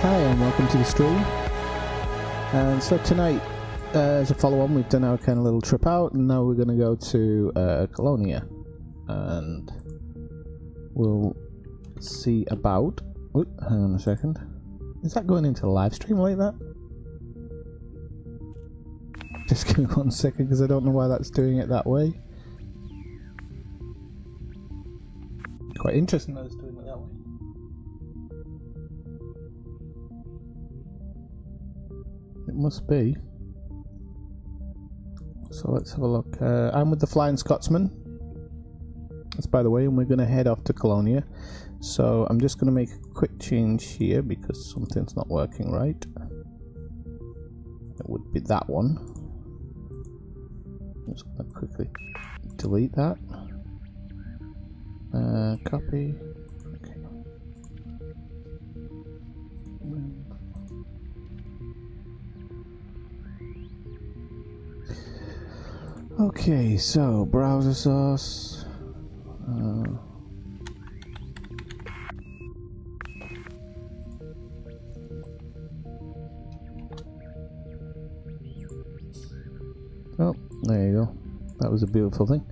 Hi and welcome to the stream. And so tonight, as a follow-on, we've done our kind of little trip out, and now we're going to go to Colonia, and we'll see about. Oh, hang on a second. Is that going into live stream like that? Just give me 1 second, because I don't know why that's doing it that way. Quite interesting that it's doing it that way. It must be. So let's have a look. I'm with the Flying Scotsman. That's by the way, and we're going to head off to Colonia. So I'm just going to make a quick change here because something's not working right. It would be that one. I'm just going to quickly delete that. Copy. Okay. Okay, so browser source. Oh, there you go. That was a beautiful thing.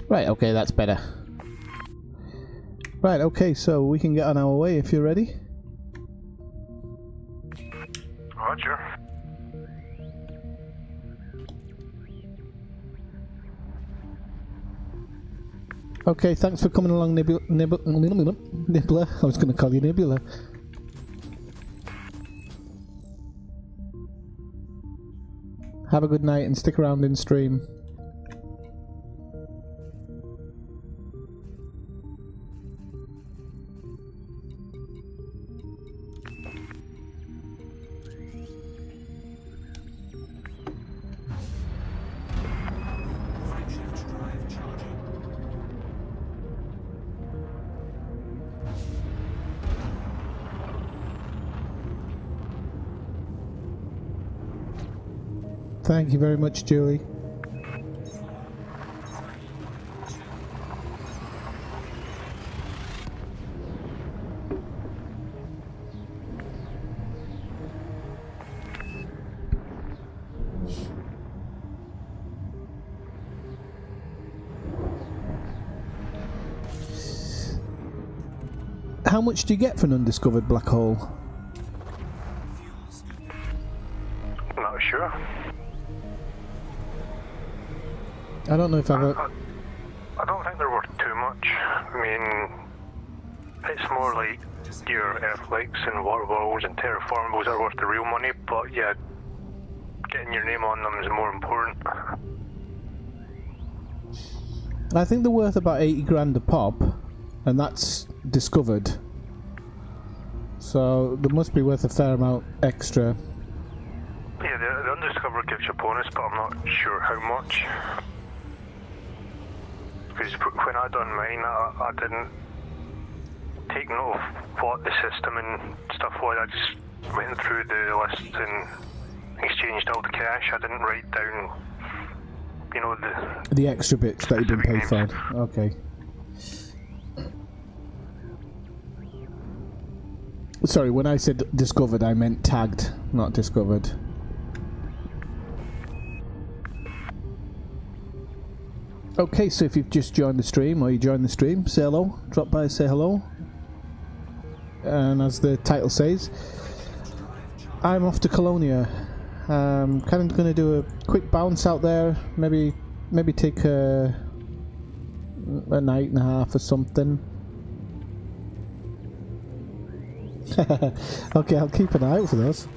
Right, okay, that's better. Right, okay, so we can get on our way if you're ready. Roger. Okay, thanks for coming along, Nibbler. I was going to call you Nibbler. Have a good night and stick around in stream. Thank you very much, Julie. How much do you get for an undiscovered black hole? Not sure. I don't know if I've... I don't think they're worth too much. I mean, it's more like your Earthlikes and water worlds and terraformables are worth the real money, but yeah, getting your name on them is more important. I think they're worth about 80 grand a pop, and that's discovered. So they must be worth a fair amount extra. Yeah, the undiscovered gives you a bonus, but I'm not sure how much. Because when I done mine, I didn't take note of what the system and stuff was. I just went through the list and exchanged all the cash. I didn't write down, you know, the extra bits that you've been paid for. Okay. Sorry, when I said discovered, I meant tagged, not discovered. Okay, so if you've just joined the stream, or you joined the stream, say hello. Drop by, say hello. And as the title says, I'm off to Colonia. Kind of going to do a quick bounce out there. Maybe take a night and a half or something. Okay, I'll keep an eye out for those.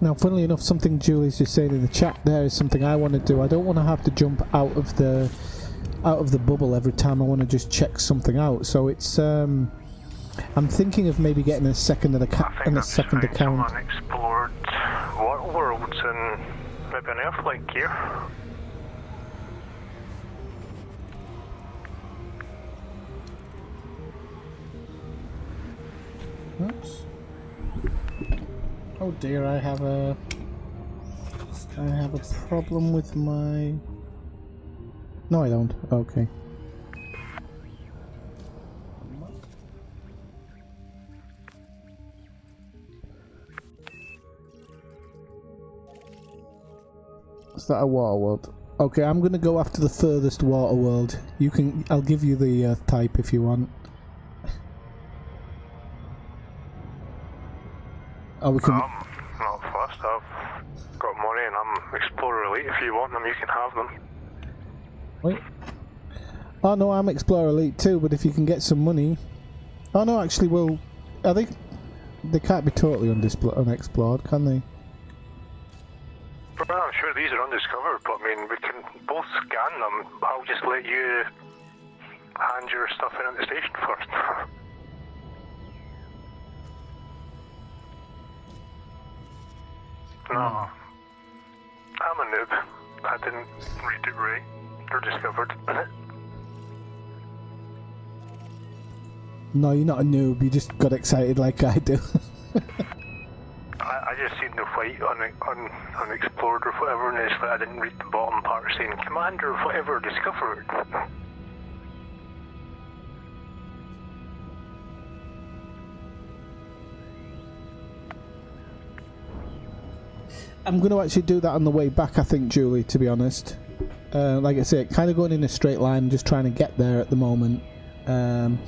Now, funnily enough, something Julie's just saying in the chat there is something I want to do. I don't want to have to jump out of the bubble every time I want to just check something out. So it's I'm thinking of maybe getting a second account. Someone explored water worlds and maybe an Earthlink here. Oops. Oh dear, I have a problem with my... No, I don't. Okay. Is that a water world? Okay, I'm gonna go after the furthest water world. You can... I'll give you the earth type if you want. Oh, we can... Not fast. I've got money and I'm Explorer Elite. If you want them, you can have them. Wait. Oh no, I'm Explorer Elite too, but if you can get some money... Oh no, actually, well... Are they... They can't be totally unexplored, can they? Well, I'm sure these are undiscovered, but I mean, we can both scan them. I'll just let you hand your stuff in at the station first. No. I'm a noob. I didn't read it right. Or discovered. No, you're not a noob, you just got excited like I do. I just seen the fight on Explored or whatever, and it's like I didn't read the bottom part saying Commander whatever discovered. I'm going to actually do that on the way back, I think, Julie, to be honest. Like I say, kind of going in a straight line, just trying to get there at the moment. And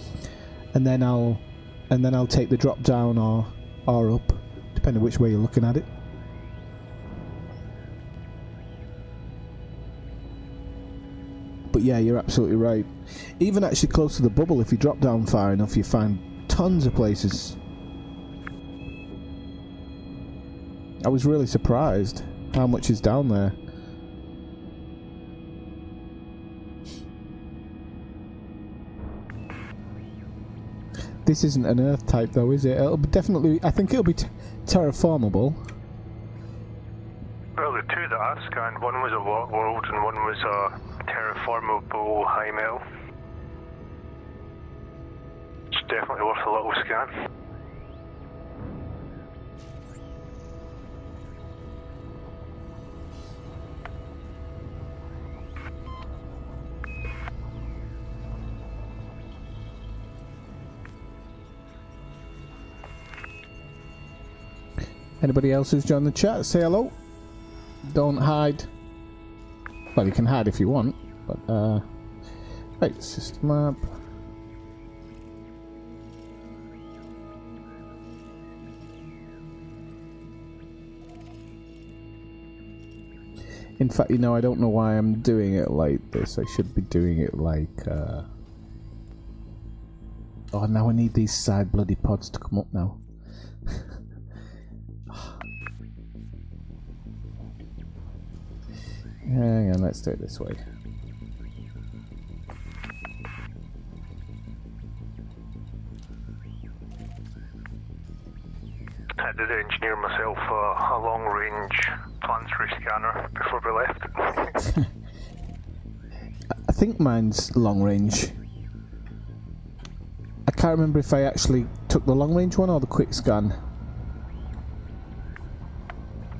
then I'll take the drop down or up, depending which way you're looking at it. But yeah, you're absolutely right. Even actually close to the bubble, if you drop down far enough, you find tons of places. I was really surprised how much is down there. This isn't an Earth type though, is it? It'll be definitely... I think it'll be terraformable. Well, the two that I scanned, one was a water world and one was a terraformable high metal. It's definitely worth a little scan. Anybody else who's joined the chat, say hello. Don't hide. Well, you can hide if you want, but right, system map. In fact, you know, I don't know why I'm doing it like this. I should be doing it like oh, now I need these side bloody pods to come up now. Hang on, let's do it this way. I did engineer myself a long-range planetary scanner before we left. I think mine's long-range. I can't remember if I actually took the long-range one or the quick scan.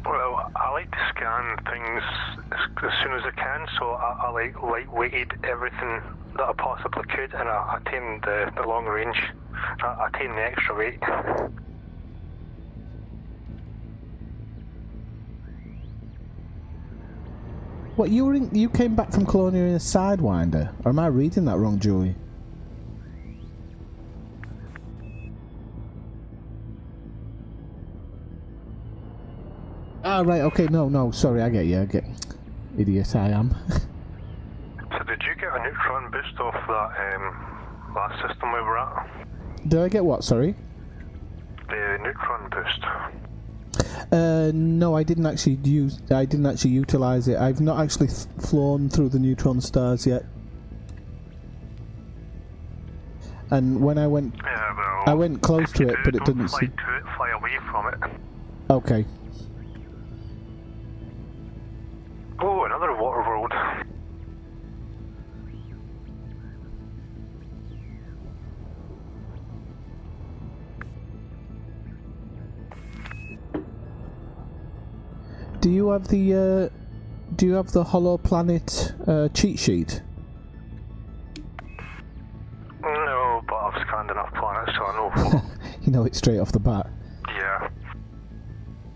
Well, I like to scan things as soon as I can, so I like lightweighted everything that I possibly could, and I tamed the long range. I tamed the extra weight. What, you came back from Colonia in a Sidewinder? Or am I reading that wrong, Julie? Ah, right, okay, no, sorry, I get you, idiot I am. So did you get a neutron boost off that last system we were at? Did I get what, sorry? The neutron boost. No, I didn't actually utilize it. I've not actually flown through the neutron stars yet. And when I went, Yeah, well, I went close to it, but it didn't fly see. to it, fly away from it. Okay. Oh, another water world. Do you have the Hollow Planet cheat sheet? No, but I've scanned enough planets so I know. You know it straight off the bat. Yeah.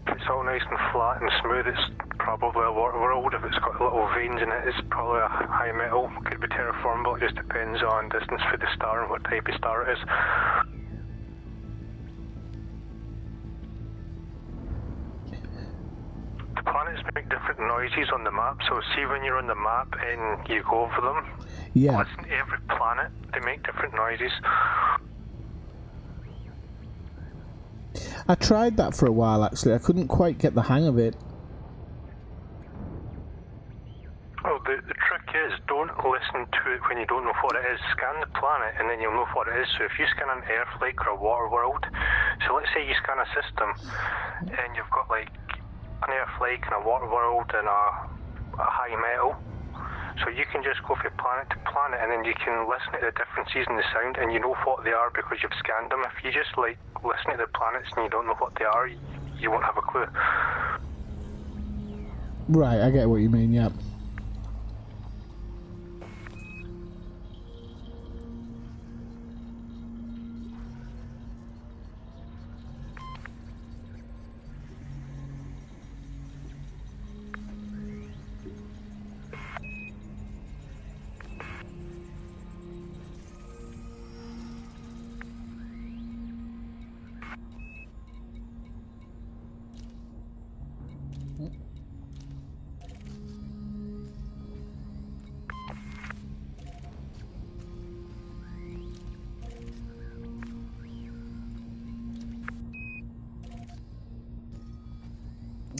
If it's all nice and flat and smooth, it's probably a water world. If it's got little veins in it, it's probably a high metal. Could be terraformable. It just depends on distance for the star and what type of star it is. The planets make different noises on the map, so see when you're on the map and you go over them, Yeah. listen to every planet, they make different noises. I tried that for a while actually. I couldn't quite get the hang of it. Well, the trick is, don't listen to it when you don't know what it is. Scan the planet and then you'll know what it is. So if you scan an Earth-like or a water world, so let's say you scan a system and you've got like an Earth-like and a water world and a high metal. So you can just go from planet to planet and then you can listen to the differences in the sound and you know what they are because you've scanned them. If you just like listen to the planets and you don't know what they are, you won't have a clue. Right, I get what you mean, yeah.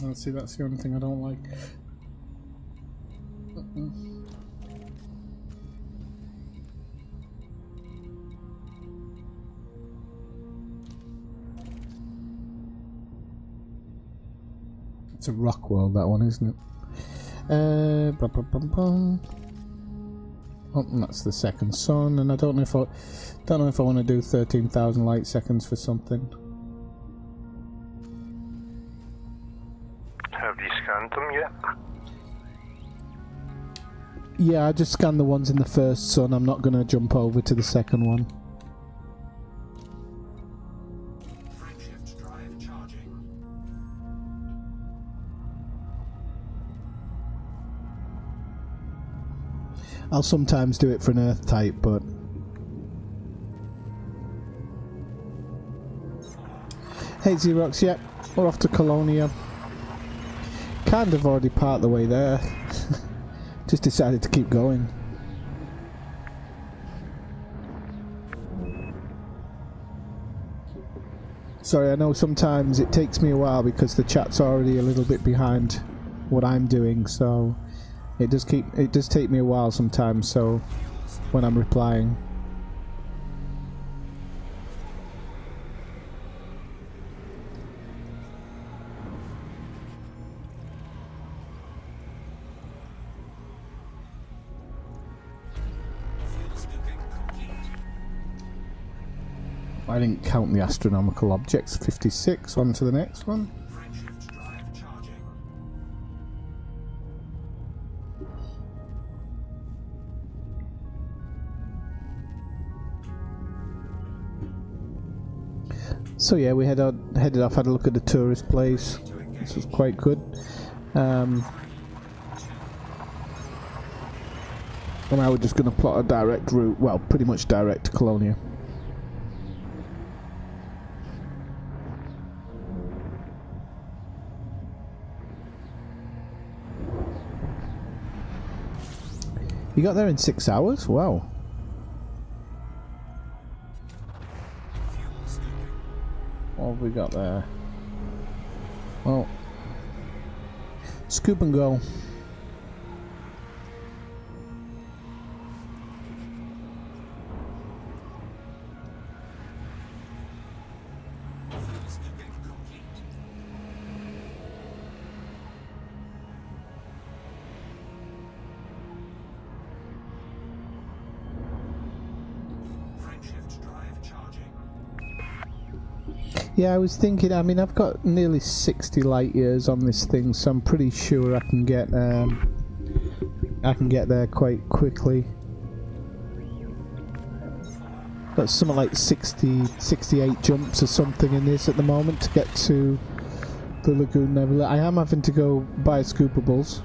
Oh, see, that's the only thing I don't like. It's a rock world, that one, isn't it? Oh, and that's the second sun, and I don't know if I want to do 13,000 light seconds for something. Have you scanned them yet? Yeah, I just scanned the ones in the first sun. I'm not going to jump over to the second one. Frameshift drive charging. I'll sometimes do it for an Earth type, but... Hey Xerox, yeah, we're off to Colonia. Kind of already part the way there. Just decided to keep going. Sorry, I know sometimes it takes me a while because the chat's already a little bit behind what I'm doing, so it does take me a while sometimes, so when I'm replying. I didn't count the astronomical objects. 56, on to the next one. Frameshift drive charging. So yeah, we headed off, had a look at the tourist place. This was quite good. And now we're just going to plot a direct route, well, pretty much direct to Colonia. You got there in 6 hours? Wow. What have we got there? Well, scoop and go. Yeah, I was thinking, I mean, I've got nearly 60 light years on this thing, so I'm pretty sure I can get there quite quickly. Got something like 68 jumps or something in this at the moment to get to the Lagoon Nebula. I am having to go buy scoopables.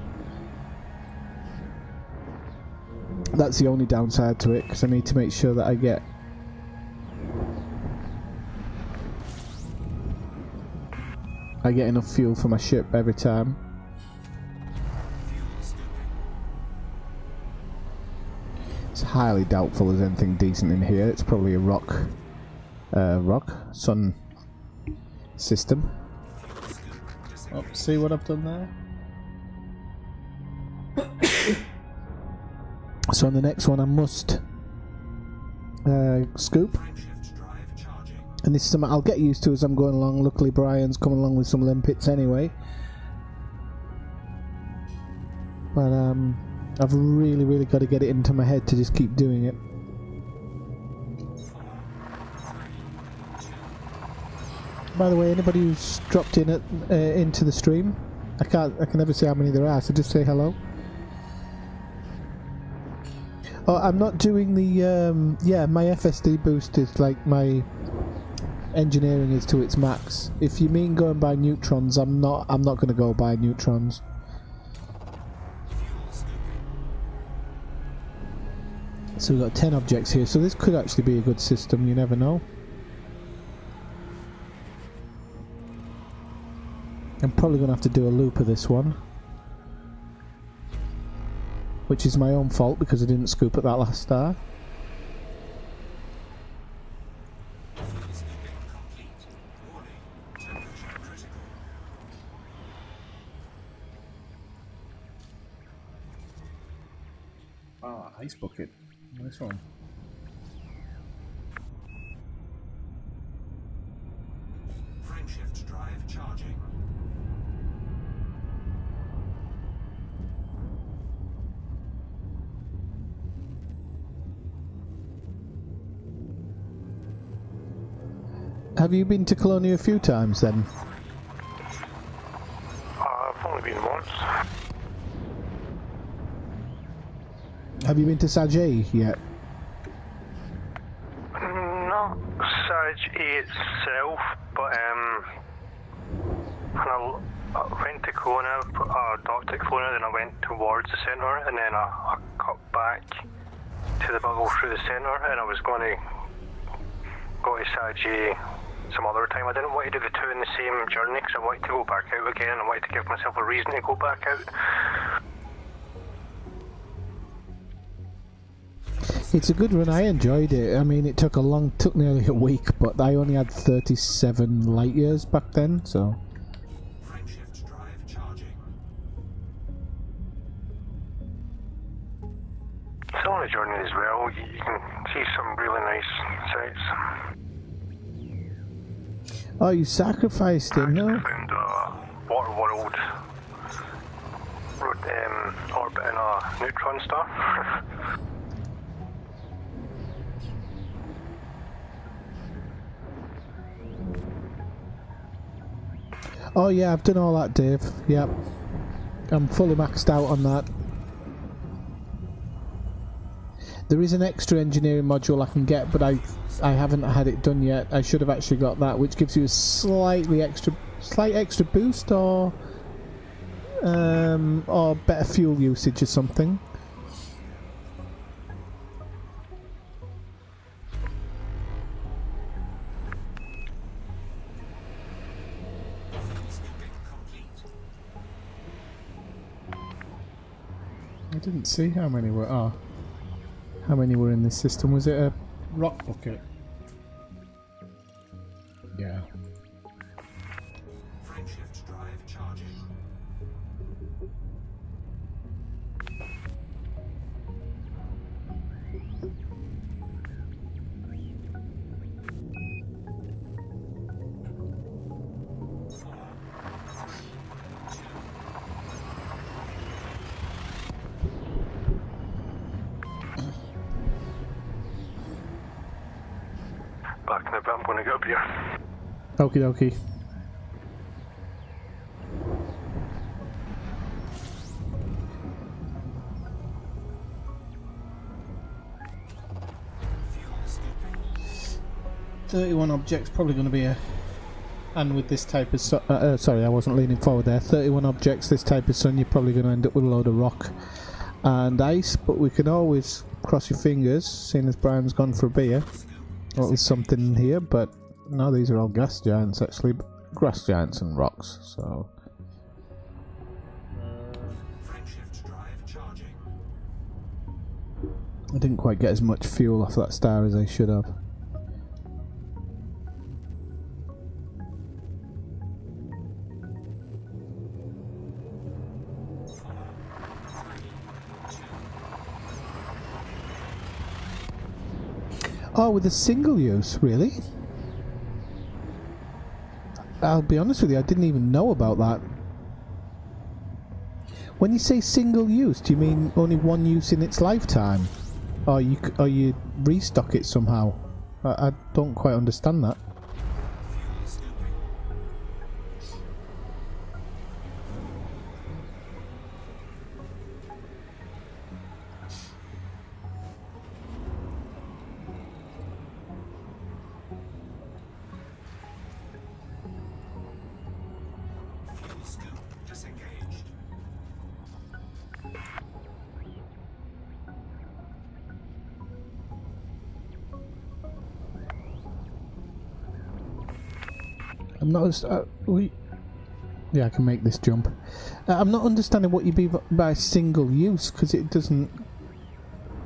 That's the only downside to it, because I need to make sure that I get enough fuel for my ship every time. It's highly doubtful there's anything decent in here. It's probably a sun system. Oh, see what I've done there? So on the next one I must scoop. And this is something I'll get used to as I'm going along. Luckily Brian's coming along with some limpets anyway. But I've really got to get it into my head to just keep doing it. By the way, anybody who's dropped in into the stream, I can never see how many there are, so just say hello. Oh, I'm not doing the yeah, my FSD boost is like my engineering is to its max. If you mean going by neutrons, I'm not going to go by neutrons. So we've got 10 objects here, so this could actually be a good system, you never know. I'm probably going to have to do a loop of this one, which is my own fault because I didn't scoop at that last star. Ah, ice bucket. Nice one. Frameshift drive charging. Have you been to Colonia a few times then? I've only been once. Have you been to Sajay yet? Not Saj itself, but when I went to Colonia, docked at Colonia, then I went towards the centre, and then I cut back to the bubble through the centre, and I was going to go to Sajay some other time. I didn't want to do the two in the same journey because I wanted to go back out again. I wanted to give myself a reason to go back out. It's a good run. I enjoyed it. I mean, it took nearly a week, but I only had 37 light years back then, so. Frameshift drive charging. It's on a journey as well. You can see some really nice sights. Oh, you sacrificed it, no? I found a water world orbiting a neutron star. Oh yeah, I've done all that, Dave. Yep. I'm fully maxed out on that. There is an extra engineering module I can get, but I haven't had it done yet. I should have actually got that, which gives you a slight extra boost or better fuel usage or something. I didn't see how many were. Oh, how many were in this system? Was it a rock bucket? Yeah. Frameshift drive charging. Back in a bit, I'm going to get a beer. Okie dokie. Fuel scooping. 31 objects probably going to be a... And with this type of... sorry, I wasn't leaning forward there. 31 objects, this type of sun, you're probably going to end up with a load of rock and ice, but we can always cross your fingers, seeing as Brian's gone for a beer. Well, there's something in here, but no, these are all gas giants actually. Grass giants and rocks, so... Frameshift drive charging. I didn't quite get as much fuel off that star as I should have. Oh, with a single use, really? I'll be honest with you, I didn't even know about that. When you say single use, do you mean only one use in its lifetime? Or you restock it somehow? I don't quite understand that. Fuel scooping. Fuel scoop disengaged. I'm not... yeah, I can make this jump. I'm not understanding what you mean by single use, because it doesn't...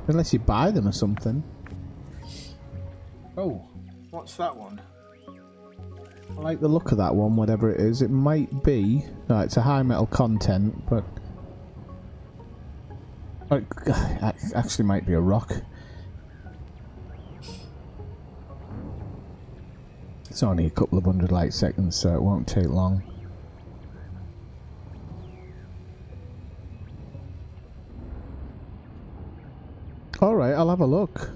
Unless you buy them or something. Oh, what's that one? I like the look of that one, whatever it is. It might be... No, it's a high metal content, but... It actually might be a rock. It's only a couple of hundred light seconds, so it won't take long. Alright, I'll have a look.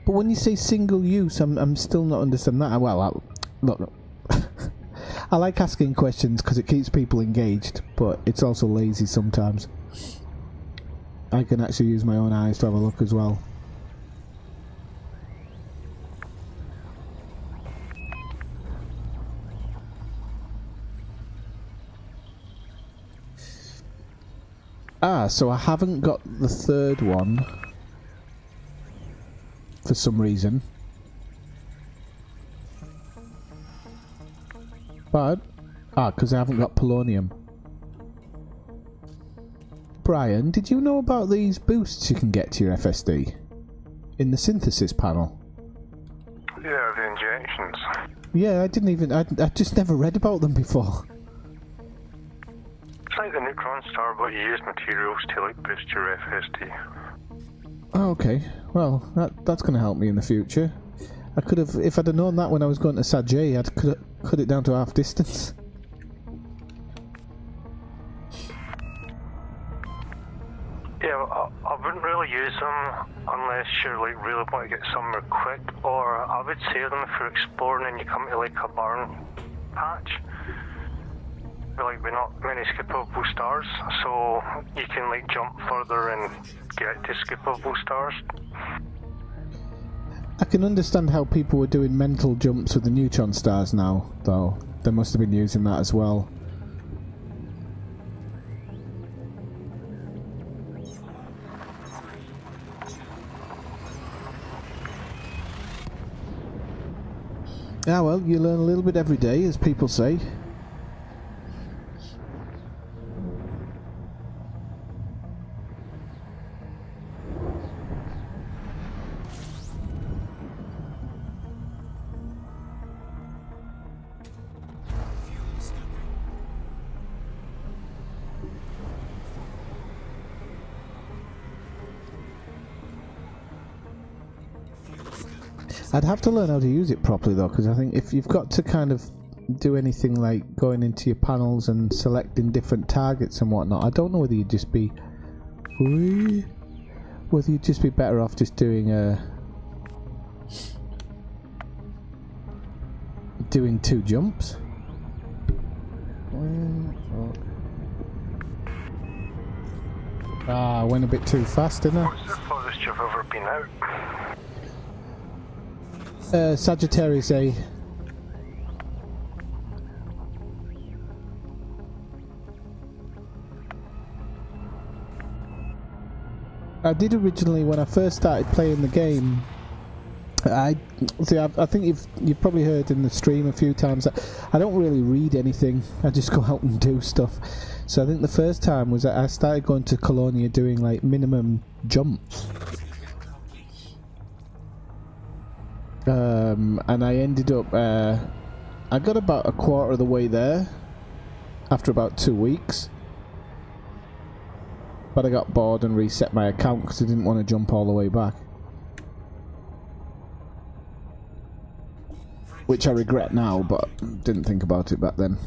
But when you say single use, I'm still not understanding that. Well, look. I like asking questions because it keeps people engaged, but it's also lazy sometimes. I can actually use my own eyes to have a look as well. Ah, so I haven't got the third one for some reason. But, because I haven't got polonium. Brian, did you know about these boosts you can get to your FSD? In the synthesis panel? Yeah, the injections. Yeah, I didn't even... I just never read about them before. It's like the neutron star, but you use materials to like boost your FSD. Oh, okay. Well, that's going to help me in the future. I could have... If I'd have known that when I was going to Sajay, I'd cut it down to half distance. Yeah, I wouldn't really use them unless you're like really want to get somewhere quick, or I would save them if you're exploring and you come to like a barn patch. But like we're not many skippable stars, so you can like jump further and get to skippable stars. I can understand how people were doing mental jumps with the neutron stars now, though. They must have been using that as well. Ah well, you learn a little bit every day, as people say. I'd have to learn how to use it properly though, because I think if you've got to kind of do anything like going into your panels and selecting different targets and whatnot, I don't know whether you'd just be... Whether you'd just be better off just doing a... doing 2 jumps. Ah, I went a bit too fast, didn't I? What's the farthest you've ever been out? Sagittarius A. I did originally, when I first started playing the game, I think you've probably heard in the stream a few times that I don't really read anything. I just go out and do stuff. So I think the first time was that I started going to Colonia doing like minimum jumps. And I ended up, I got about a quarter of the way there after about 2 weeks. But I got bored and reset my account because I didn't want to jump all the way back. Which I regret now, but didn't think about it back then.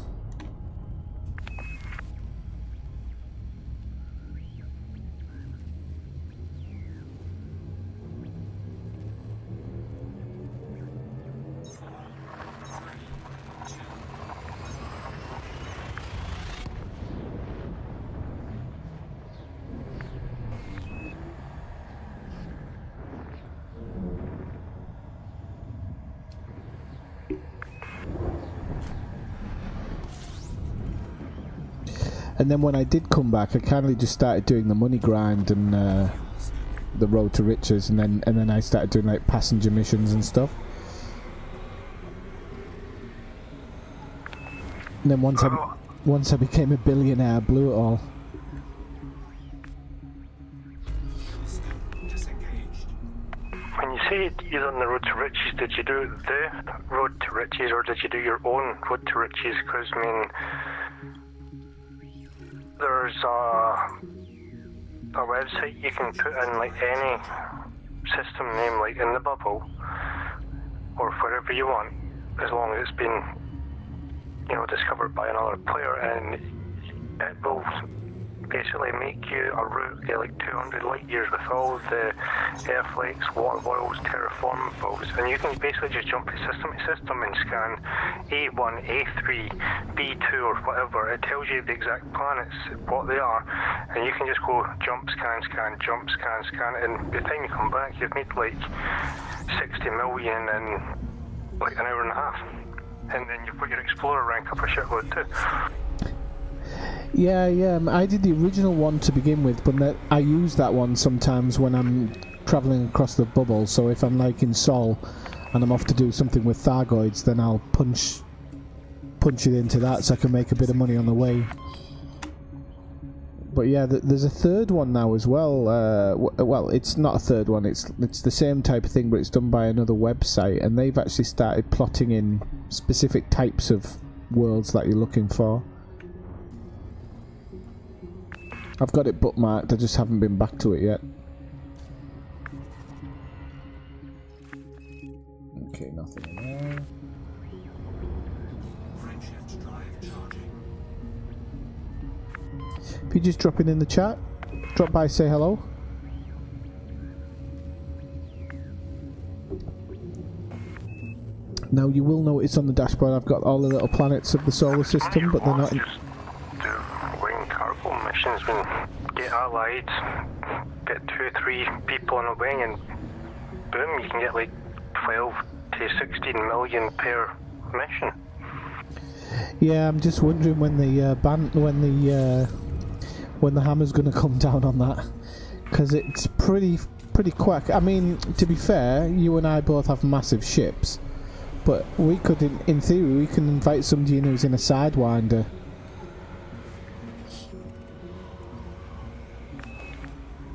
And then when I did come back, I kind of just started doing the money grind and the road to riches, and then I started doing like passenger missions and stuff. And then once I became a billionaire, I blew it all. When you say you're on the road to riches, did you do the road to riches or did you do your own road to riches? Because I mean, there's a website you can put in like any system name, like in the bubble or wherever you want, as long as it's been, you know, discovered by another player, and it will basically make you a route like 200 light years with all the airflakes, water worlds, terraform builds, and you can basically just jump to system and scan A1, A3, B2 or whatever. It tells you the exact planets, what they are, and you can just go jump, scan, scan, jump, scan, scan, and by the time you come back you've made like 60 million in like an hour and a half, and then you've got your explorer rank up a shitload too. Yeah, I did the original one to begin with, but I use that one sometimes when I'm travelling across the bubble. So if I'm like in Sol and I'm off to do something with Thargoids, then I'll punch it into that so I can make a bit of money on the way. But yeah, there's a third one now as well. Well, it's not a third one, it's the same type of thing, but it's done by another website, and they've actually started plotting in specific types of worlds that you're looking for. I've got it bookmarked, I just haven't been back to it yet. Okay, nothing in there. If you just drop in the chat, drop by, say hello. Now you will notice on the dashboard I've got all the little planets of the solar system, but they're not in... Missions, when get allied, get 2 or 3 people on a wing, and boom, you can get like 12 to 16 million per mission. Yeah, I'm just wondering when the when the hammer's going to come down on that, because it's pretty quick. I mean, to be fair, you and I both have massive ships, but we could, in theory, we can invite somebody who's in a Sidewinder.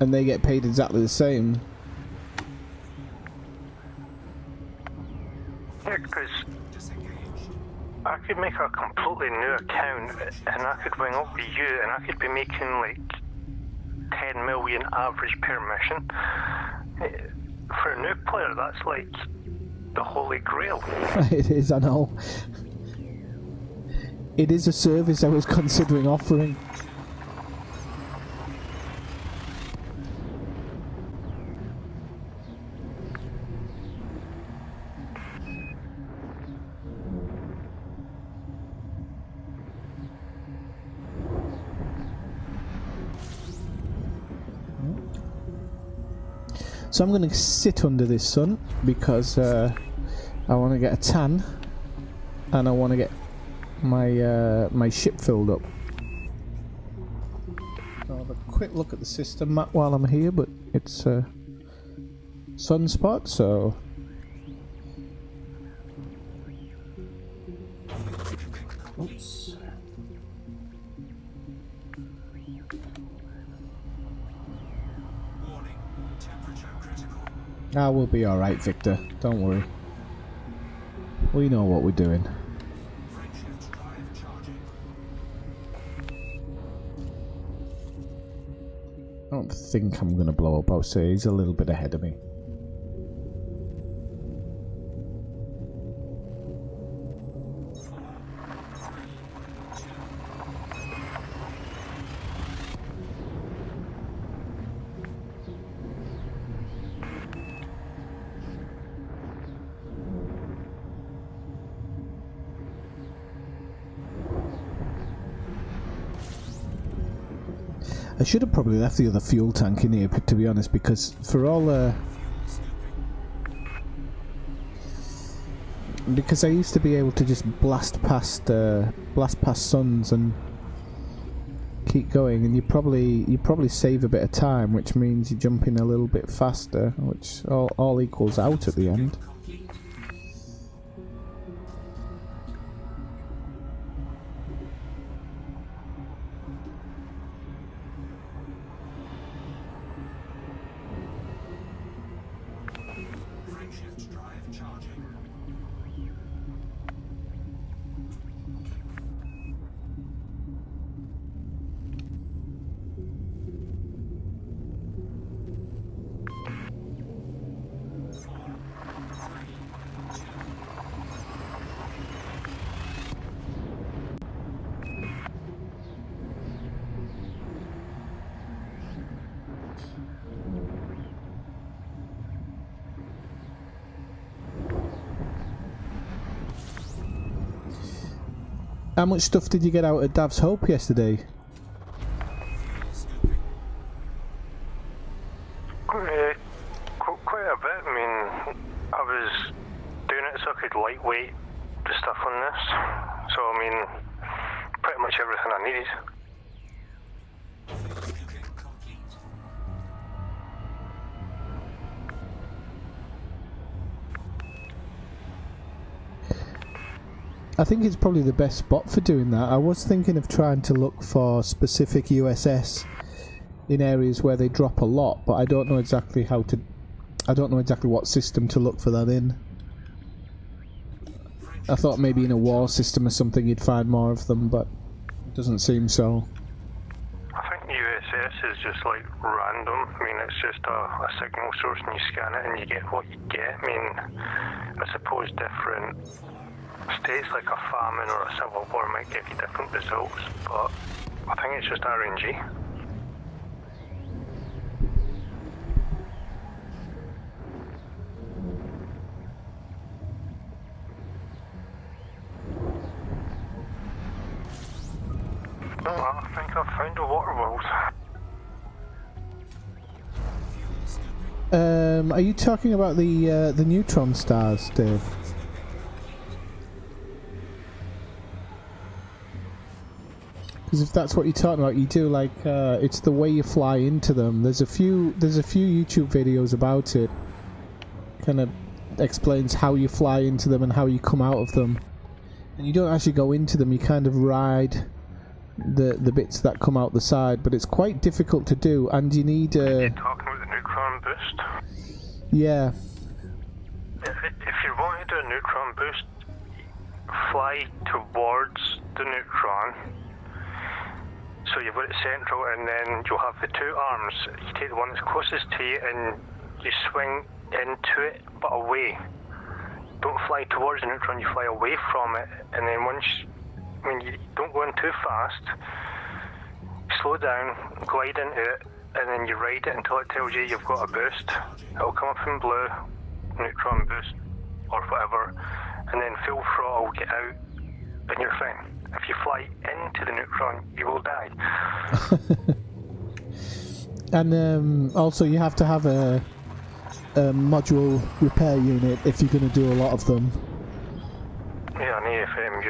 And they get paid exactly the same. Yeah, because I could make a completely new account and I could ring up with you and I could be making like 10 million average per mission. For a new player, that's like the holy grail. It is, I know. It is a service I was considering offering. So I'm going to sit under this sun because I want to get a tan and I want to get my my ship filled up. I'll have a quick look at the system map while I'm here, but it's sunspot, so oops. Warning. Temperature critical. Ah, we'll be alright, Victor. Don't worry. We know what we're doing. Frameshift drive charging. I don't think I'm going to blow up. I'll say he's a little bit ahead of me. I should have probably left the other fuel tank in here, to be honest, because for all because I used to be able to just blast past suns and keep going, and you probably save a bit of time, which means you jump in a little bit faster, which all equals out at the end. Frameshift drive charging. How much stuff did you get out at Dav's Hope yesterday? Quite a bit. I mean, I was doing it so I could lightweight the stuff on this. So, I mean, pretty much everything I needed. Scooping complete. I think it's probably the best spot for doing that. I was thinking of trying to look for specific USS in areas where they drop a lot, but I don't know exactly how to. I don't know exactly what system to look for that in. I thought maybe in a war system or something you'd find more of them, but it doesn't seem so. I think USS is just like random. I mean, it's just a signal source and you scan it and you get what you get. I mean, I suppose different states like a famine or a civil war might give you different results, but I think it's just RNG. No, I think I've found a water world. Are you talking about the neutron stars, Dave? Because if that's what you're talking about, you do like it's the way you fly into them. There's a few YouTube videos about it. Kind of explains how you fly into them and how you come out of them. And you don't actually go into them. You kind of ride the bits that come out the side, but it's quite difficult to do, and you need You're talking about the neutron boost? Yeah. If you want to do a neutron boost, fly towards the neutron. So you've got it central, and then you'll have the two arms. You take the one that's closest to you and you swing into it, but away. Don't fly towards the neutron, you fly away from it, and then when you don't go in too fast, slow down, glide into it, and then you ride it until it tells you you've got a boost. It'll come up in blue, neutron boost, or whatever, and then full throttle, get out, and you're fine. If you fly into the neutron, you will die. And also you have to have a module repair unit if you're going to do a lot of them. Yeah, on AFM,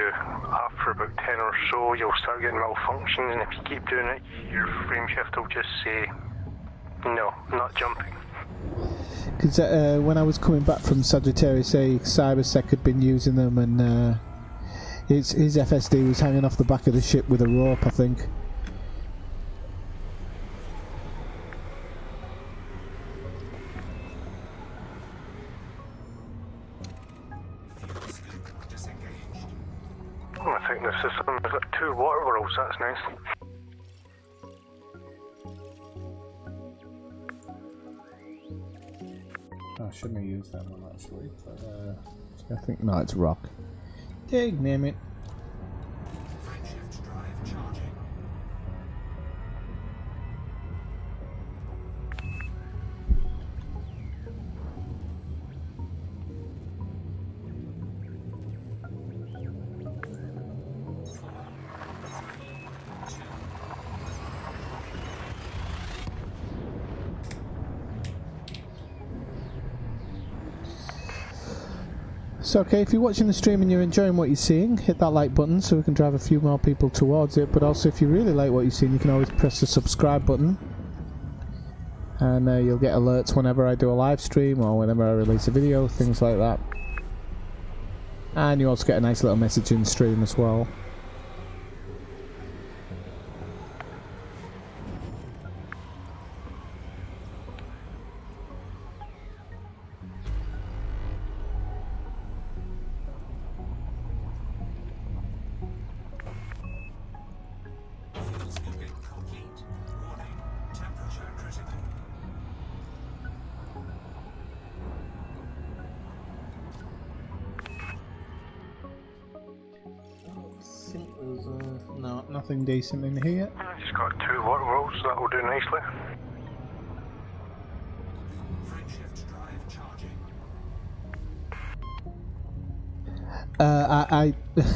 after about 10 or so, you'll start getting malfunctions, and if you keep doing it, your frame shift will just say, no, not jumping. Because when I was coming back from Sagittarius A, Cybersec had been using them, and his FSD was hanging off the back of the ship with a rope, I think. I think the system has got 2 water worlds, that's nice. I shouldn't have used that one actually, but I think, no, it's rock. Dig, name it. Frameshift drive charging. So okay, if you're watching the stream and you're enjoying what you're seeing, hit that like button so we can drive a few more people towards it. But also, if you really like what you're seeing, you can always press the subscribe button, and you'll get alerts whenever I do a live stream or whenever I release a video, things like that. And you also get a nice little message in stream as well. Fuel scooping complete. Warning. Temperature critical. No, nothing decent in here. I just got 2 water worlds, that will do nicely. Frameshift drive charging.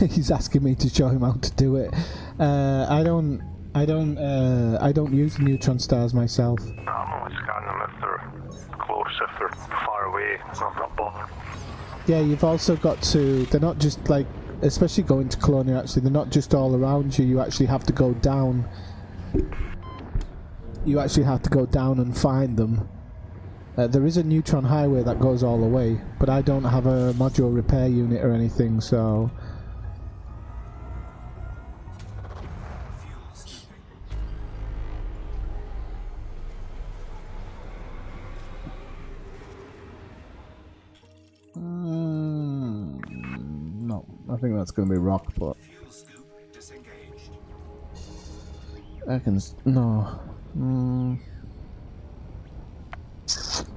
He's asking me to show him how to do it. I don't use the neutron stars myself. No, I'm only scanning them if they're close, if they're far away, I'm not bothered. Yeah, you've also got to. They're not just like, especially going to Colonia. Actually, they're not just all around you. You actually have to go down. You actually have to go down and find them. There is a neutron highway that goes all the way, but I don't have a module repair unit or anything, so. No, I think that's going to be rock, but Fuel scoop disengaged. I can. No.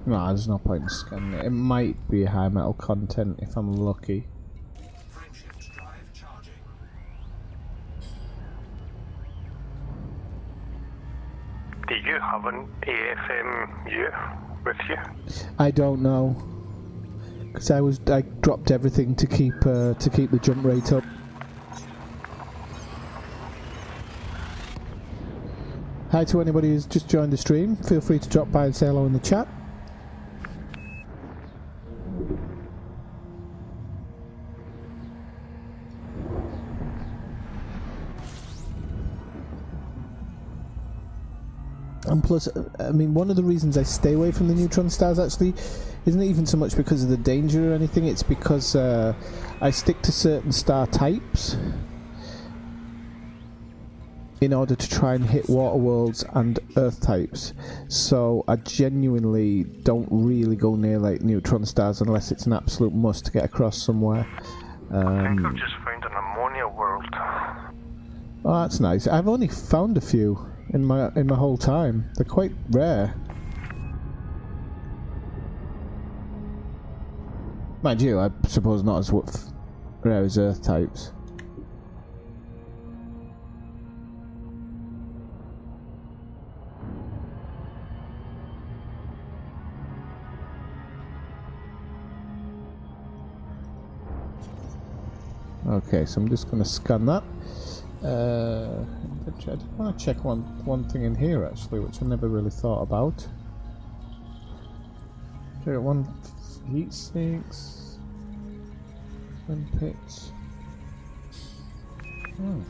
No, there's no point in scanning it. It might be high metal content if I'm lucky. Frameshift drive charging. Do you have an AFMU with you? I don't know, because I dropped everything to keep the jump rate up. Hi to anybody who's just joined the stream. Feel free to drop by and say hello in the chat. And plus, I mean, one of the reasons I stay away from the neutron stars actually isn't even so much because of the danger or anything, it's because I stick to certain star types in order to try and hit water worlds and earth types. So I genuinely don't really go near like neutron stars unless it's an absolute must to get across somewhere. I think I've just found an ammonia world. Oh, that's nice. I've only found a few in my whole time. They're quite rare. Mind you, I suppose not as rare as earth types. Okay, so I'm just going to scan that. I do want to check one thing in here actually, which I never really thought about. Okay, one heat sinks. One pits. Oh.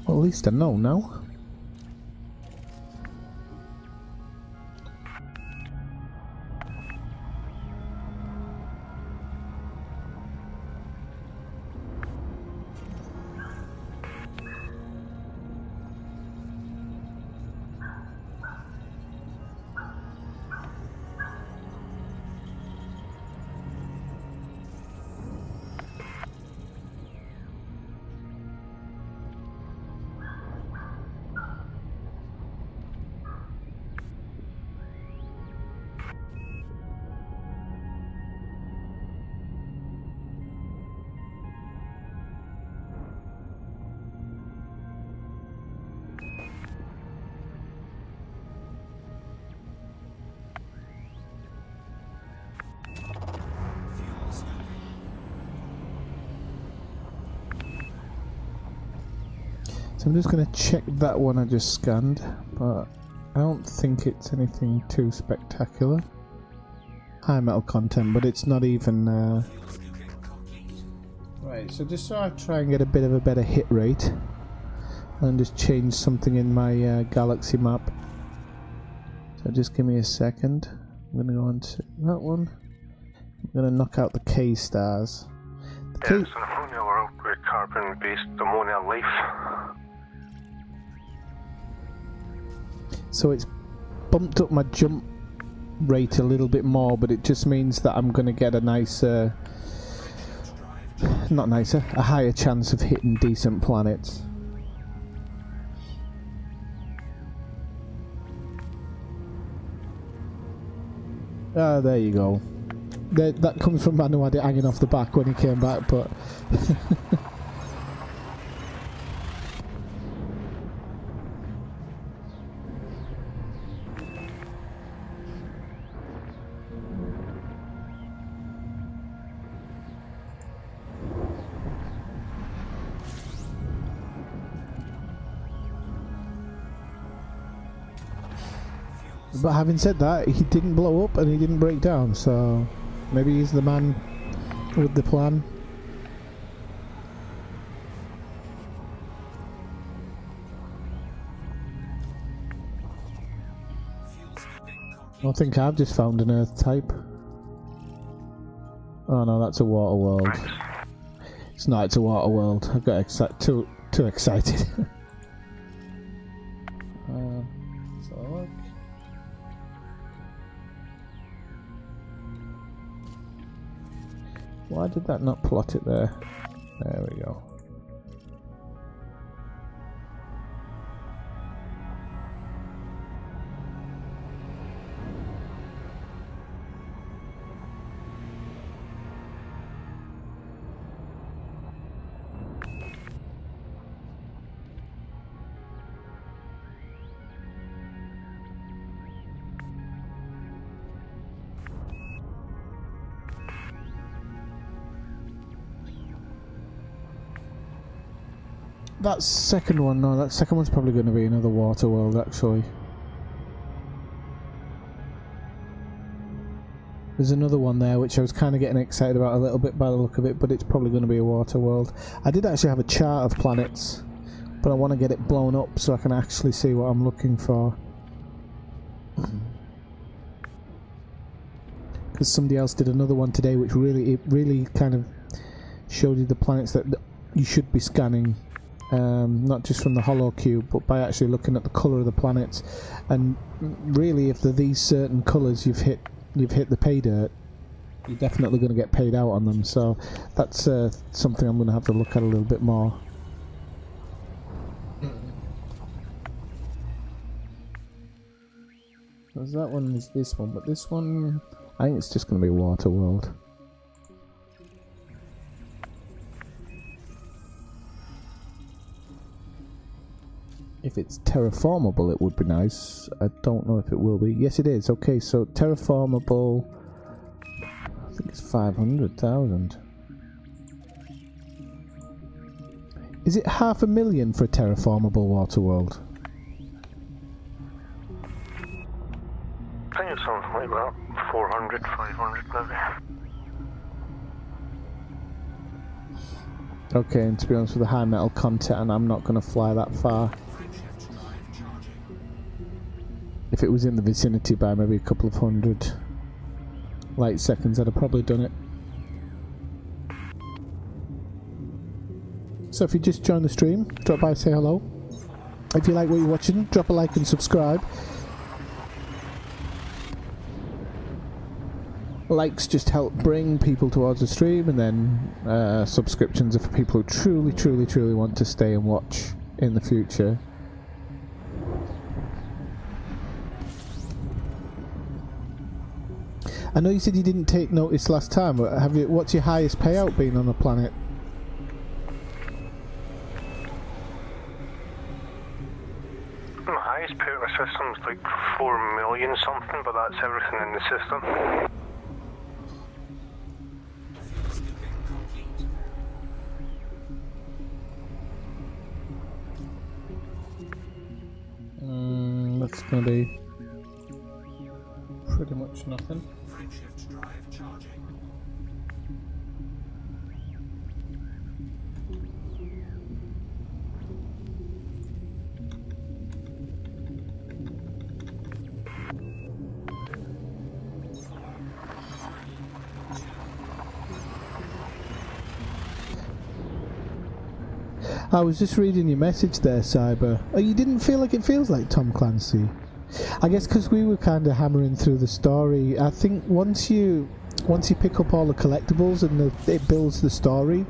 Well, at least I know now. So I'm just going to check that one I just scanned, but I don't think it's anything too spectacular. High metal content, but it's not even... Right, so just so I try and get a bit of a better hit rate, and just change something in my galaxy map. So just give me a second. I'm going to go on to that one. I'm going to knock out the K stars. The K It's an ammonia world with carbon-based ammonia life. So it's bumped up my jump rate a little bit more, but it just means that I'm going to get a nicer, not nicer, a higher chance of hitting decent planets. Ah, there you go. That comes from Manu had it hanging off the back when he came back, but... But having said that, he didn't blow up and he didn't break down, so maybe he's the man with the plan. I think I've just found an Earth type. Oh no, that's a water world. It's not, it's a water world. I got too excited. Let's have a look. Why did that not plot it there? There we go. That second one, no, that second one's probably going to be another water world, actually. There's another one there which I was kind of getting excited about a little bit by the look of it, but it's probably going to be a water world. I did actually have a chart of planets, but I want to get it blown up so I can actually see what I'm looking for. Because somebody else did another one today which really kind of showed you the planets that you should be scanning. Not just from the hollow cube, but by actually looking at the colour of the planets, and really, if they're these certain colours, you've hit the pay dirt. You're definitely going to get paid out on them. So that's something I'm going to have to look at a little bit more. Because that one is this one, but this one, I think it's just going to be a water world. If it's terraformable, it would be nice. I don't know if it will be. Yes, it is. Okay, so terraformable, I think it's 500,000. Is it 500,000 for a terraformable water world? something like that. 400, 500 maybe. Okay, and to be honest with the high metal content, and I'm not going to fly that far. If it was in the vicinity by maybe a couple of hundred light seconds, I'd have probably done it. So if you just joined the stream, drop by, say hello. If you like what you're watching, drop a like and subscribe. Likes just help bring people towards the stream, and then subscriptions are for people who truly want to stay and watch in the future. I know you said you didn't take notice last time, but have you? What's your highest payout been on the planet? My highest payout in the system's like 4 million something, but that's everything in the system. That's going to be pretty much nothing. Frameshift drive charging. I was just reading your message there, Cyber. Oh, you didn't feel like it feels like Tom Clancy? I guess because we were kind of hammering through the story. I think once you pick up all the collectibles and it builds the story,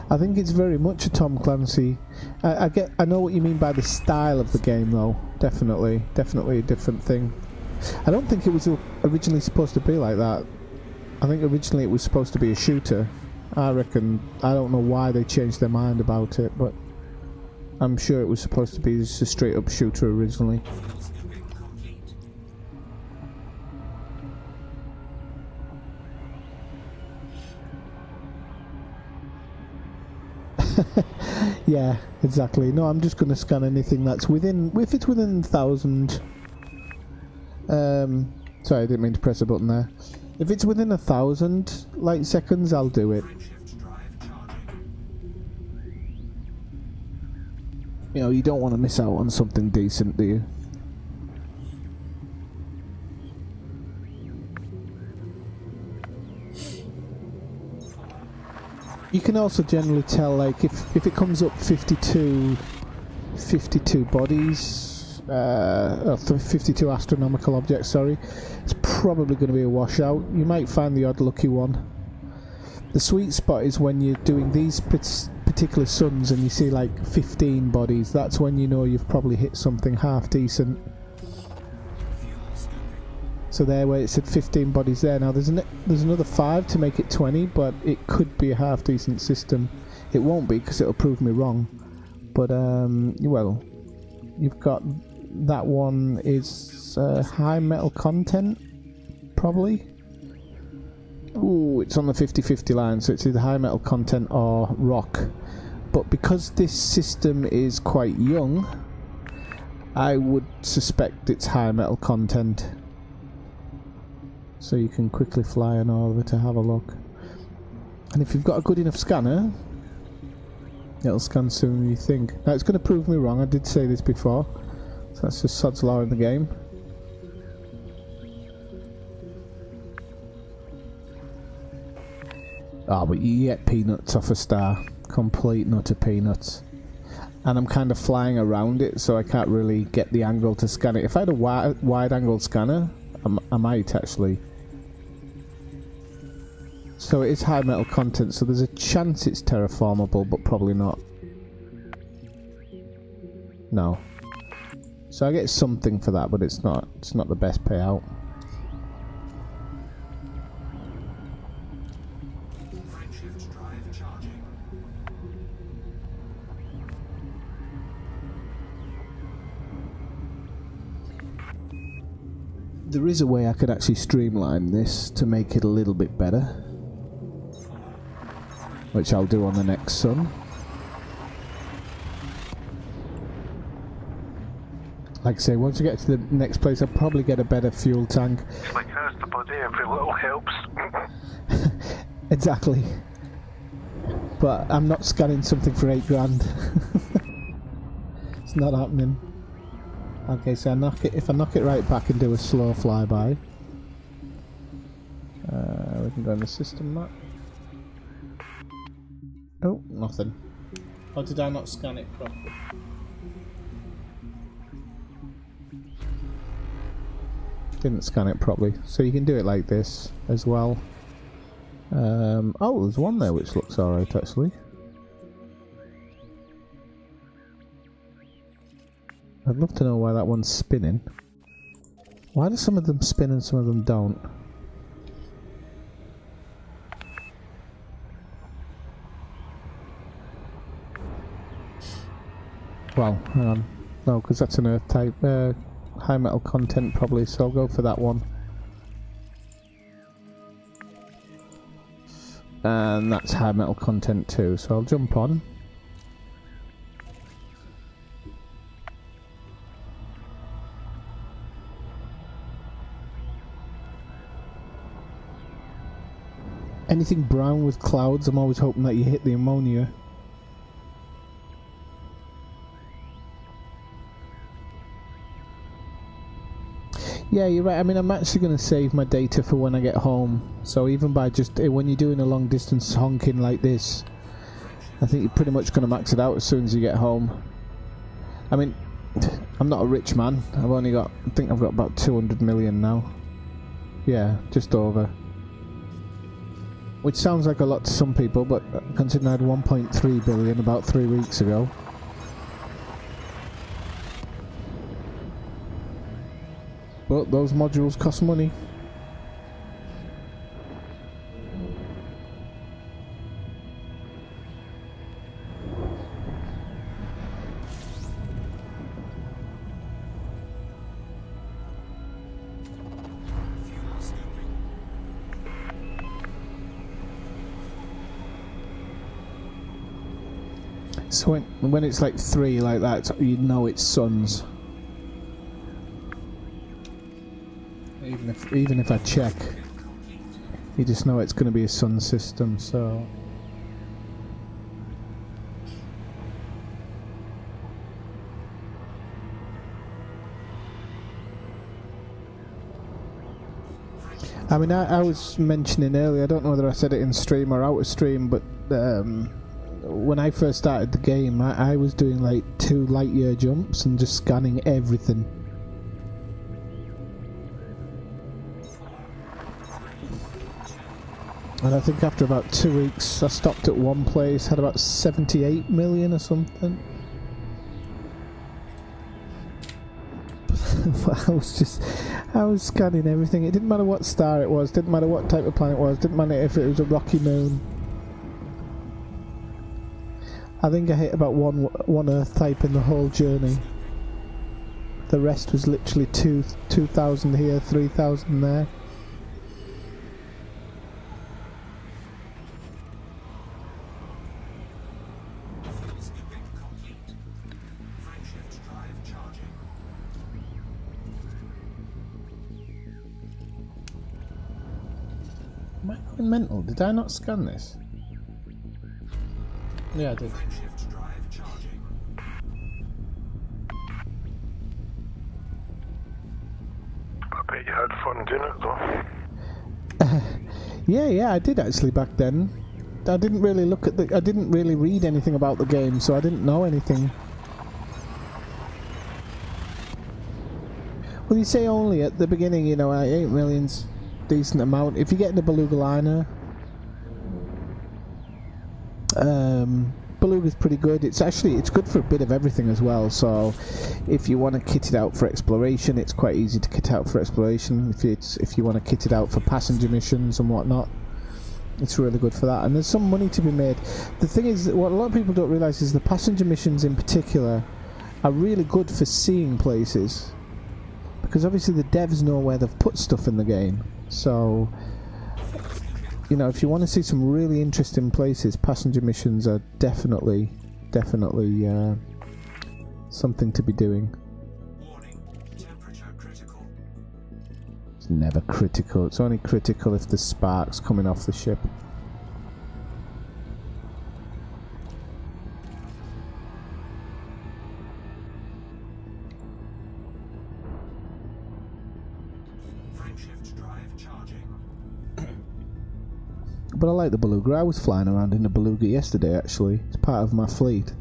I think it's very much a Tom Clancy. I know what you mean by the style of the game, though. Definitely a different thing. I don't think it was originally supposed to be like that. I think originally it was supposed to be a shooter. I reckon. I don't know why they changed their mind about it, but I'm sure it was supposed to be just a straight up shooter originally. Yeah, exactly. No, I'm just going to scan anything that's within. If it's within 1,000. Sorry, I didn't mean to press a button there. If it's within 1,000 light seconds, I'll do it. You know, you don't want to miss out on something decent, do you? You can also generally tell, like, if it comes up 52 bodies, or 52 astronomical objects, sorry, it's probably going to be a washout. You might find the odd lucky one. The sweet spot is when you're doing these particular suns and you see like 15 bodies. That's when you know you've probably hit something half decent. So there, where it said 15 bodies there, now there's another 5 to make it 20, but it could be a half decent system. It won't be because it'll prove me wrong. But well, you've got that one is high metal content, probably. Ooh, it's on the 50-50 line, so it's either high metal content or rock. But because this system is quite young, I would suspect it's high metal content. So you can quickly fly on over to have a look. And if you've got a good enough scanner, it'll scan sooner than you think. Now it's going to prove me wrong, I did say this before. So that's just sod's law in the game. Oh, but you get peanuts off a star. Complete nut of peanuts. And I'm kind of flying around it, so I can't really get the angle to scan it. If I had a wide angle scanner, I might actually. So it is high metal content, so there's a chance it's terraformable, but probably not. No. So I get something for that, but it's not the best payout. There is a way I could actually streamline this to make it a little bit better, which I'll do on the next sun. Like I say, once we get to the next place, I'll probably get a better fuel tank. It's like, how's the body? Every little helps. Exactly. But I'm not scanning something for 8 grand. It's not happening. Okay, so if I knock it right back and do a slow flyby, we can go in the system map. Oh, nothing. Or did I not scan it properly? Didn't scan it properly. So you can do it like this as well. Oh, there's one there which looks alright actually. I'd love to know why that one's spinning. Why do some of them spin and some of them don't? Well, hang on. No, because that's an earth type. High metal content probably, so I'll go for that one. And that's high metal content too, so I'll jump on. Anything brown with clouds, I'm always hoping that you hit the ammonia. Yeah, you're right. I mean, I'm actually going to save my data for when I get home. So even by just, when you're doing a long distance honking like this, I think you're pretty much going to max it out as soon as you get home. I mean, I'm not a rich man. I've only got, I think I've got about 200 million now. Yeah, just over. Which sounds like a lot to some people, but considering I had 1.3 billion about 3 weeks ago. But those modules cost money. So when it's like 3 like that, you know it's suns. Even if I check, you just know it's going to be a sun system. So I mean, I was mentioning earlier, I don't know whether I said it in stream or out of stream, but when I first started the game, I was doing like 2 light year jumps and just scanning everything. And I think after about 2 weeks I stopped at one place, had about 78 million or something. I was scanning everything. It didn't matter what star it was, didn't matter what type of planet it was, didn't matter if it was a rocky moon. I think I hit about one Earth type in the whole journey. The rest was literally 2,000 here, 3,000 there. Am I going mental? Did I not scan this? Yeah, I did. I bet you had fun doing it though. Yeah, I did actually back then. I didn't really look at I didn't really read anything about the game, so I didn't know anything. Well, you say only at the beginning, you know, 8 million's decent amount. If you get in a beluga liner, beluga's pretty good. It's good for a bit of everything as well. So if you want to kit it out for exploration, it's quite easy to kit out for exploration. If you want to kit it out for passenger missions and whatnot, it's really good for that. And there's some money to be made. The thing is, what a lot of people don't realise is the passenger missions in particular are really good for seeing places, because obviously the devs know where they've put stuff in the game. So, you know, if you want to see some really interesting places, passenger missions are definitely something to be doing. Warning, It's never critical. It's only critical if there's sparks coming off the ship. Frameshift drive charging. But I like the beluga. I was flying around in the beluga yesterday, actually. It's part of my fleet.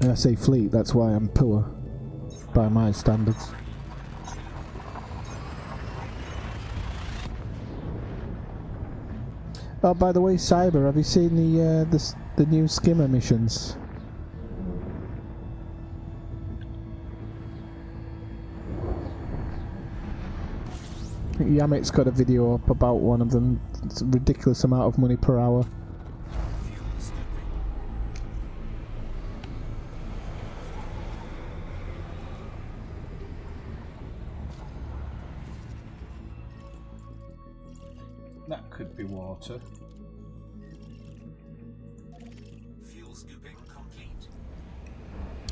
And I say fleet, that's why I'm poor. By my standards. Oh, by the way, Cyber, have you seen the new Skimmer missions? Yamit's got a video up about one of them. It's a ridiculous amount of money per hour. That could be water. Fuel scooping complete.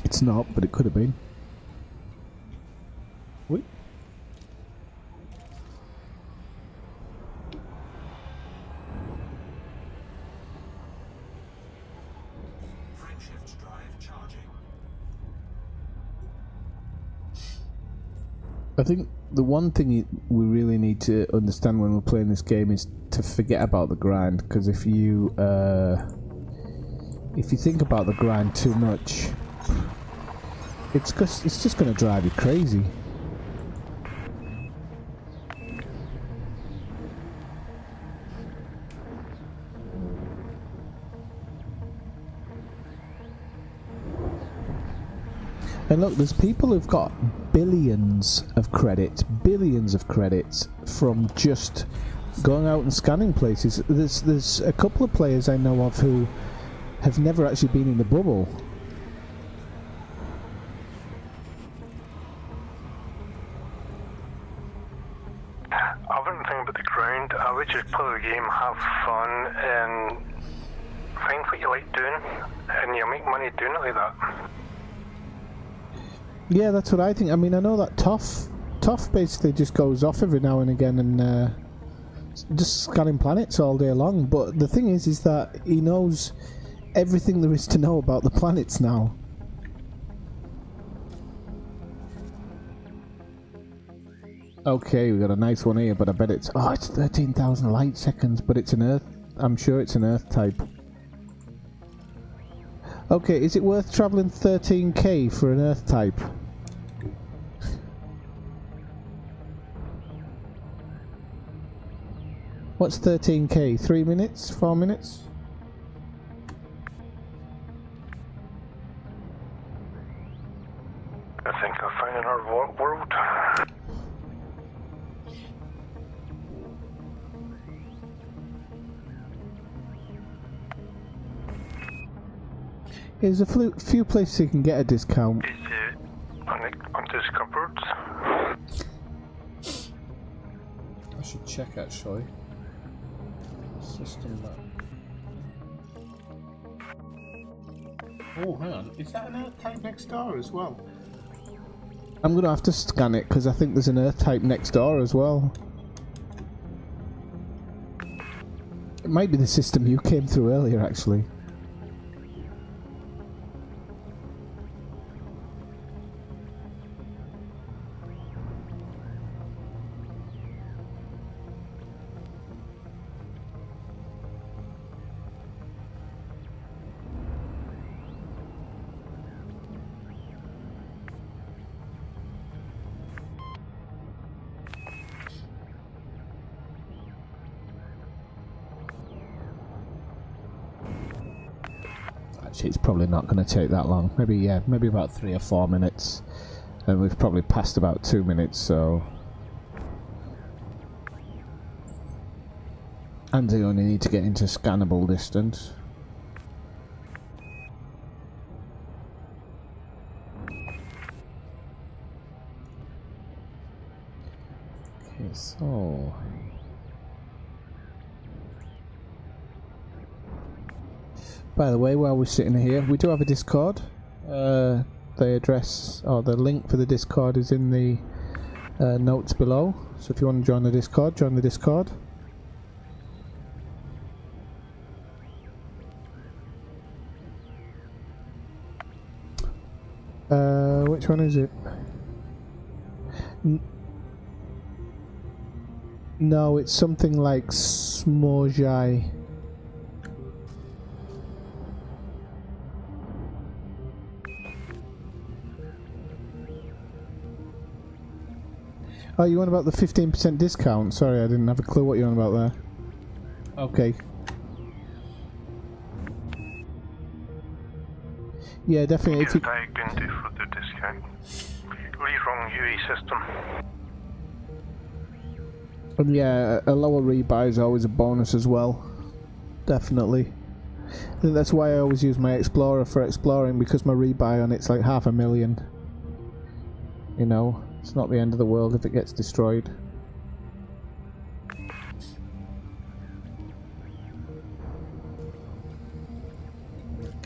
It's not, but it could have been. Wait. Frameshift drive charging. I think the one thing we really need to understand when we're playing this game is to forget about the grind, because if you think about the grind too much, it's just going to drive you crazy. And look, there's people who've got billions of credits from just going out and scanning places. There's a couple of players I know of who have never actually been in the bubble. I wouldn't think about the ground. I would just play the game, have fun, and find what you like doing, and you'll make money doing it like that. Yeah, that's what I think. I mean, I know that Toff basically just goes off every now and again and just scanning planets all day long. But the thing is that he knows everything there is to know about the planets now. Okay, we got a nice one here, but I bet it's 13,000 light seconds, but it's an Earth. I'm sure it's an Earth type. Okay, is it worth travelling 13k for an Earth type? What's 13k? 3 minutes? 4 minutes? I think I'll find another world. There's a few places you can get a discount. Is it undiscovered? I should check actually. System map. Oh, hang on. Is that an Earth type next door as well? I'm gonna have to scan it because I think there's an Earth type next door as well. It might be the system you came through earlier actually. Actually, it's probably not going to take that long. Maybe about 3 or 4 minutes. And we've probably passed about 2 minutes, so... And they only need to get into scannable distance. Okay, so... By the way, while we're sitting here, we do have a Discord. The address or the link for the Discord is in the notes below. So if you want to join the Discord, join the Discord. Which one is it? No, it's something like Smorjai. Oh, you want about the 15% discount? Sorry, I didn't have a clue what you're on about there. Okay. Yeah, definitely. If you tagged into for the discount. Rerun UE system. And yeah, a lower rebuy is always a bonus as well. Definitely. I think that's why I always use my Explorer for exploring, because my rebuy on it's like 500,000. You know, it's not the end of the world if it gets destroyed.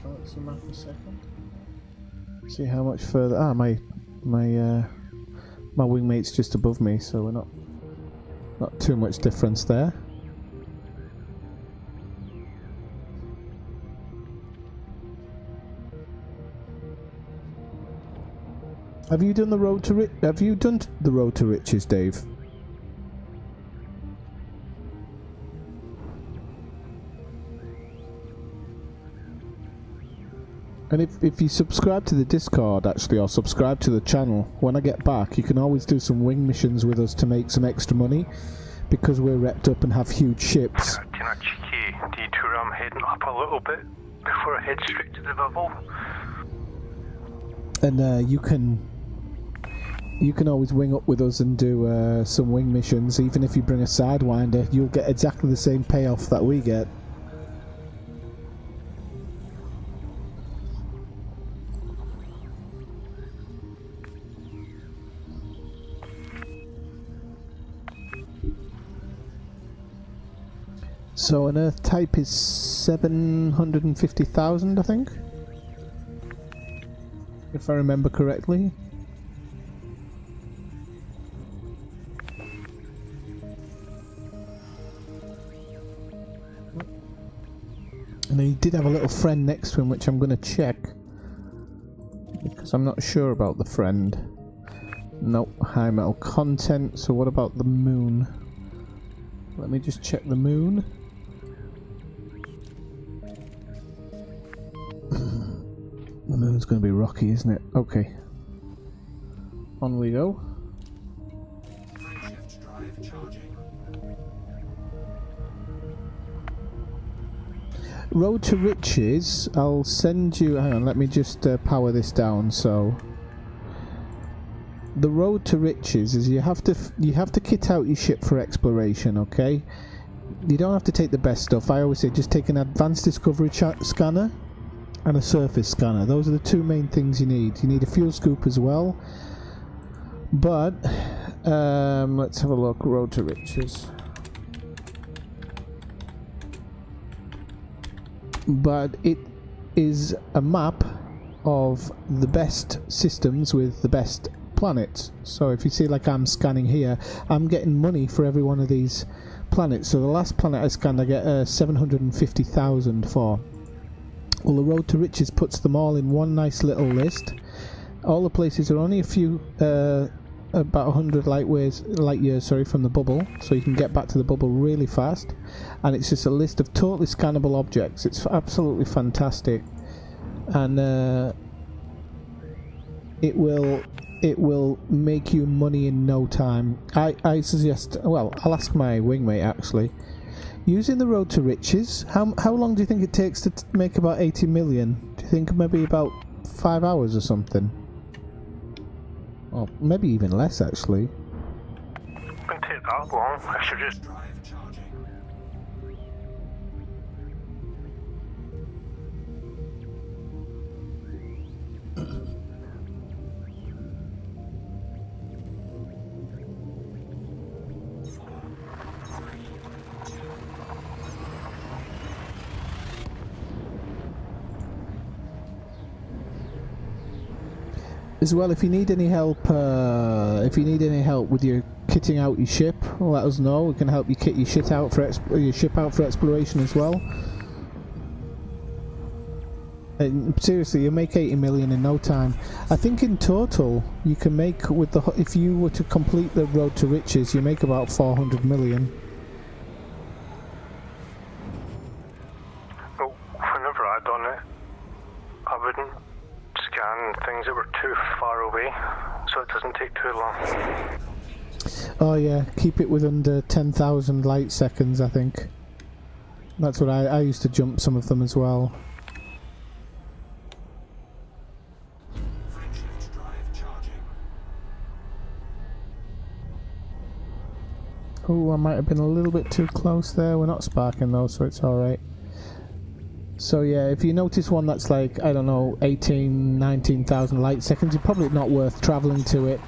Let's see map for a second. See how much further. Ah, my wingmate's just above me, so we're not too much difference there. Have you done the road to riches, Dave? And if you subscribe to the Discord, actually, or subscribe to the channel, when I get back, you can always do some wing missions with us to make some extra money, because we're repped up and have huge ships. Can I cheeky detour? I'm heading up a little bit before I head straight to the bubble. And you can always wing up with us and do some wing missions. Even if you bring a Sidewinder, you'll get exactly the same payoff that we get. So an Earth type is 750,000, I think, if I remember correctly. And he did have a little friend next to him, which I'm going to check, because I'm not sure about the friend. Nope, high metal content. So what about the moon? Let me just check the moon. The moon's going to be rocky, isn't it? Okay. On we go. Shift drive charging. Road to riches, I'll send you... Hang on, let me just power this down. So the road to riches is you have to kit out your ship for exploration, okay? You don't have to take the best stuff. I always say just take an advanced discovery scanner and a surface scanner. Those are the two main things you need. You need a fuel scoop as well. But let's have a look. Road to riches. But it is a map of the best systems with the best planets. So if you see, like I'm scanning here, I'm getting money for every one of these planets. So the last planet I scanned I get 750,000 for. Well, the Road to Riches puts them all in one nice little list. All the places are only a few, about 100 light years from the bubble, so you can get back to the bubble really fast. And it's just a list of totally scannable objects. It's absolutely fantastic, and it will make you money in no time. I suggest, well, I'll ask my wingmate actually. Using the Road to Riches, how long do you think it takes to make about 80 million? Do you think maybe about 5 hours or something? Or maybe even less, actually. It wouldn't take that long. I should just... Drive charging. As well, if you need any help with your kitting out your ship, let us know. We can help you kit your ship out for exploration as well. And seriously, you make 80 million in no time. I think in total you can make with the if you were to complete the road to riches, you make about 400 million. Well, whenever I done it, I wouldn't scan things that were too far away, so it doesn't take too long. Oh yeah, keep it with under 10,000 light seconds, I think. That's what I used to jump some of them as well. Oh, I might have been a little bit too close there. We're not sparking though, so it's alright. So yeah, if you notice one that's like, I don't know, 18, 19,000 light seconds, it's probably not worth travelling to it.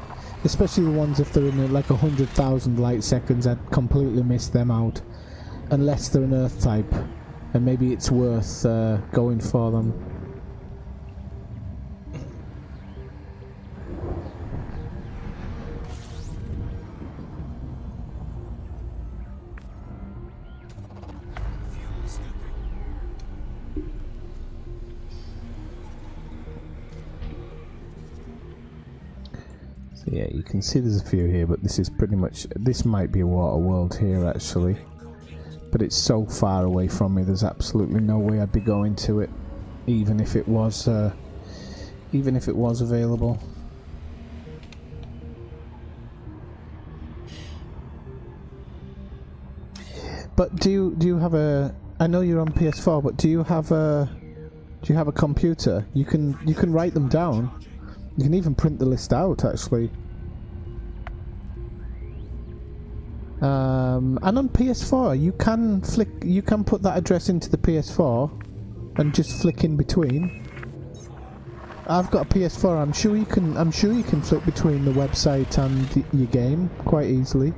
Especially the ones if they're in like 100,000 light seconds, I'd completely miss them out. Unless they're an Earth type, and maybe it's worth going for them. Yeah, you can see there's a few here, but this is pretty much, this might be a water world here actually, but it's so far away from me, there's absolutely no way I'd be going to it, even if it was available. But do you have a, I know you're on PS4, but do you have a computer? You can write them down. You can even print the list out, actually. And on PS4, you can put that address into the PS4 and just flick in between. I've got a PS4. I'm sure you can flick between the website and your game quite easily.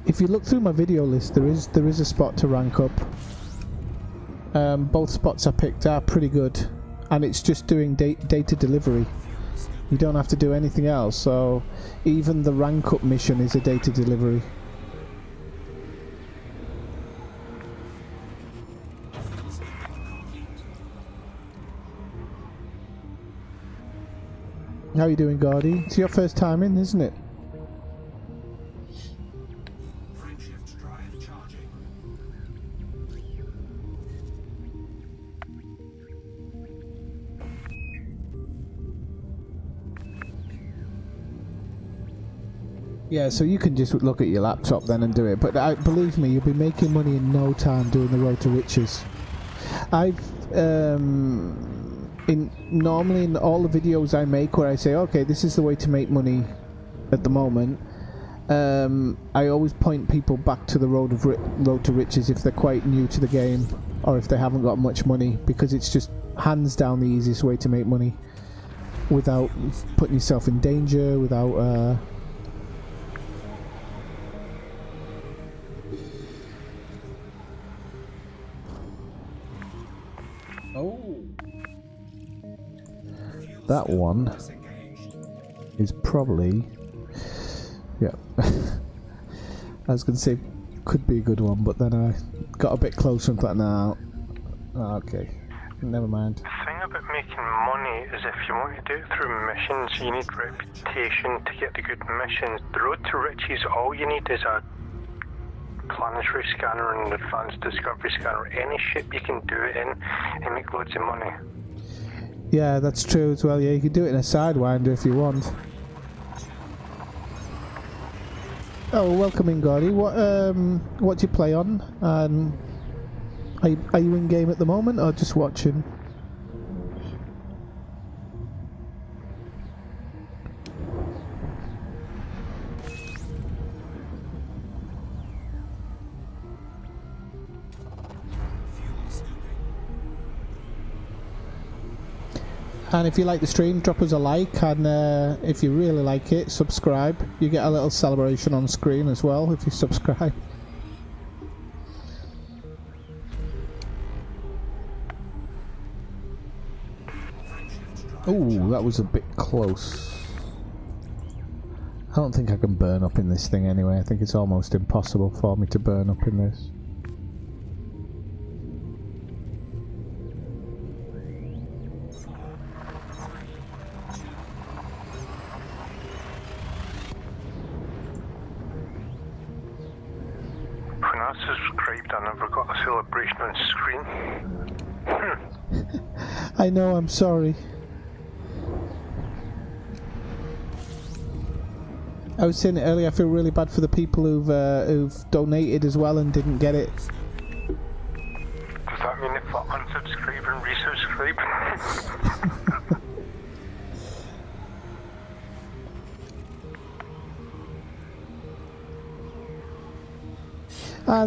If you look through my video list, there is a spot to rank up. Both spots I picked are pretty good, and it's just doing data delivery. You don't have to do anything else, so even the rank up mission is a data delivery. How are you doing, Gordy? It's your first time in, isn't it? Yeah, so you can just look at your laptop then and do it, but believe me, you'll be making money in no time doing the road to riches. I've normally in all the videos I make where I say, okay, this is the way to make money at the moment, I always point people back to the road to riches if they're quite new to the game or if they haven't got much money, because it's just hands down the easiest way to make money without putting yourself in danger, without Oh, that one is probably, yeah, I was going to say could be a good one, but then I got a bit closer and thought, no, okay, never mind. The thing about making money is if you want to do it through missions, you need reputation to get the good missions. The road to riches, all you need is a planetary scanner and advanced discovery scanner. Any ship you can do it in and make loads of money. Yeah, that's true as well. Yeah, you can do it in a Sidewinder if you want. Oh, welcome in, Gordy. What do you play on? Are you in game at the moment or just watching? And if you like the stream, drop us a like, and if you really like it, subscribe. You get a little celebration on screen as well if you subscribe. Ooh, that was a bit close. I don't think I can burn up in this thing anyway. I think it's almost impossible for me to burn up in this. When I subscribed, I never got a celebration on screen. I know, I'm sorry. I was saying it earlier, I feel really bad for the people who've donated as well and didn't get it. Does that mean if I unsubscribe and resubscribe?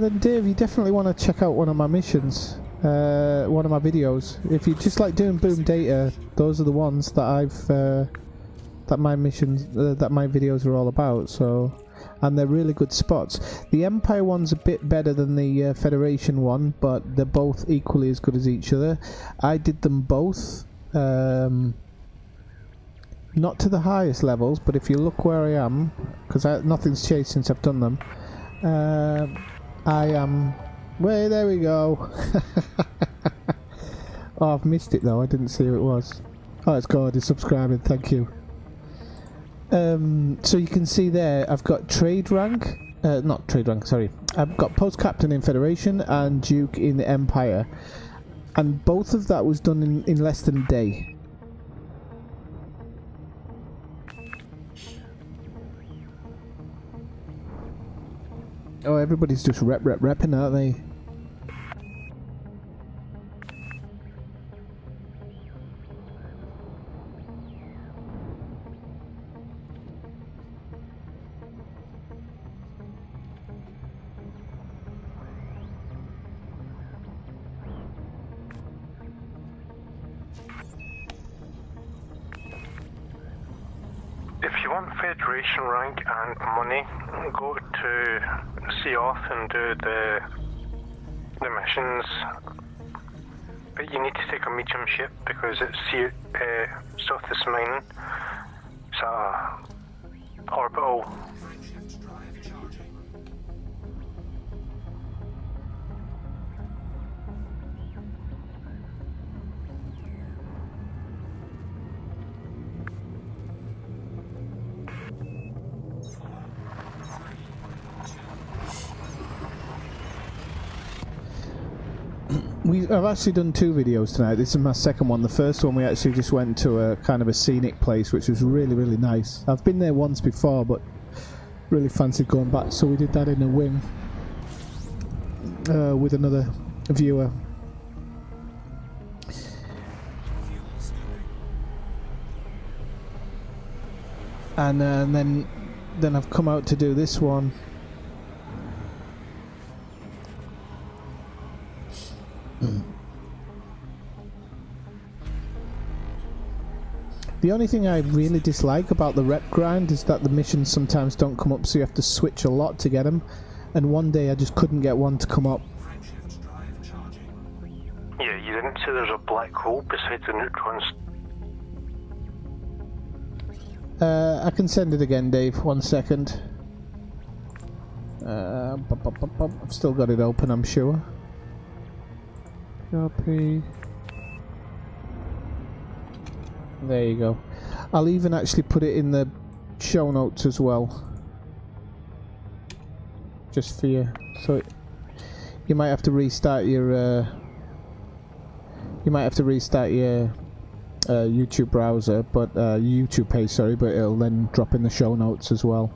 Then Dave, you definitely want to check out one of my missions, one of my videos. If you just like doing boom data, those are the ones that I've that my missions, that my videos are all about. So, and they're really good spots. The Empire one's a bit better than the Federation one, but they're both equally as good as each other. I did them both, not to the highest levels, but if you look where I am, because nothing's changed since I've done them. I am... Wait, there we go. Oh, I've missed it though, I didn't see who it was. Oh, it's God, it's subscribing, thank you. So you can see there, I've got trade rank, not trade rank, sorry. I've got post captain in Federation and Duke in the Empire. And both of that was done in less than a day. Oh, everybody's just repping, aren't they? If you want Federation rank and money, go to Sea Off and do the missions. But you need to take a medium ship because it's Southwest Mine. It's a orbital. I've actually done 2 videos tonight. This is my second one. The first one we actually just went to a kind of a scenic place, which was really, really nice. I've been there once before, but really fancied going back, so we did that in a wing with another viewer. And then I've come out to do this one. The only thing I really dislike about the rep grind is that the missions sometimes don't come up, so you have to switch a lot to get them. And one day I just couldn't get one to come up. Yeah, you didn't say there's a black hole beside the neutrons. I can send it again, Dave. 1 second. I've still got it open, I'm sure. Copy. There you go. I'll even actually put it in the show notes as well, just for you. So you might have to restart your YouTube browser, but YouTube page, sorry, but it'll then drop in the show notes as well.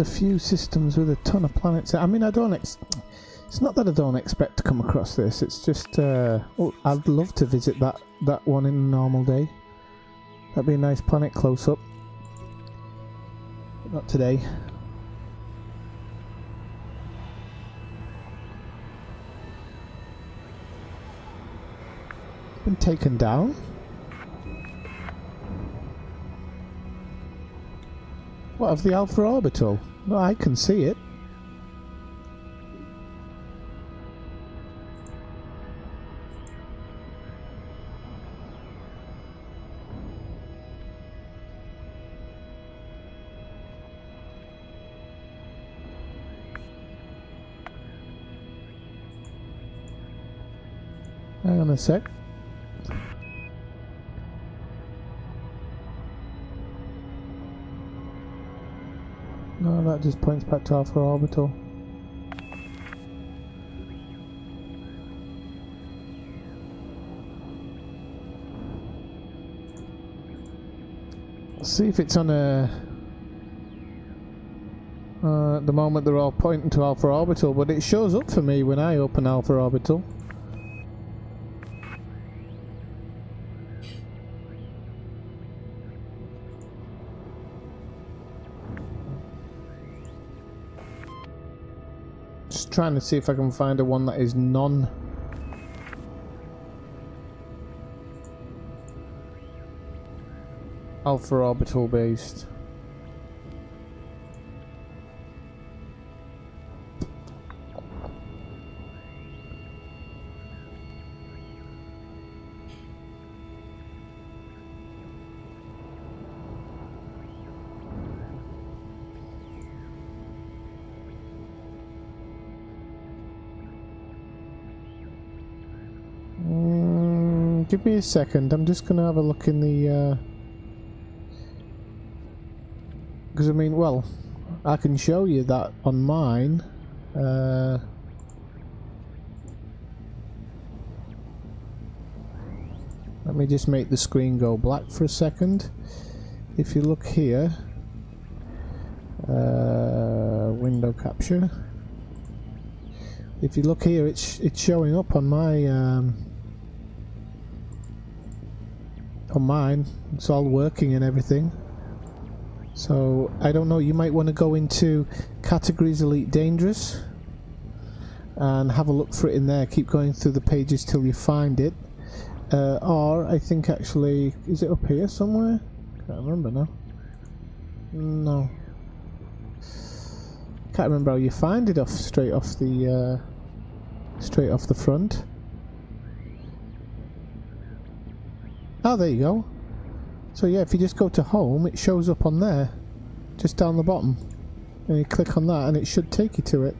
There's a few systems with a ton of planets. I mean, I don't. It's not that I don't expect to come across this. It's just, well, I'd love to visit that one in a normal day. That'd be a nice planet close up. But not today. It's been taken down. What, of the Alpha Orbital? Well, I can see it. Hang on a sec. No, that just points back to Alpha Orbital. Let's see if it's on a... at the moment they're all pointing to Alpha Orbital, but it shows up for me when I open Alpha Orbital. Just trying to see if I can find a one that is Alpha Orbital based. Give me a second, I'm just going to have a look in the... because I mean, well, I can show you that on mine. Let me just make the screen go black for a second. If you look here, window capture. If you look here, it's showing up on my on mine. It's all working and everything. So I don't know, you might want to go into categories Elite Dangerous and have a look for it in there. Keep going through the pages till you find it. Or I think actually, is it up here somewhere? Can't remember now. No. Can't remember how you find it straight off the front. Oh, there you go. So yeah, if you just go to home, it shows up on there, just down the bottom, and you click on that and it should take you to it.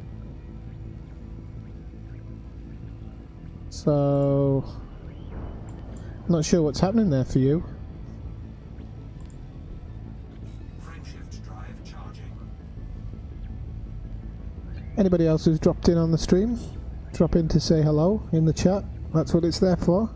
So not sure what's happening there for you. Frameshift drive charging. Anybody else who's dropped in on the stream, drop in to say hello in the chat. That's what it's there for.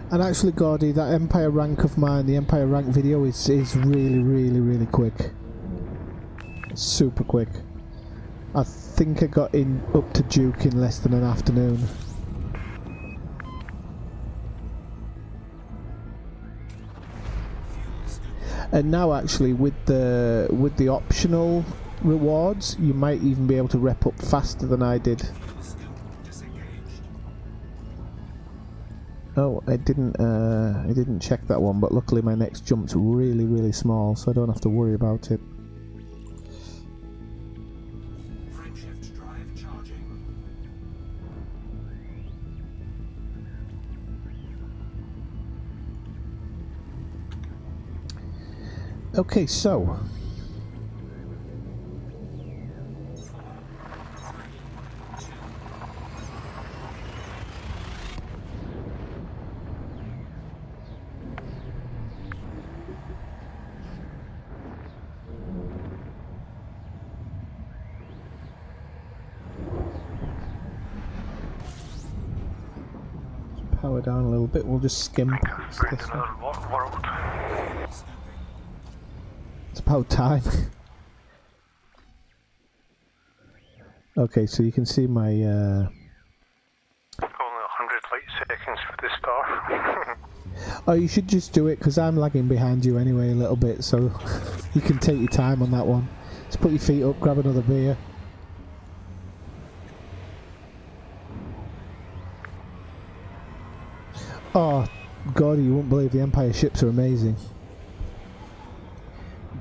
And actually, Gordy, that Empire rank of mine, the Empire rank video is really quick. Super quick. I think I got in up to Duke in less than an afternoon. And now actually with the optional rewards, you might even be able to rep up faster than I did. Oh, I didn't check that one, but luckily my next jump's really small, so I don't have to worry about it. Frameshift drive charging. Okay, so slow it down a little bit. We'll just skim past We're in this one. another world. It's about time. Okay, so you can see my Only 100 light seconds for the star. oh, you should just do it because I'm lagging behind you anyway a little bit, so you can take your time on that one. Just put your feet up, grab another beer. Oh god, you won't believe the Empire ships are amazing.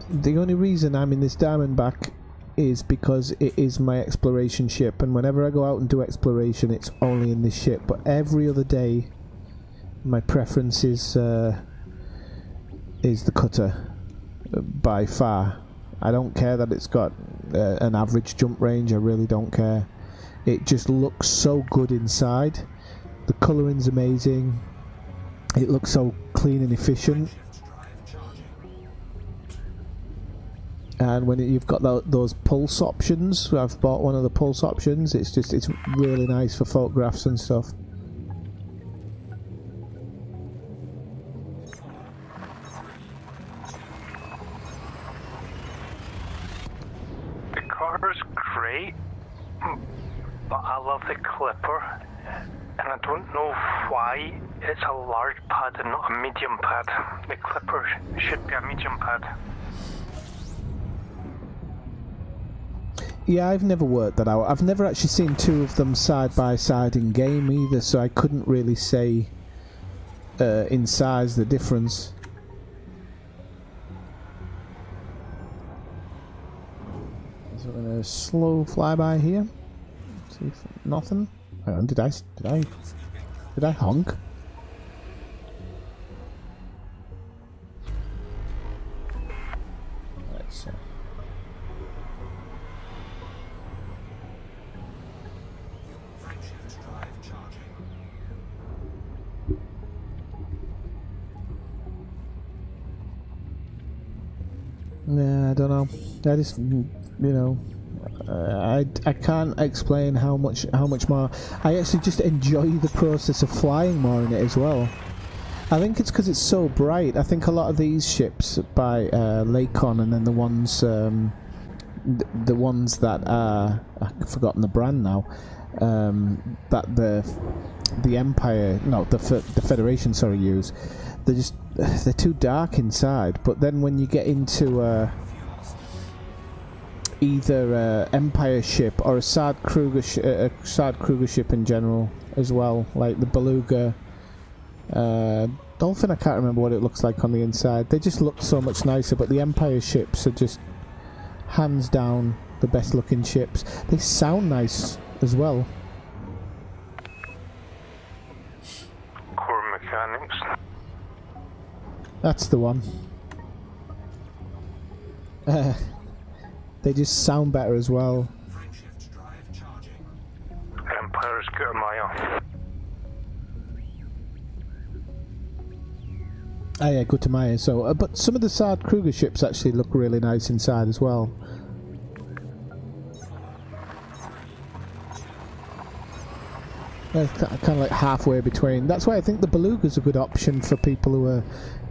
The only reason I'm in this Diamondback is because it is my exploration ship, and whenever I go out and do exploration it's only in this ship, but every other day my preference is the cutter by far. I don't care that it's got an average jump range, I really don't care. It just looks so good inside. The colouring's amazing. It looks so clean and efficient. And when you've got those pulse options, I've bought one of the pulse options, it's really nice for photographs and stuff. The car's great, but I love the clipper, and I don't know why it's a large pad and not a medium pad. The clipper should be a medium pad. Yeah, I've never worked that out. I've never actually seen two of them side by side in game either, so I couldn't really say in size the difference. So we're gonna slow flyby here. See if nothing. Hang on, did I honk? Let's see. Nah, I don't know. I just, you know, I can't explain how much more. I actually just enjoy the process of flying more in it as well. I think it's because it's so bright. I think a lot of these ships by Lakon, and then the ones that are, I've forgotten the brand now, that the Empire, no, the Federation, sorry, use. They're too dark inside. But then when you get into either Empire ship or a Sard Kruger ship in general as well, like the Beluga, Dolphin, I can't remember what it looks like on the inside. They just look so much nicer. But the Empire ships are just hands down the best looking ships. They sound nice as well. Core mechanics. That's the one. They just sound better as well. Empire's got a Maya. Oh yeah, good to Maya. So, but some of the Sard Kruger ships actually look really nice inside as well. Kind of like halfway between. That's why I think the Beluga's a good option for people who are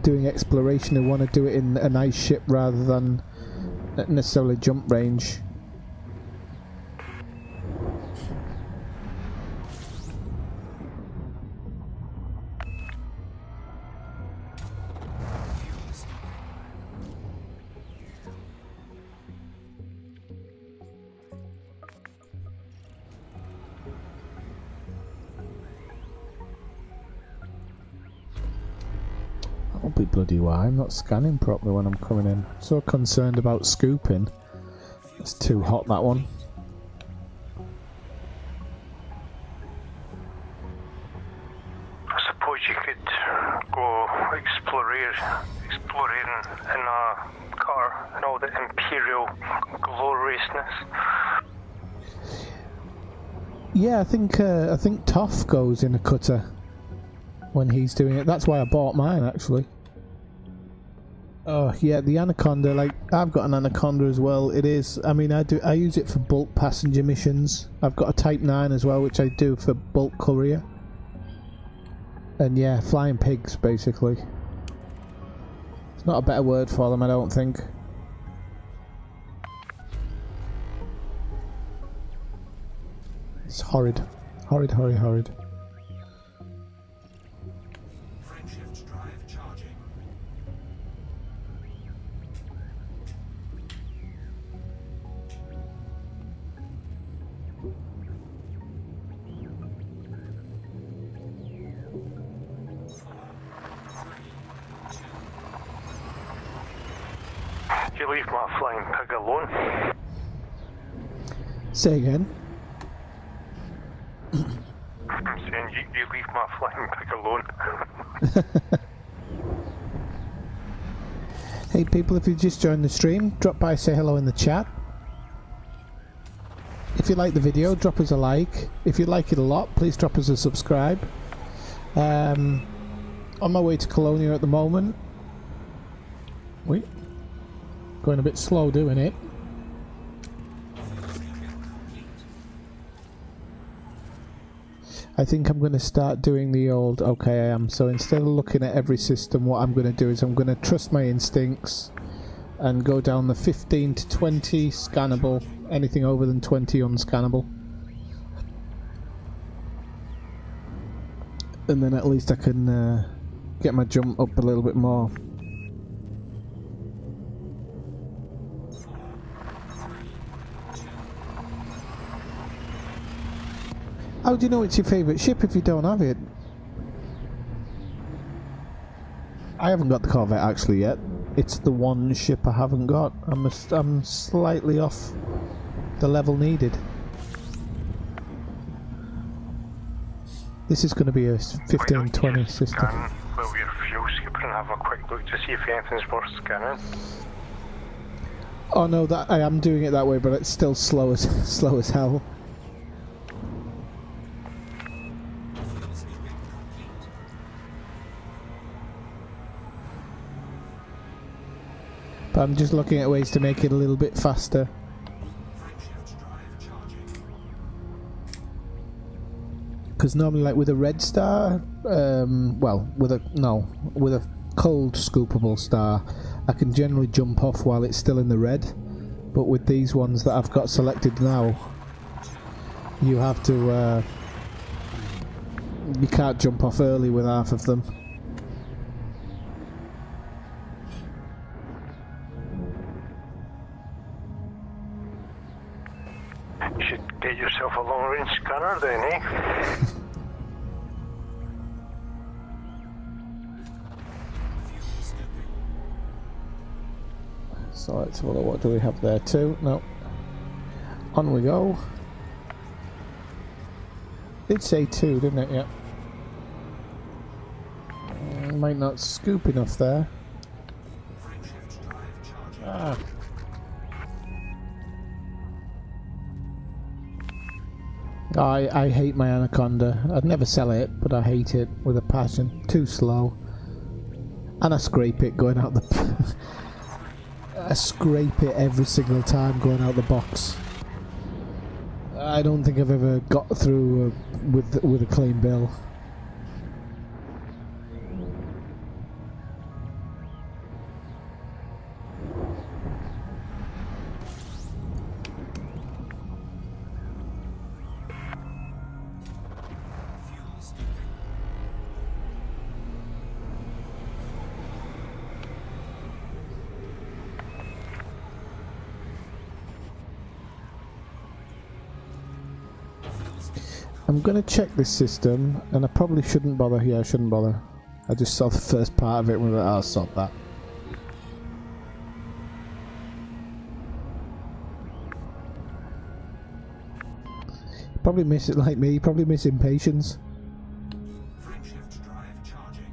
doing exploration, who want to do it in a nice ship rather than necessarily jump range. I'll be bloody why I'm not scanning properly when I'm coming in. So concerned about scooping. It's too hot, that one. I suppose you could go exploring in a car and all the Imperial gloriousness. Yeah, I think Toph goes in a cutter when he's doing it. That's why I bought mine, actually. Oh yeah, the Anaconda, like, I've got an Anaconda as well. It is, I mean, I use it for bulk passenger missions. I've got a Type 9 as well, which I do for bulk courier. And yeah, flying pigs, basically. It's not a better word for them, I don't think. It's horrid. Horrid, horrid, horrid. Frameshift drive charging. You leave my flying pig alone. Say again. I'm saying you leave my flying pig alone. Hey people, if you just joined the stream, drop by, say hello in the chat. If you like the video, drop us a like. If you like it a lot, please drop us a subscribe. On my way to Colonia at the moment. Wait. Going a bit slow doing it. I think I'm going to start doing the old okay I am. So instead of looking at every system, what I'm going to do is I'm going to trust my instincts and go down the 15 to 20 scannable. Anything over than 20 unscannable. And then at least I can get my jump up a little bit more. How do you know it's your favourite ship if you don't have it? I haven't got the Corvette actually yet. It's the one ship I haven't got. I'm slightly off the level needed. This is going to be a 15-20 system. Scan with your fuel skipper and have a quick look to see if anything's worth scanning. Oh no, that I am doing it that way, but it's still slow as hell. But I'm just looking at ways to make it a little bit faster. Frameshift drive charging. Because normally, like with a red star, well, with a cold scoopable star, I can generally jump off while it's still in the red. But with these ones that I've got selected now, you have to, you can't jump off early with half of them. You should get yourself a long range scanner then, eh? So let's have a look, what do we have there? 2? No. On we go. Did say 2, didn't it? Yeah. Might not scoop enough there. Frameshift drive charging. Ah. I hate my Anaconda. I'd never sell it, but I hate it with a passion. Too slow. And I scrape it going out the... I scrape it every single time going out the box. I don't think I've ever got through with a clean bill. I'm gonna check this system, and I probably shouldn't bother. Yeah, I shouldn't bother. I just saw the first part of it and was like, I'll sort that. Probably miss it like me, probably miss impatience. Frameshift drive charging.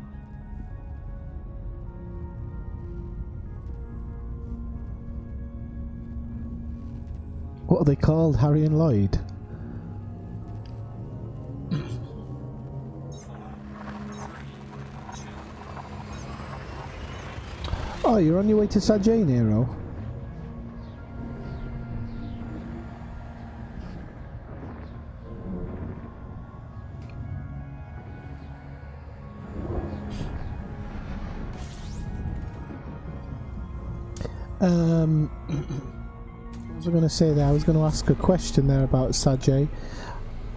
What are they called? Harry and Lloyd? Oh, you're on your way to San Janeiro? What was I going to say there? I was going to ask a question there about Sajay.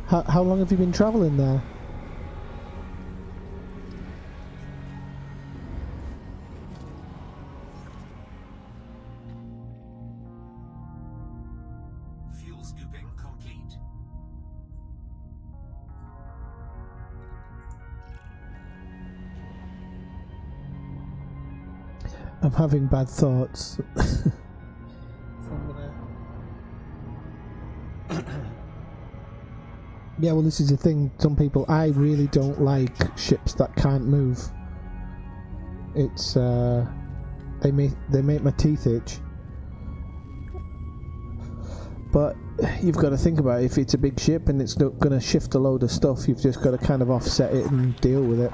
How long have you been travelling there? Fuel scooping complete. I'm having bad thoughts. Yeah, well, this is the thing. Some people, I really don't like ships that can't move. It's they make my teeth itch. But you've got to think about it. If it's a big ship and it's going to shift a load of stuff, you've just got to kind of offset it and deal with it.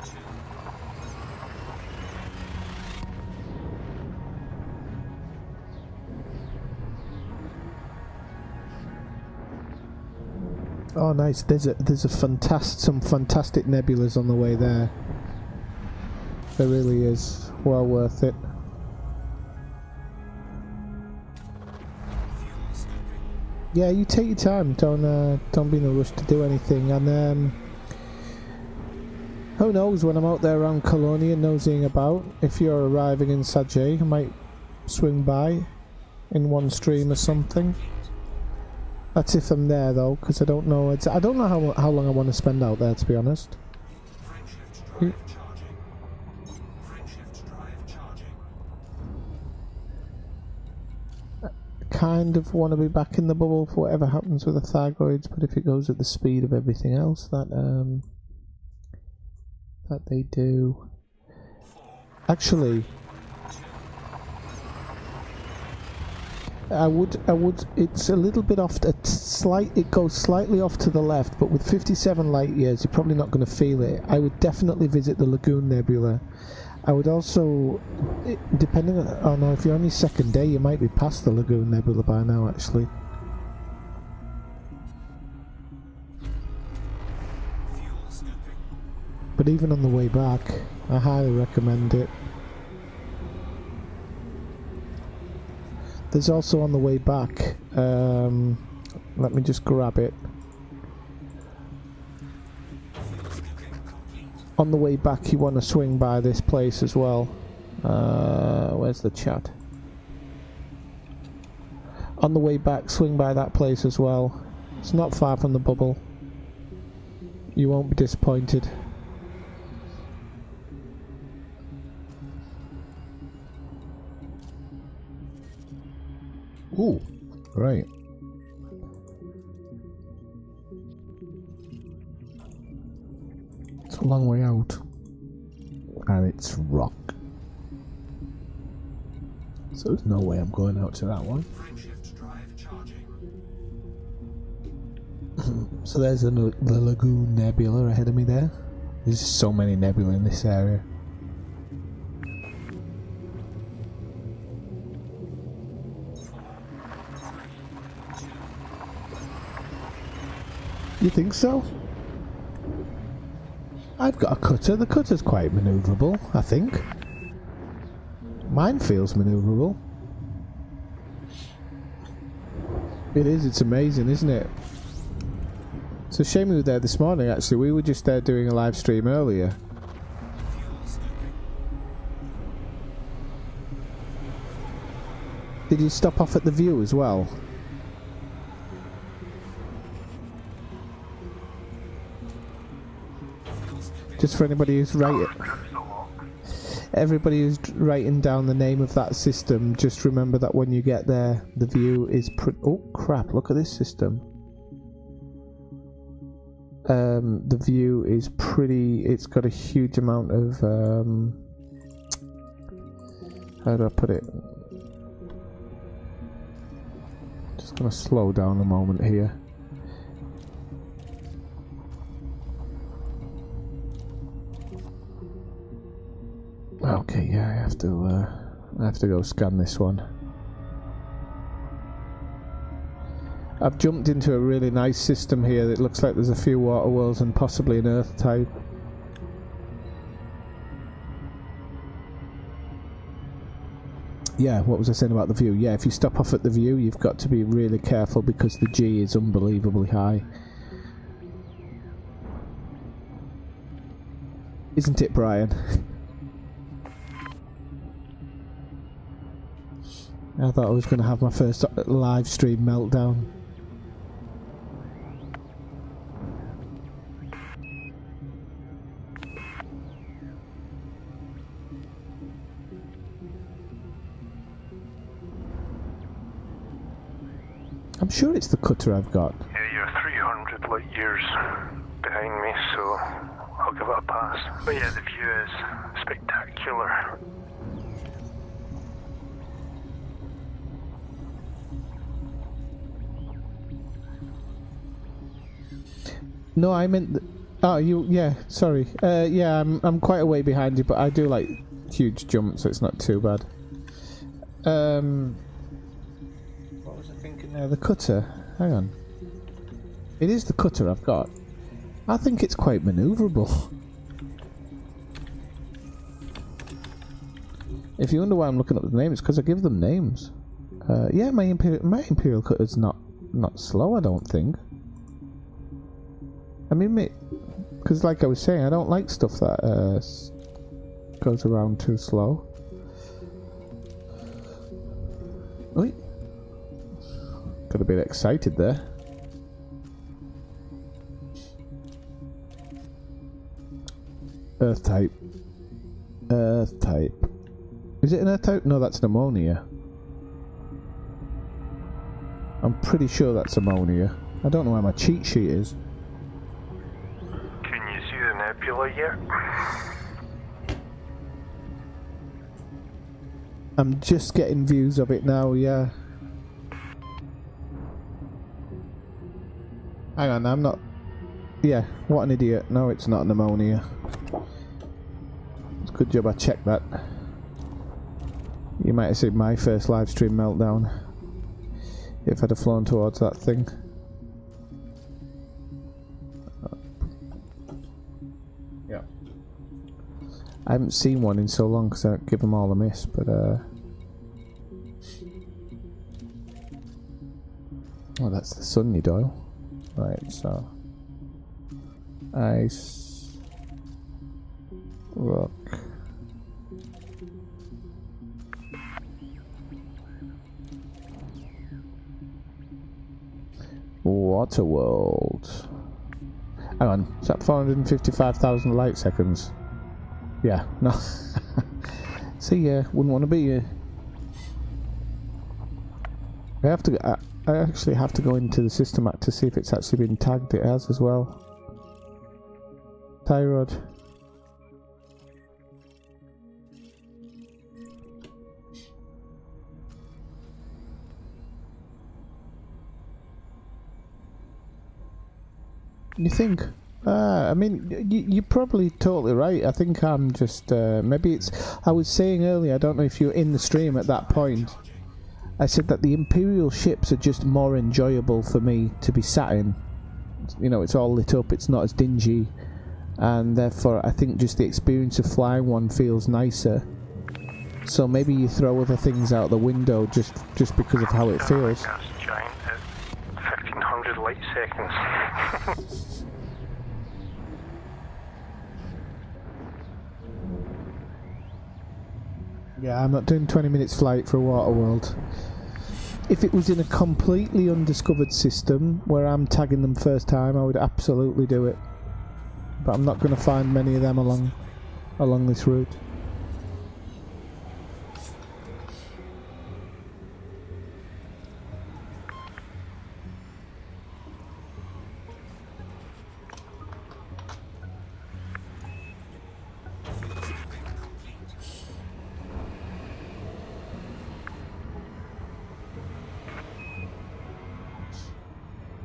Oh, nice! There's some fantastic nebulas on the way there. There really is. Well worth it. Yeah, you take your time. Don't be in a rush to do anything. And who knows? When I'm out there around Colonia nosing about, if you're arriving in Sajay, I might swing by in one stream or something. That's if I'm there though, because I don't know. I don't know how long I want to spend out there, to be honest. I kind of want to be back in the bubble for whatever happens with the Thargoids, but if it goes at the speed of everything else that they do, actually. I would. It's a little bit off. It goes slightly off to the left, but with 57 light years, you're probably not going to feel it. I would definitely visit the Lagoon Nebula. I would also, depending on. Oh no, if you're on your second day, you might be past the Lagoon Nebula by now, actually. But even on the way back, I highly recommend it. There's also on the way back, let me just grab it. On the way back you want to swing by this place as well. Where's the chat? On the way back, swing by that place as well. It's not far from the bubble. You won't be disappointed. Ooh, right. It's a long way out. And it's rock. So there's no way I'm going out to that one. So there's the Lagoon Nebula ahead of me there. There's so many nebula in this area. You think so? I've got a cutter. The cutter's quite manoeuvrable, I think. Mine feels manoeuvrable. It is, it's amazing, isn't it? It's a shame we were there this morning, actually. We were just there doing a live stream earlier. Did you stop off at the view as well? Just for anybody who's writing, everybody who's writing down the name of that system, just remember that when you get there, the view is oh crap, look at this system. The view is pretty, it's got a huge amount of, how do I put it? Just gonna slow down a moment here. Okay, yeah, I have to go scan this one. I've jumped into a really nice system here that looks like there's a few water worlds and possibly an earth type. Yeah, what was I saying about the view? Yeah, if you stop off at the view, you've got to be really careful because the G is unbelievably high. Isn't it, Brian? I thought I was going to have my first live stream meltdown. I'm sure it's the cutter I've got. Yeah, you're 300 light years behind me, so I'll give it a pass. But yeah, the view is spectacular. No, I meant... Oh, you... Yeah, sorry. Yeah, I'm quite a way behind you, but I do like huge jumps, so it's not too bad. What was I thinking there? The cutter. Hang on. It is the cutter I've got. I think it's quite manoeuvrable. If you wonder why I'm looking up the name, it's because I give them names. Yeah, my Imperial cutter's not slow, I don't think. I mean, because like I was saying, I don't like stuff that goes around too slow. Oi. Got a bit excited there. Earth type. Earth type. Is it an Earth type? No, that's an ammonia. I'm pretty sure that's ammonia. I don't know where my cheat sheet is. Can you see the nebula yet? I'm just getting views of it now, yeah. Hang on, I'm not... Yeah, what an idiot. No, it's not an ammonia. It's a good job I checked that. You might have seen my first live stream meltdown if I'd have flown towards that thing. Yeah. I haven't seen one in so long because I don't give them all a miss, but oh, that's the sun, you Doyle. Right, so ice, rock, water world. Hang on, is that 455,000 light seconds? Yeah, no. See, wouldn't want to be here. I have to. I actually have to go into the system app to see if it's actually been tagged. It has as well. Tyrod. You think? I mean, you're probably totally right. I think I'm just... maybe it's... I was saying earlier, I don't know if you were in the stream at that point, I said that the Imperial ships are just more enjoyable for me to be sat in. You know, it's all lit up, it's not as dingy, and therefore I think just the experience of flying one feels nicer. So maybe you throw other things out the window just because of how it feels. Gas giant at 1500 light seconds. Yeah, I'm not doing 20 minutes flight for a water world. If it was in a completely undiscovered system where I'm tagging them first time, I would absolutely do it. But I'm not going to find many of them along this route.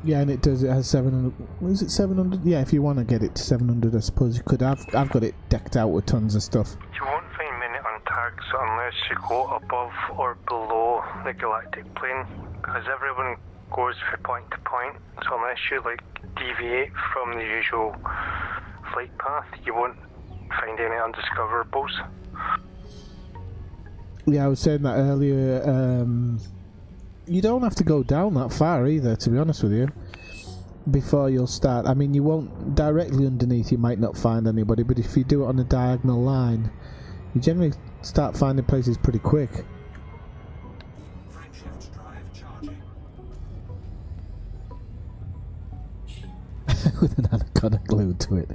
Yeah, and it does. It has 700. Is it 700? Yeah, if you want to get it to 700, I suppose you could. I've got it decked out with tons of stuff. You won't find many untagged unless you go above or below the galactic plane, because everyone goes from point to point. So unless you like deviate from the usual flight path, you won't find any undiscoverables. Yeah, I was saying that earlier. You don't have to go down that far either, to be honest with you, before you'll start. I mean, you won't directly underneath, you might not find anybody, but if you do it on a diagonal line, you generally start finding places pretty quick. Frankshift drive charging. With an anaconda glued to it.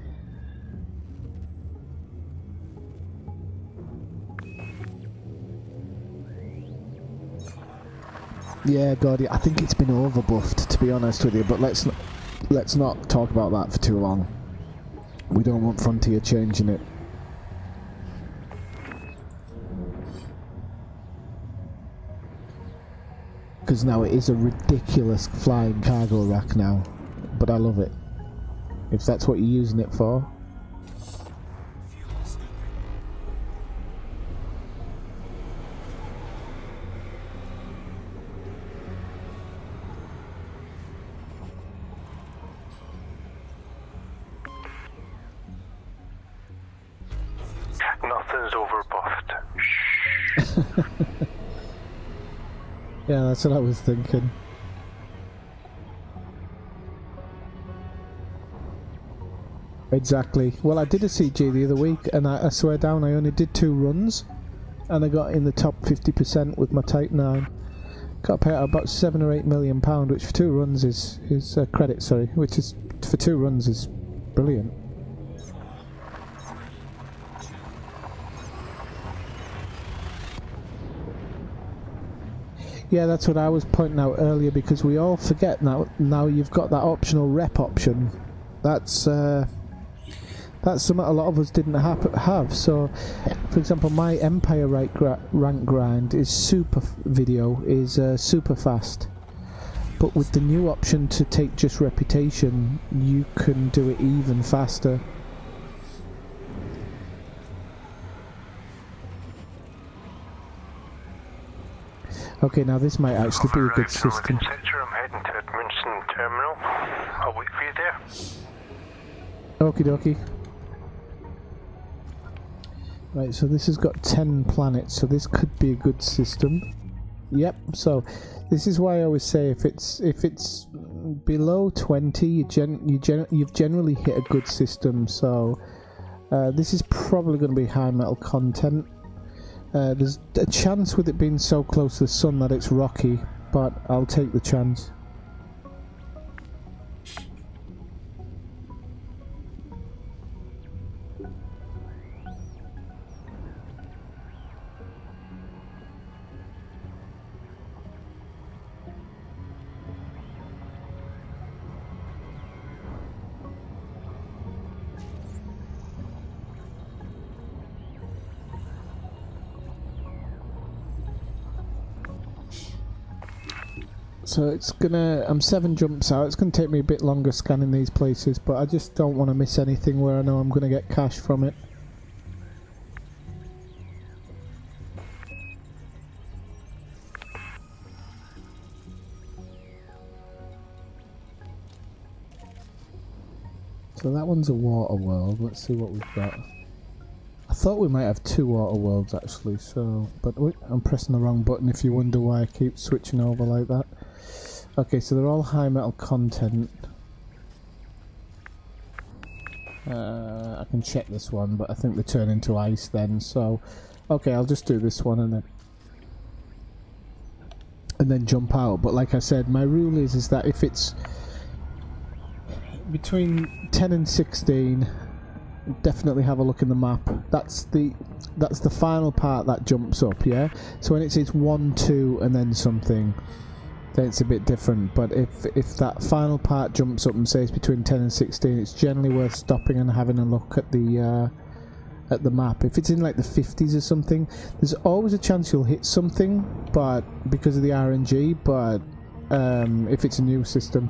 Yeah, Gordy, I think it's been overbuffed, to be honest with you, but let's not talk about that for too long. We don't want Frontier changing it. Because now it is a ridiculous flying cargo rack now, but I love it. If that's what you're using it for. Nothing's overbuffed. Yeah, that's what I was thinking. Exactly. Well, I did a CG the other week, and I swear down, I only did 2 runs, and I got in the top 50% with my Type 9. Got paid out about £7 or £8 million, which for 2 runs is credit, sorry, which is for 2 runs is brilliant. Yeah, that's what I was pointing out earlier, because we all forget now you've got that optional rep option. That's something a lot of us didn't have. So, for example, my Empire rank grind is super fast. But with the new option to take just reputation, you can do it even faster. Okay, now this might actually be a good system. I'm heading to Edmondson Terminal. I'll wait for you there. Okie dokie. Right, so this has got 10 planets, so this could be a good system. Yep, so this is why I always say if it's below 20, you've generally hit a good system. So this is probably going to be high metal content. There's a chance with it being so close to the sun that it's rocky, but I'll take the chance. So it's gonna, I'm 7 jumps out, it's gonna take me a bit longer scanning these places, but I just don't want to miss anything where I know I'm gonna get cash from it. So that one's a water world, let's see what we've got. I thought we might have 2 water worlds actually, so, but wait, I'm pressing the wrong button if you wonder why I keep switching over like that. Okay, so they're all high metal content. I can check this one, but I think they turn into ice then, so okay, I'll just do this one and then jump out. But like I said, my rule is that if it's between 10 and 16, definitely have a look in the map. That's the final part that jumps up, yeah? So when it says 1, 2 and then something, then it's a bit different. But if that final part jumps up and says between 10 and 16, it's generally worth stopping and having a look at the map. If it's in like the 50s or something, there's always a chance you'll hit something, but because of the RNG, but if it's a new system,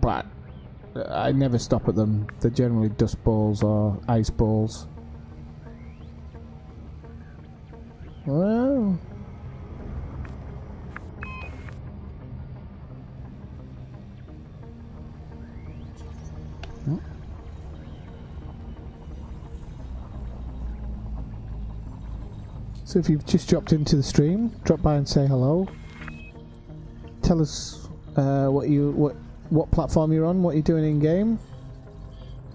but I never stop at them. They're generally dust balls or ice balls. Well, So if you've just dropped into the stream, drop by and say hello. Tell us what platform you're on, what you're doing in game,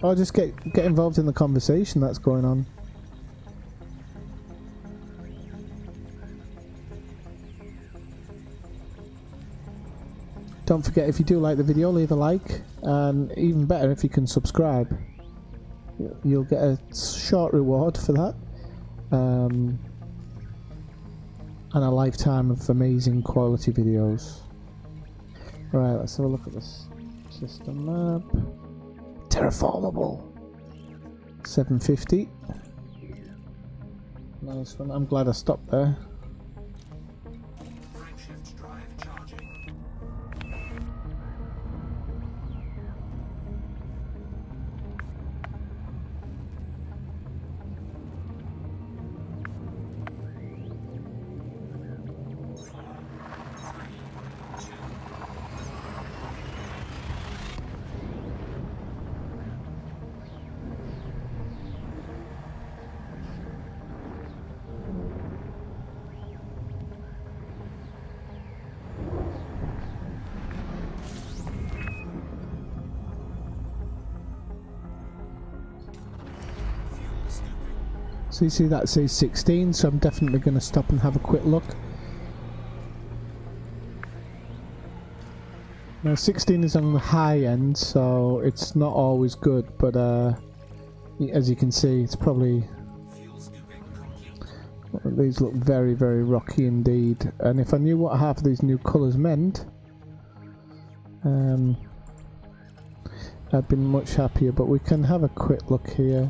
or just get involved in the conversation that's going on. Don't forget, if you do like the video, leave a like, and even better if you can subscribe. You'll get a short reward for that. And a lifetime of amazing quality videos. Right, let's have a look at this system map. Terraformable. 750. Nice one. I'm glad I stopped there. Shift drive charging. So you see that says 16, so I'm definitely going to stop and have a quick look. Now 16 is on the high end, so it's not always good, but as you can see, it's probably... These look very, very rocky indeed, and if I knew what half of these new colours meant, I'd been much happier, but we can have a quick look here.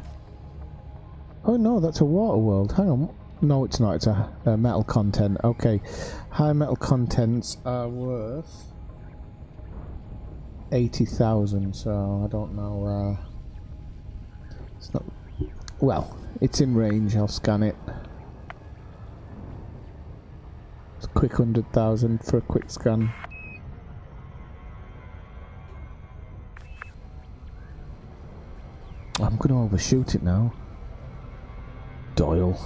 Oh no, that's a water world. Hang on. No, it's not. It's a metal content. Okay. High metal contents are worth 80,000, so I don't know. It's not... Well, it's in range. I'll scan it. It's a quick 100,000 for a quick scan. I'm going to overshoot it now. Doyle.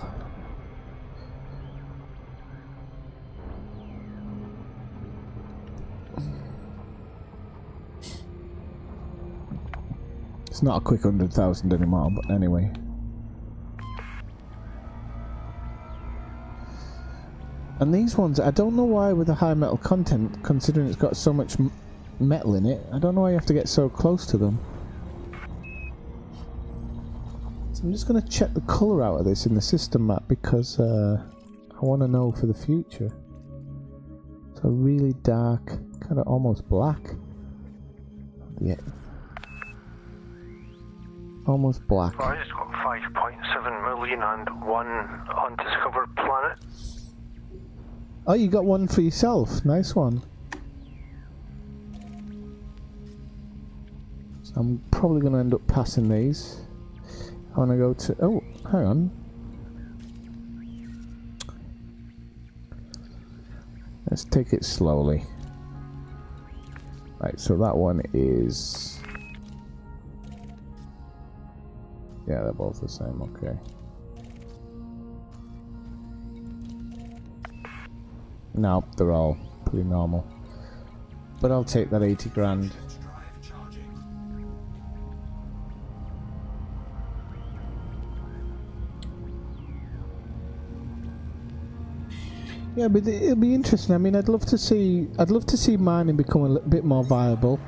It's not a quick 100,000 anymore, but anyway. And these ones, I don't know why with the high metal content, considering it's got so much metal in it, I don't know why you have to get so close to them. I'm just going to check the colour out of this in the system map because I want to know for the future. It's a really dark, kind of almost black. Yeah. Almost black. Well, I just got 5.7 million and one undiscovered planet. Oh, you got one for yourself. Nice one. So I'm probably going to end up passing these. I want to go to... Oh, hang on. Let's take it slowly. Right, so that one is... Yeah, they're both the same, okay. No, they're all pretty normal. But I'll take that 80 grand. Yeah, but it'll be interesting. I mean, I'd love to see mining become a little bit more viable.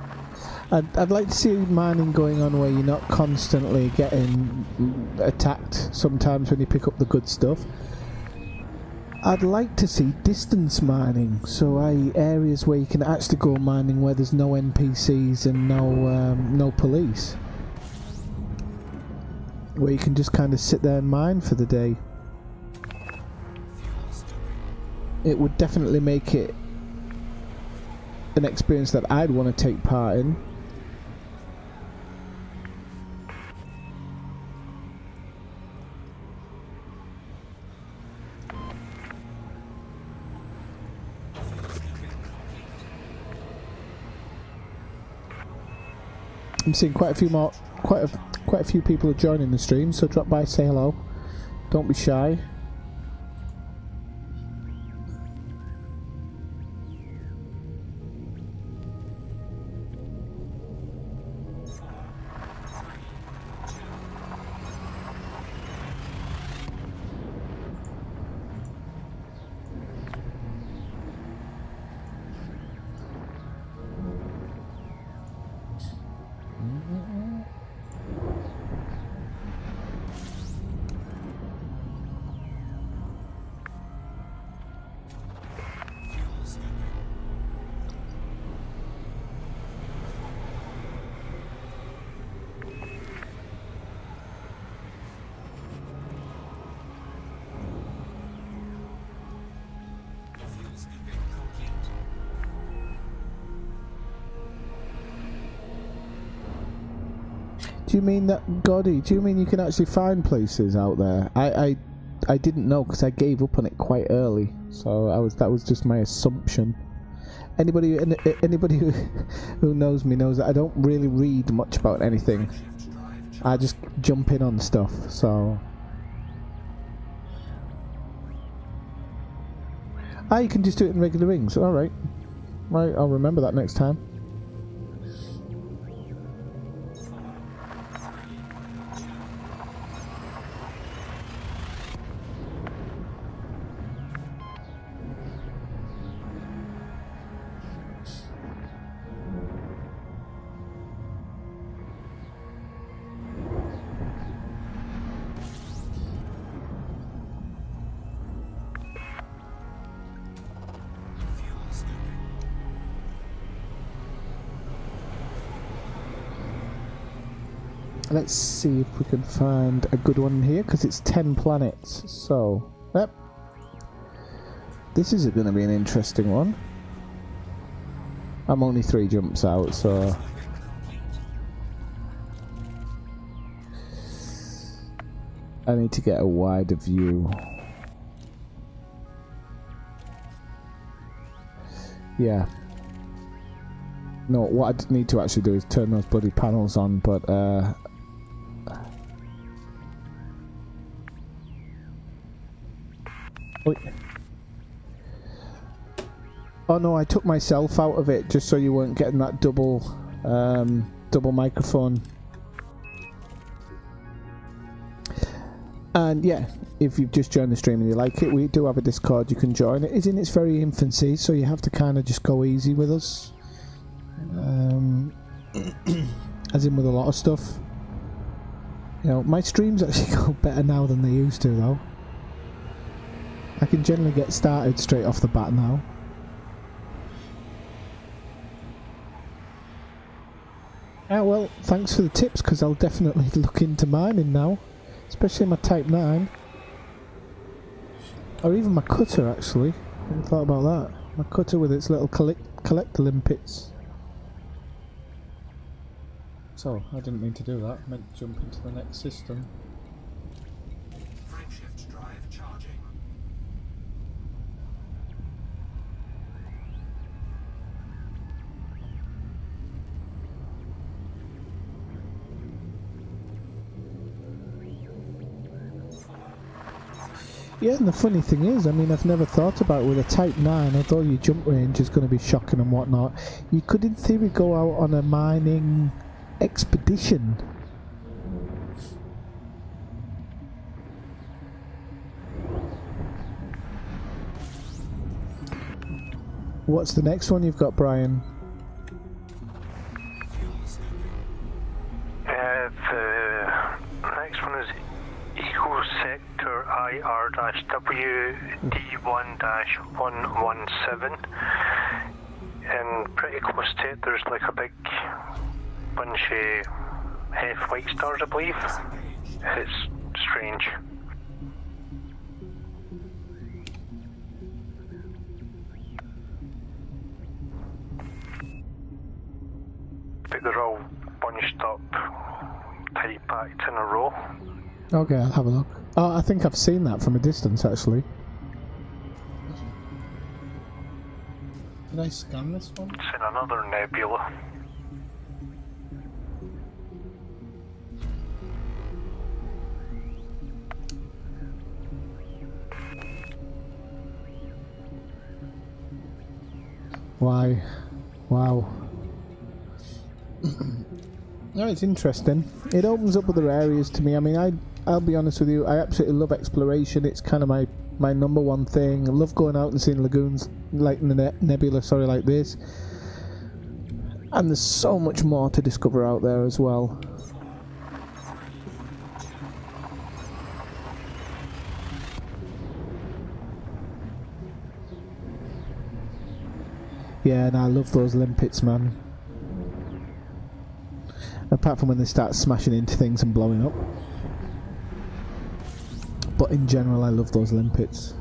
I'd like to see mining going on where you're not constantly getting attacked sometimes when you pick up the good stuff. I'd like to see distance mining, so areas where you can actually go mining where there's no NPCs and no police. Where you can just kind of sit there and mine for the day. It would definitely make it an experience that I'd want to take part in. I'm seeing quite a few people are joining the stream, so drop by, say hello. Don't be shy. Do you mean that, Goddy? Do you mean you can actually find places out there? I didn't know because I gave up on it quite early, so that was just my assumption. Anybody who knows me knows that I don't really read much about anything. I just jump in on stuff. So, you can just do it in regular rings. All right, right. I'll remember that next time. Let's see if we can find a good one here, because it's 10 planets. So, yep. This is going to be an interesting one. I'm only 3 jumps out, so... I need to get a wider view. Yeah. No, what I need to actually do is turn those bloody panels on, but oh no, I took myself out of it just so you weren't getting that double microphone. And yeah, if you've just joined the stream and you like it, we do have a Discord you can join. It is in its very infancy, so you have to kind of just go easy with us. As in with a lot of stuff. You know, my streams actually go better now than they used to, though. I can generally get started straight off the bat now. Ah, well, thanks for the tips, because I'll definitely look into mining now. Especially my Type 9. Or even my cutter, actually. I hadn't thought about that. My cutter with its little collector limpets. So, I didn't mean to do that. I meant to jump into the next system. Frameshift drive charging. Yeah, and the funny thing is, I mean, I've never thought about it with a Type 9, although your jump range is going to be shocking and whatnot, you could in theory go out on a mining expedition. What's the next one you've got, Brian? The next one is Eco Sector IR-W D1-117. In pretty close to it, there's like a big bunch of F white stars, I believe. It's strange. But they're all bunched up, tight packed in a row. Okay, I'll have a look. Oh, I think I've seen that from a distance, actually. Did I scan this one? It's in another nebula. Why? Wow. No, it's interesting. It opens up other areas to me. I mean, I'll be honest with you, I absolutely love exploration. It's kind of my number one thing. I love going out and seeing lagoons like the nebula, sorry, like this. And there's so much more to discover out there as well. Yeah, and I love those limpets, man. Apart from when they start smashing into things and blowing up. But in general, I love those limpets.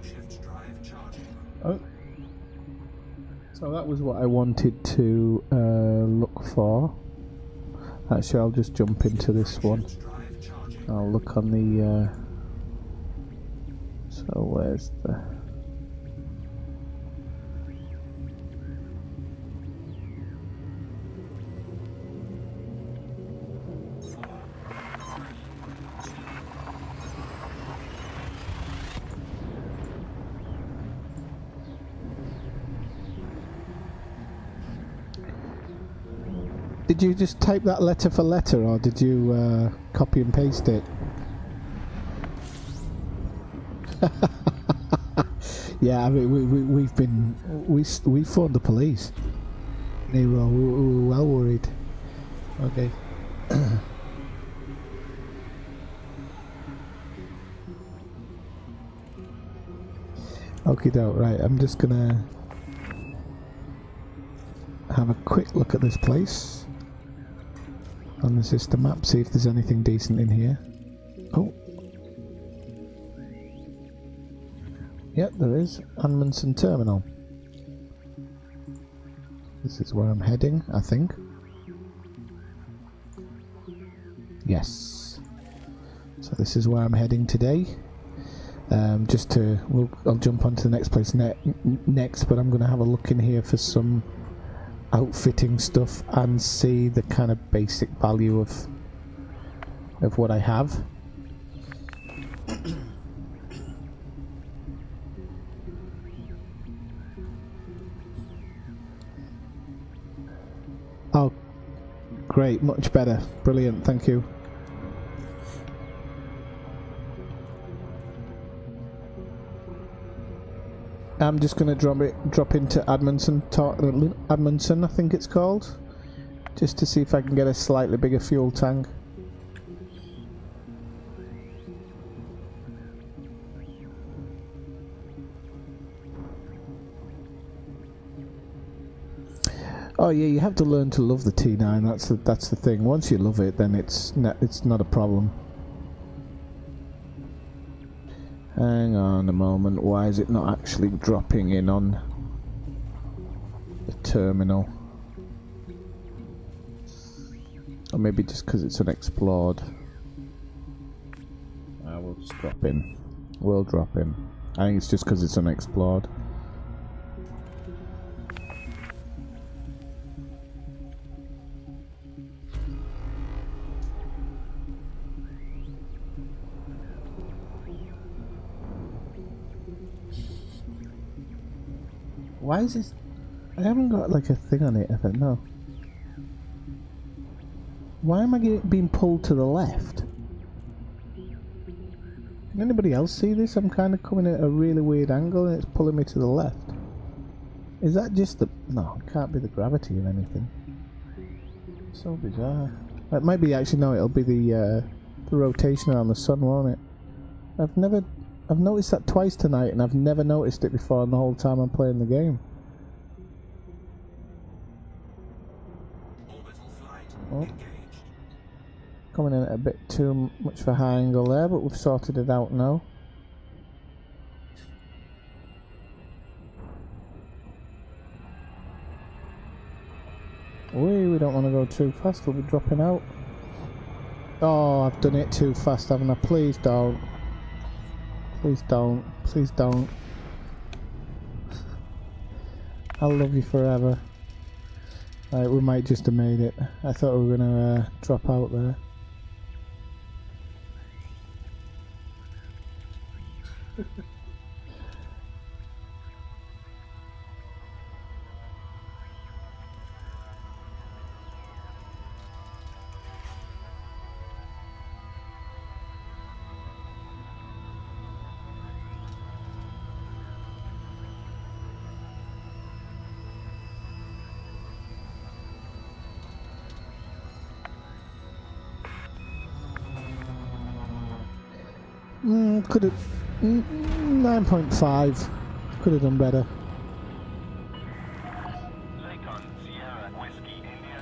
Shift drive charging. Oh. So that was what I wanted to look for. Actually, I'll just jump into this one. I'll look on the... So where's the... Did you just type that letter for letter, or did you copy and paste it? Yeah, I mean, we phoned the police. They were well worried. Okay. Okay, right. I'm just gonna have a quick look at this place on the system map, see if there's anything decent in here. Oh. Yep, there is. Amundsen Terminal. This is where I'm heading, I think. Yes. So this is where I'm heading today. I'll jump onto the next place next, but I'm going to have a look in here for some outfitting stuff and see the kind of basic value of what I have. Oh, great, much better, brilliant, thank you. I'm just going to drop into Amundsen, I think it's called, just to see if I can get a slightly bigger fuel tank. Oh yeah, you have to learn to love the T9. That's the thing. Once you love it, then it's not a problem. Hang on a moment, why is it not actually dropping in on the terminal? Or maybe just because it's unexplored. We'll just drop in. We'll drop in. I think it's just because it's unexplored. Why is this? I haven't got like a thing on it, I don't know. Why am I being pulled to the left? Can anybody else see this? I'm kind of coming at a really weird angle and it's pulling me to the left. Is that just the... No, it can't be the gravity of anything. So bizarre. It might be actually, no, it'll be the rotation around the sun, won't it? I've noticed that twice tonight, and I've never noticed it before in the whole time I'm playing the game. Oh. Coming in at a bit too much of a high angle there, but we've sorted it out now. We don't want to go too fast, we'll be dropping out. Oh, I've done it too fast, haven't I? Please don't. Please don't. Please don't. I'll love you forever. Right, we might just have made it. I thought we were gonna drop out there. Could have 9.5. Could have done better. Lincoln, Sierra, Whiskey, India.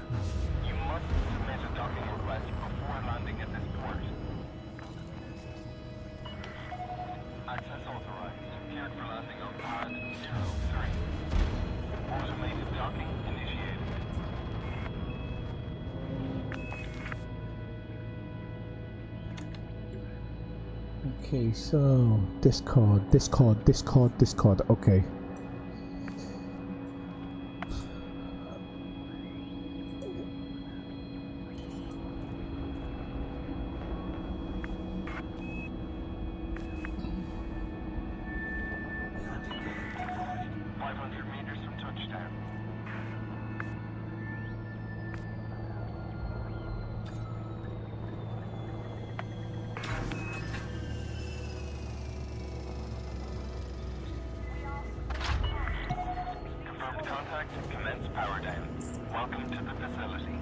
You must submit a docking request before landing at this port. Access authorized. Clear Okay, so Discord. Okay. Landing gear deployed. 500 meters from touchdown. Confirmed contact. Commence power down. Welcome to the facility.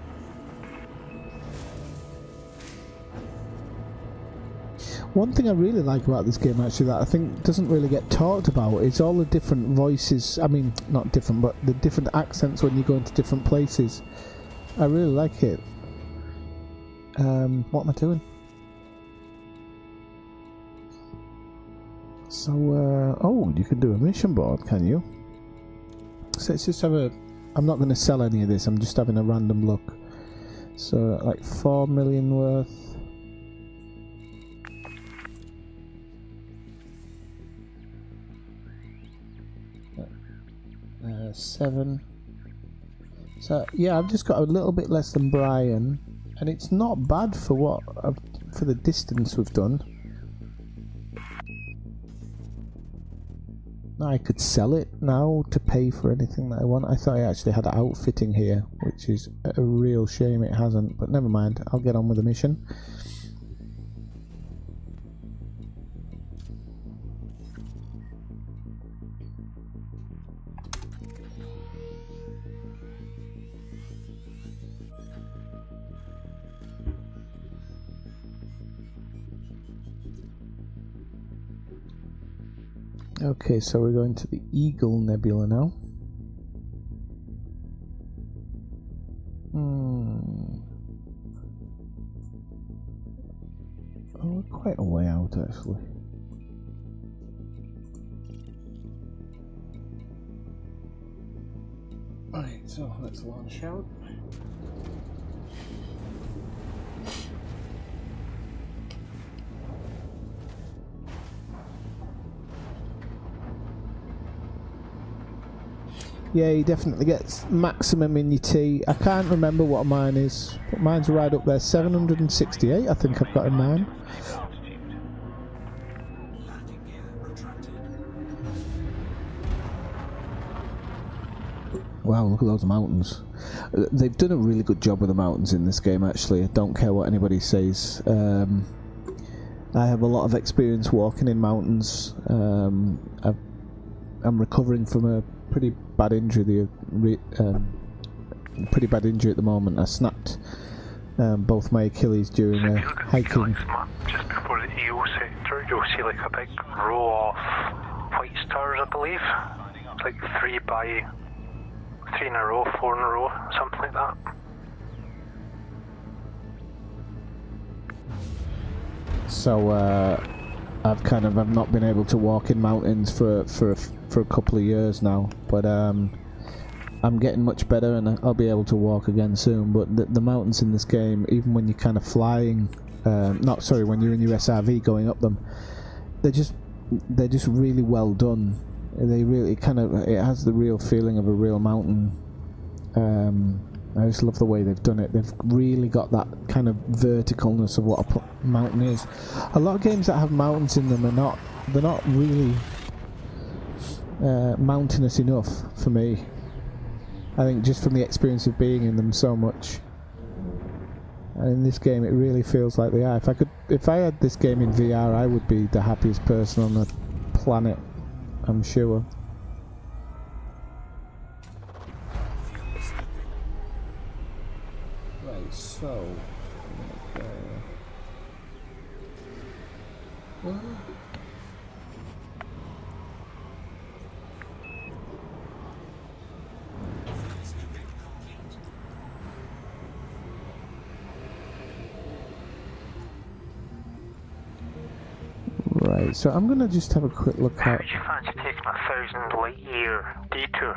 One thing I really like about this game, actually, that I think doesn't really get talked about is all the different voices. I mean, not different, but the different accents when you go into different places. I really like it. What am I doing? So, oh, you can do a mission board, can you? So let's just have a... I'm not going to sell any of this, I'm just having a random look. So, like 4 million worth. 7. So yeah, I've just got a little bit less than Brian, and it's not bad for what for the distance we've done. I could sell it now to pay for anything that I want. I thought I actually had outfitting here, which is a real shame it hasn't, but never mind, I'll get on with the mission. Okay, so we're going to the Eagle Nebula now. Oh, we're quite a way out, actually. Right, so let's launch out. Yeah, he definitely gets maximum in your T. I can't remember what mine is, but mine's right up there. 768, I think I've got in mine. Landing gear retracted. Wow, look at those mountains. They've done a really good job with the mountains in this game, actually. I don't care what anybody says. I have a lot of experience walking in mountains. I'm recovering from a pretty bad injury. Pretty bad injury at the moment. I snapped both my Achilles during a hiking. Just before the EO sector, you'll see like a big row of white stars, I believe. It's like 3 in a row, 4 in a row, something like that. So I've not been able to walk in mountains for a couple of years now, but I'm getting much better and I'll be able to walk again soon. But the mountains in this game, even when you're kind of flying, when you're in your SRV going up them, they're just really well done. They really it has the real feeling of a real mountain. I just love the way they've done it. They've really got that kind of verticalness of what a mountain is. A lot of games that have mountains in them they're not really mountainous enough for me. I think just from the experience of being in them so much. And in this game it really feels like they are. If I had this game in VR, I would be the happiest person on the planet, I'm sure. Right, so Skimming complete. right, so I'm gonna just have a quick look How at. would you fancy taking a 1,000 light year detour?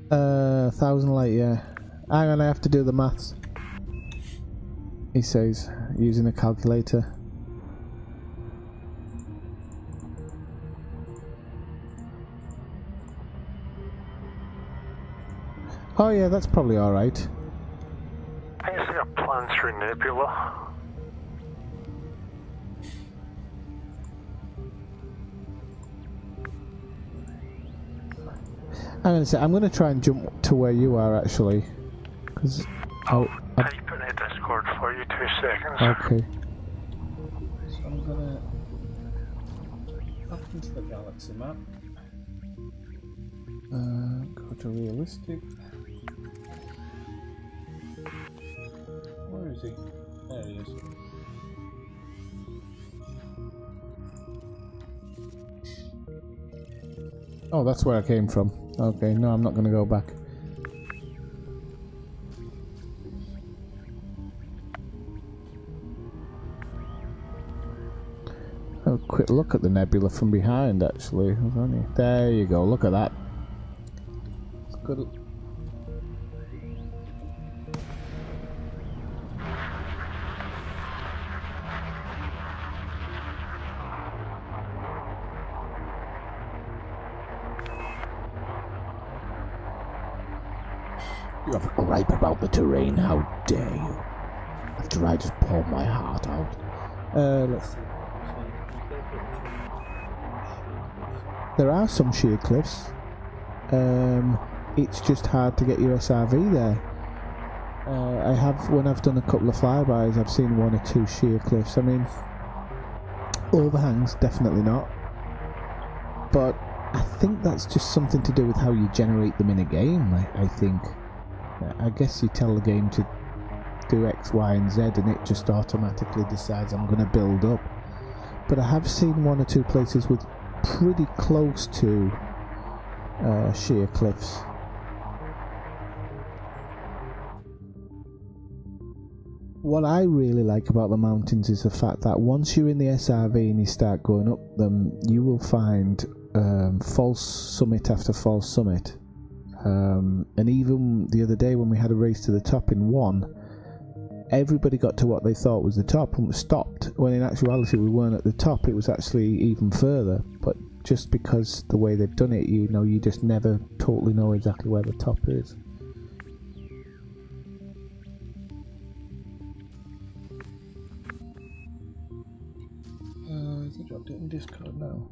1,000 light, yeah. Hang on, I have to do the maths. he says, using a calculator. Oh yeah, that's probably alright. I think it's like a planetary nebula. I'm going to try and jump to where you are actually. Cause I'll type in the Discord for you, 2 seconds. Okay. So I'm going to up into the galaxy map. Go to realistic. Where is he? There he is. Oh, that's where I came from. Okay, no, I'm not going to go back. A quick look at the nebula from behind, actually. There you go, look at that. It's good. You have a gripe about the terrain, how dare you? After I just poured my heart out. Let's see. There are some sheer cliffs. It's just hard to get your SRV there. When I've done a couple of flybys, I've seen 1 or 2 sheer cliffs. I mean, overhangs, definitely not. But I think that's just something to do with how you generate them in a game, I think. I guess you tell the game to do X, Y and Z and it just automatically decides I'm going to build up. But I have seen 1 or 2 places with pretty close to sheer cliffs. What I really like about the mountains is the fact that once you're in the SRV and you start going up them, you will find false summit after false summit. And even the other day when we had a race to the top in 1, everybody got to what they thought was the top and stopped, when in actuality we weren't at the top, it was actually even further. But just because the way they've done it, you know, you just never totally know exactly where the top is. Has he dropped it in Discord now?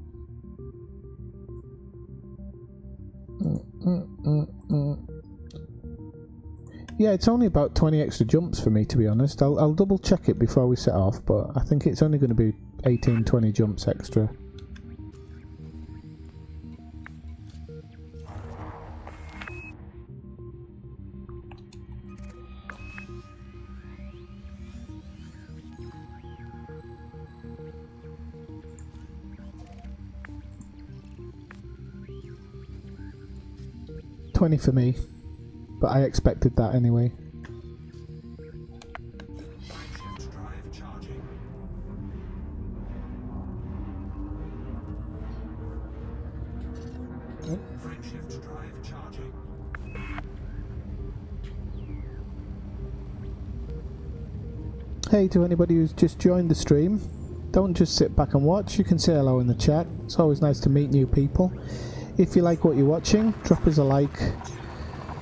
Yeah, it's only about 20 extra jumps for me, to be honest. I'll double check it before we set off, but I think it's only going to be 18-20 jumps extra. $20 for me, but I expected that anyway. Hey, to anybody who's just joined the stream, don't just sit back and watch, you can say hello in the chat. It's always nice to meet new people. If you like what you're watching, drop us a like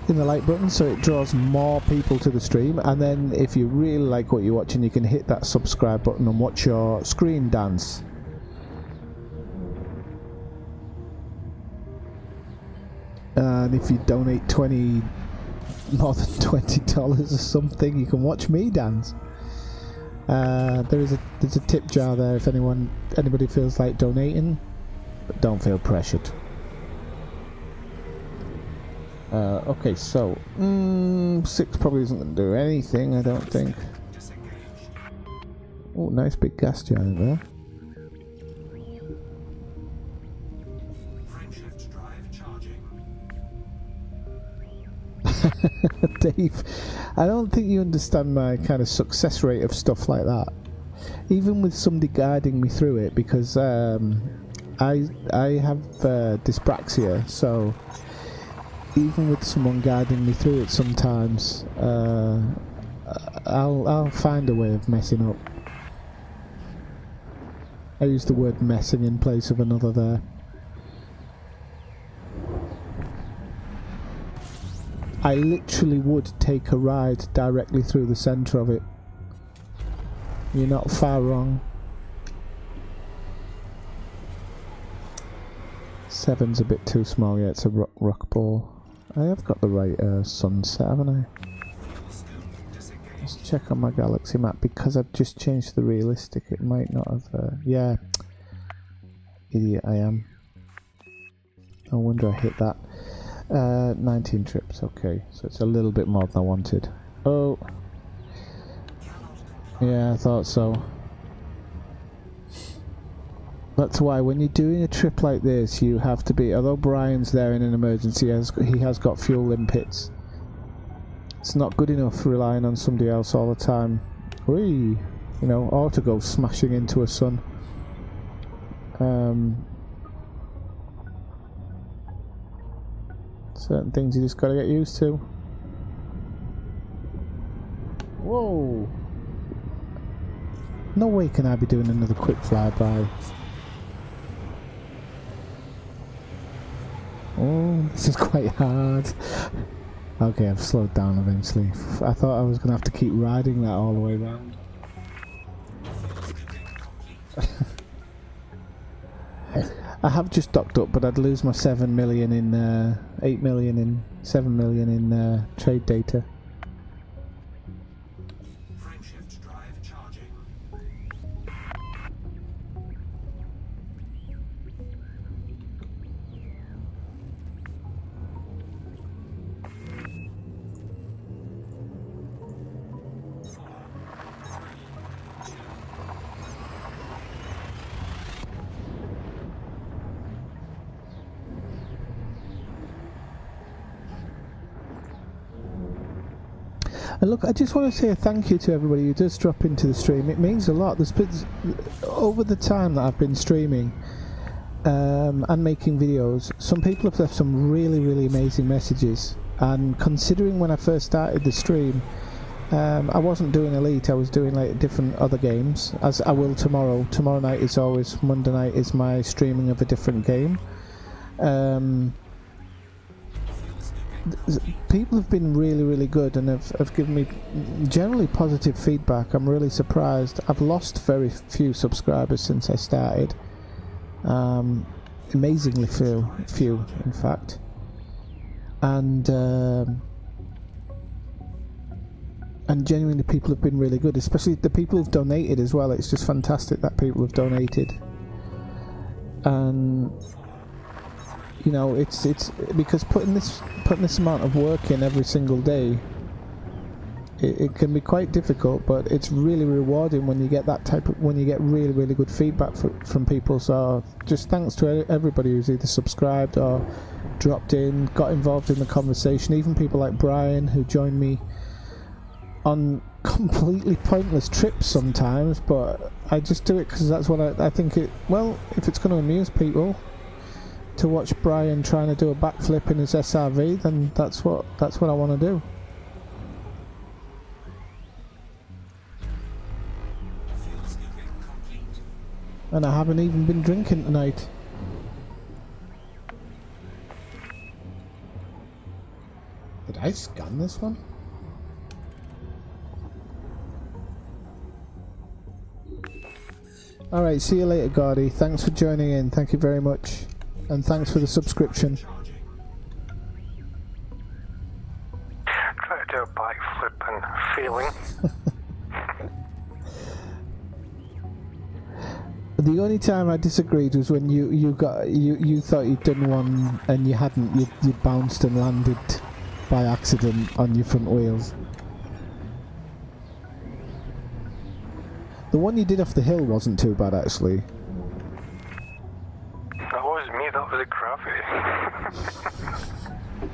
in the like button so it draws more people to the stream, and then if you really like what you're watching, you can hit that subscribe button and watch your screen dance. And if you donate more than $20 or something, you can watch me dance. There's a tip jar there if anybody feels like donating, but don't feel pressured. Okay, so 6 probably isn't going to do anything, I don't think. Oh, nice big gas giant there. Dave, I don't think you understand my kind of success rate of stuff like that. Even with somebody guiding me through it, because I have dyspraxia, so even with someone guiding me through it sometimes I'll find a way of messing up. I used the word messing in place of another there. I literally would take a ride directly through the centre of it. You're not far wrong. 7's a bit too small, yeah, it's a rock ball. I have got the right sunset, haven't I? Let's check on my galaxy map, because I've just changed the realistic, it might not have... yeah. Idiot I am. No wonder I hit that. 19 trips, okay, so it's a little bit more than I wanted. Oh! Yeah, I thought so. That's why when you're doing a trip like this, you have to be... Although Brian's there in an emergency, he has got fuel limpets. It's not good enough relying on somebody else all the time. Whee! You know, or to go smashing into a sun. Certain things you just gotta get used to. Whoa! No way can I be doing another quick flyby. Oh, this is quite hard. Okay, I've slowed down eventually. I thought I was going to have to keep riding that all the way around. I have just docked up, but I'd lose my 7 million in... 8 million in... 7 million in trade data. Frameshift drive charging. And look, I just want to say a thank you to everybody who does drop into the stream. It means a lot. There's been, over the time that I've been streaming and making videos, some people have left some really, really amazing messages. And considering when I first started the stream, I wasn't doing Elite, I was doing like different other games, as I will tomorrow. Tomorrow night is always, Monday night is my streaming of a different game. People have been really, really good and have given me generally positive feedback. I'm really surprised. I've lost very few subscribers since I started. Amazingly few in fact. And genuinely people have been really good, especially the people who've donated as well. It's just fantastic that people have donated. And you know, it's because putting this amount of work in every single day, it can be quite difficult, but it's really rewarding when you get that when you get really, really good feedback from people. So just thanks to everybody who's either subscribed or dropped in, got involved in the conversation, even people like Brian who joined me on completely pointless trips sometimes, but I just do it because that's what I think well, if it's going to amuse people to watch Brian trying to do a backflip in his SRV, then that's what I want to do. And I haven't even been drinking tonight. Did I scan this one? Alright, see you later, Gordy. Thanks for joining in. Thank you very much. And thanks for the subscription. Try to do a backflip and failing. The only time I disagreed was when you thought you'd done one and you hadn't. You bounced and landed by accident on your front wheels. The one you did off the hill wasn't too bad actually. That was me, that was a gravity.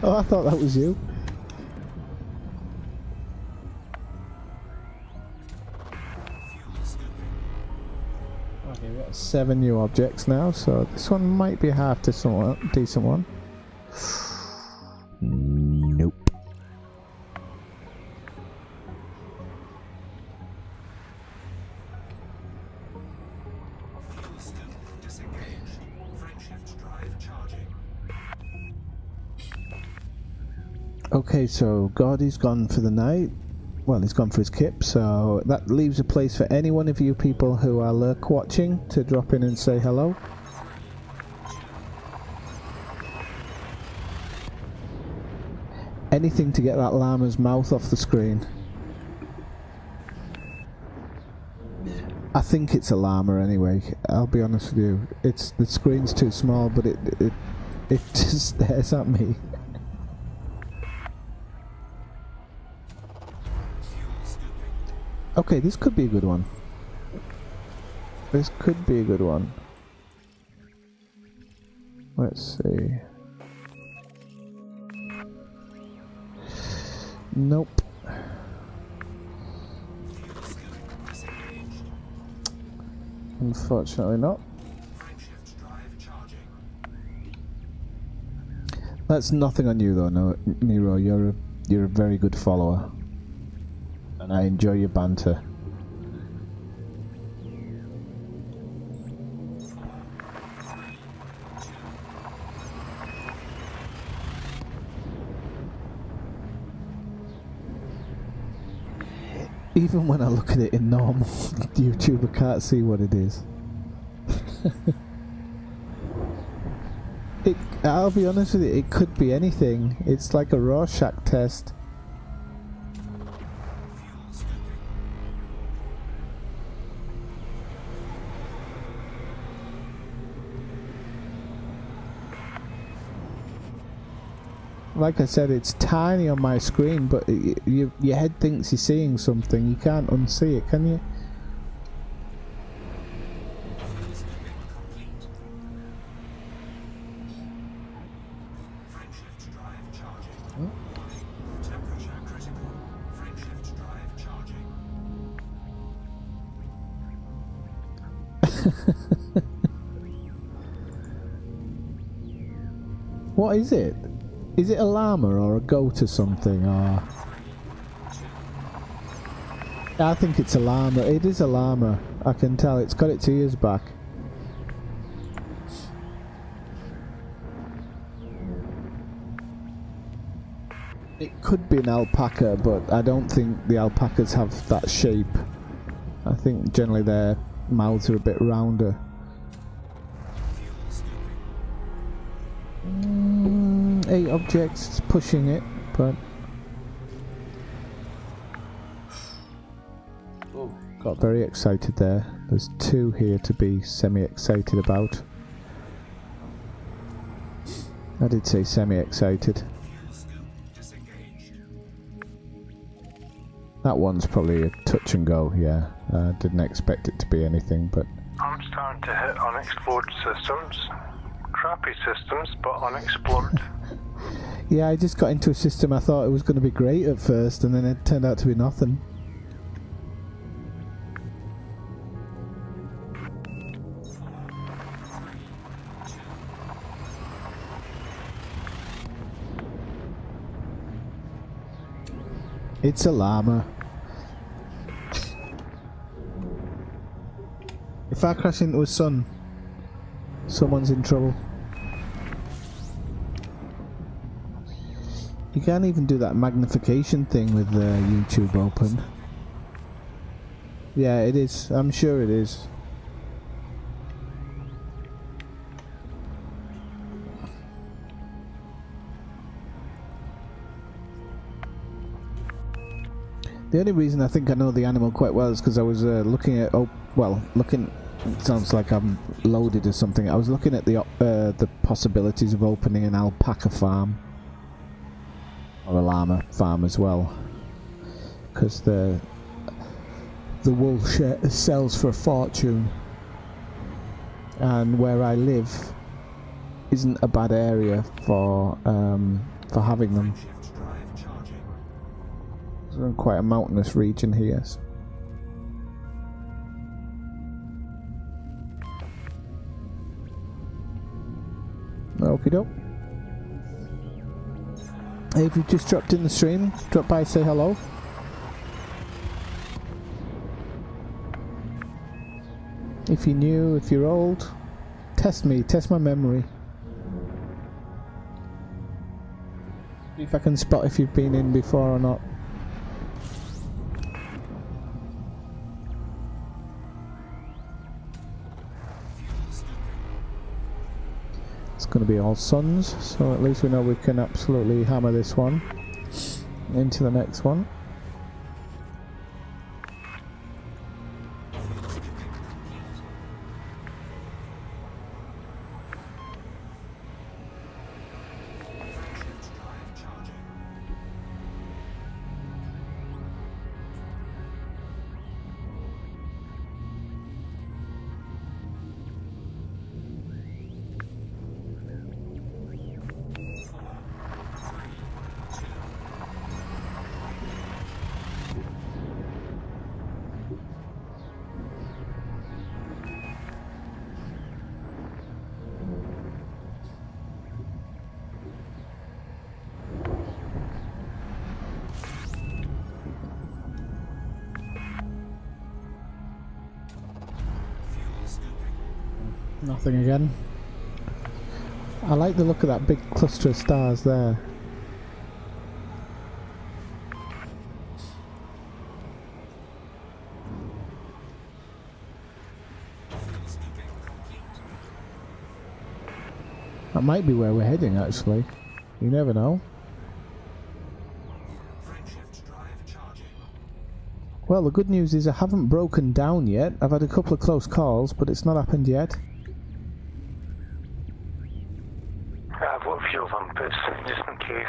Oh, I thought that was you. Okay, we've got 7 new objects now, so this one might be a half decent one. Nope. Okay, so Gordy's gone for the night. Well, he's gone for his kip, so that leaves a place for any one of you people who are lurk watching to drop in and say hello. Anything to get that llama's mouth off the screen. I think it's a llama anyway, I'll be honest with you. It's the screen's too small, but it just stares at me. Okay, this could be a good one. This could be a good one. Let's see. Nope. Unfortunately not. That's nothing on you though, no, Nero. You're a very good follower, and I enjoy your banter. Even when I look at it in normal YouTube, I can't see what it is. I'll be honest with you, it could be anything. It's like a Rorschach test. Like I said, it's tiny on my screen, but your head thinks you're seeing something. You can't unsee it, can you? What is it? Is it a llama or a goat or something? Or I think it's a llama. It is a llama. I can tell. It's got its ears back. It could be an alpaca, but I don't think the alpacas have that shape. I think generally their mouths are a bit rounder. 8 objects, it's pushing it, but got very excited there. There's 2 here to be semi-excited about. I did say semi-excited. That one's probably a touch and go, yeah. I didn't expect it to be anything, but I'm starting to hit unexplored systems. Crappy systems, but unexplored. Yeah, I just got into a system I thought it was going to be great at first, and then it turned out to be nothing. It's a llama. If I crash into a sun, someone's in trouble. You can't even do that magnification thing with YouTube open. Yeah, it is. I'm sure it is. The only reason I think I know the animal quite well is because I was looking at, looking. It sounds like I'm loaded or something. I was looking at the possibilities of opening an alpaca farm. Or a llama farm as well, because the wool sells for a fortune, and where I live isn't a bad area for having them. It's in quite a mountainous region here. Okie doke. Hey, if you've just dropped in the stream, drop by, say hello. If you're new, if you're old, test me, test my memory. See if I can spot if you've been in before or not. It's going to be all suns, so at least we know we can absolutely hammer this one into the next one. Nothing again. I like the look of that big cluster of stars there. That might be where we're heading, actually. You never know. Well, the good news is I haven't broken down yet. I've had a couple of close calls, but it's not happened yet. I've got fuel on bits, just in case.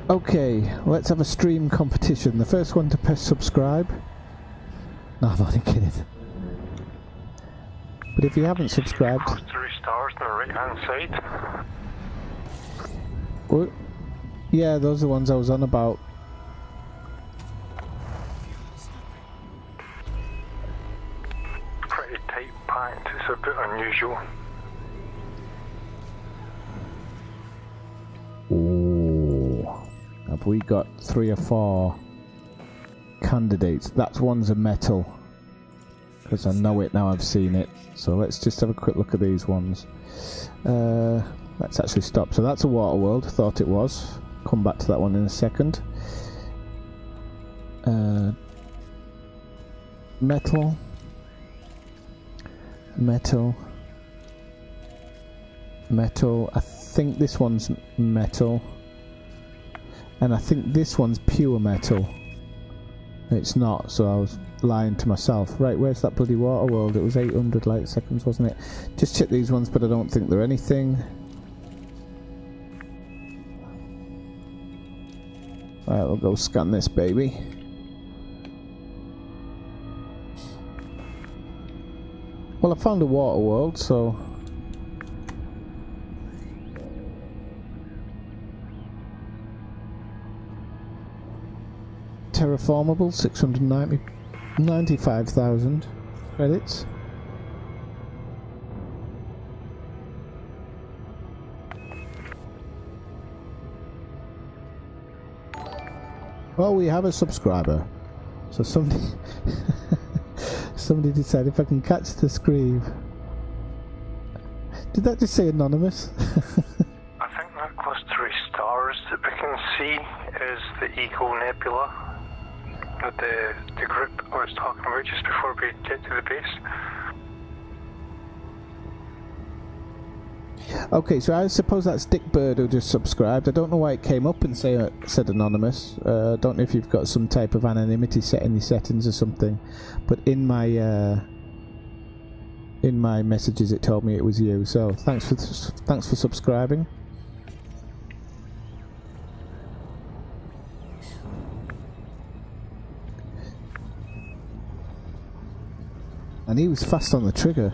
Okay, let's have a stream competition. The first one to press subscribe. No, I'm only kidding. But if you haven't subscribed... 3 stars on the right hand side. What? Yeah, those are the ones I was on about. Pretty tight packed, it's a bit unusual. Ooh. Have we got 3 or 4 candidates? That one's a metal. Because I know it now, I've seen it. So let's just have a quick look at these ones. Let's actually stop. So that's a water world, thought it was. Come back to that one in a second. Metal. Metal. Metal. I think this one's metal. And I think this one's pure metal. It's not, so I was lying to myself. Right, where's that bloody water world? It was 800 light seconds, wasn't it? Just check these ones, but I don't think they're anything. Right, we'll go scan this baby. Well, I found a water world, so... Terraformable, 695,000 credits. Well, we have a subscriber. So somebody somebody decided if I can catch the scream. Did that just say anonymous? I think that cluster of stars that we can see is the Eagle Nebula. The group I was talking about just before we get to the base. Okay, so I suppose that's Dick Bird who just subscribed. I don't know why it came up and said anonymous. Don't know if you've got some type of anonymity set in your settings or something. But in my messages it told me it was you. So thanks for subscribing. And he was fast on the trigger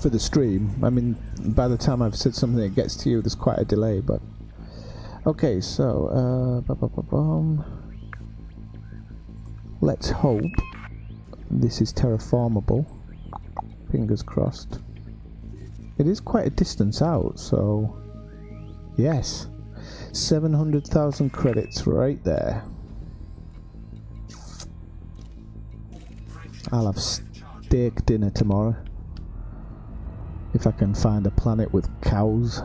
for the stream. I mean, by the time I've said something that gets to you, there's quite a delay, but... Okay, so, let's hope this is terraformable. Fingers crossed. It is quite a distance out, so... Yes. 700,000 credits right there. I'll have steak dinner tomorrow. If I can find a planet with cows.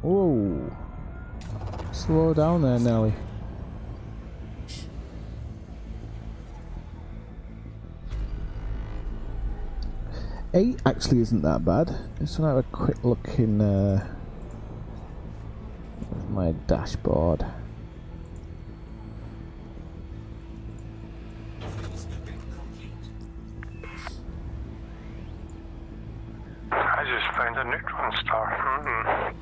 Whoa. Slow down there, Nelly. Eight actually isn't that bad. Just want to have a quick look in my dashboard. I just found a neutron star.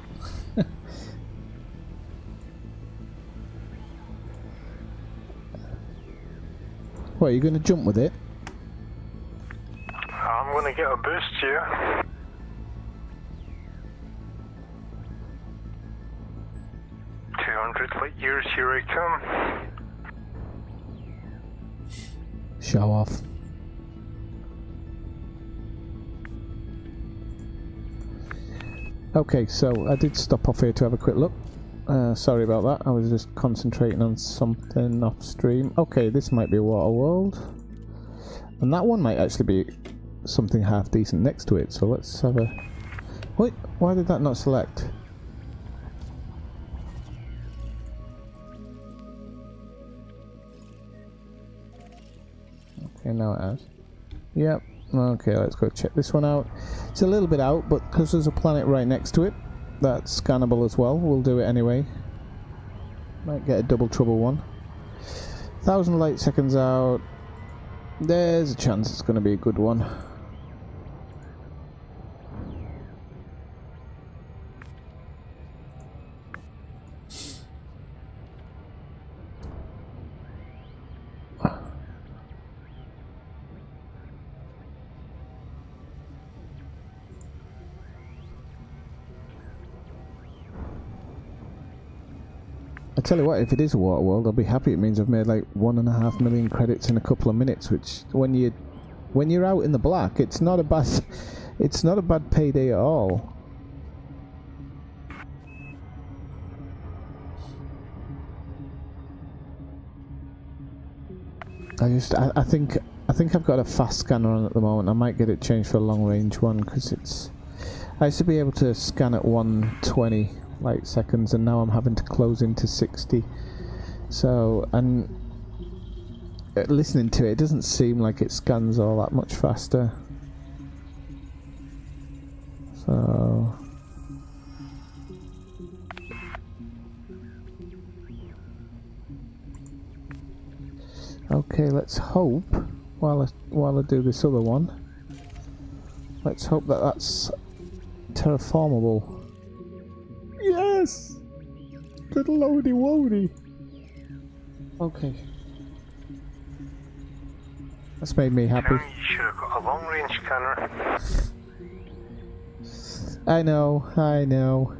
What, are you going to jump with it? I'm going to get a boost here. Light years, here I come. Show off. Okay, so I did stop off here to have a quick look. Sorry about that, I was just concentrating on something off stream. Okay, this might be a water world. And that one might actually be something half decent next to it, so let's have a... Wait, why did that not select? Okay, now it has. Yep. Okay, let's go check this one out. It's a little bit out, but because there's a planet right next to it that's scannable as well, we'll do it anyway. Might get a double trouble one. 1,000 light seconds out. There's a chance it's going to be a good one. I tell you what, if it is a water world, I'll be happy. It means I've made like 1.5 million credits in a couple of minutes, which when you're out in the black, it's not a bad payday at all. I think I've got a fast scanner on at the moment. I might get it changed for a long range one because I used to be able to scan at 120 light seconds, and now I'm having to close into 60. So, and listening to it, it doesn't seem like it scans all that much faster. So, okay, let's hope while I do this other one. Let's hope that that's terraformable. Yes! Good lordy woody. Okay. That's made me happy. You should have got a long range scanner. I know.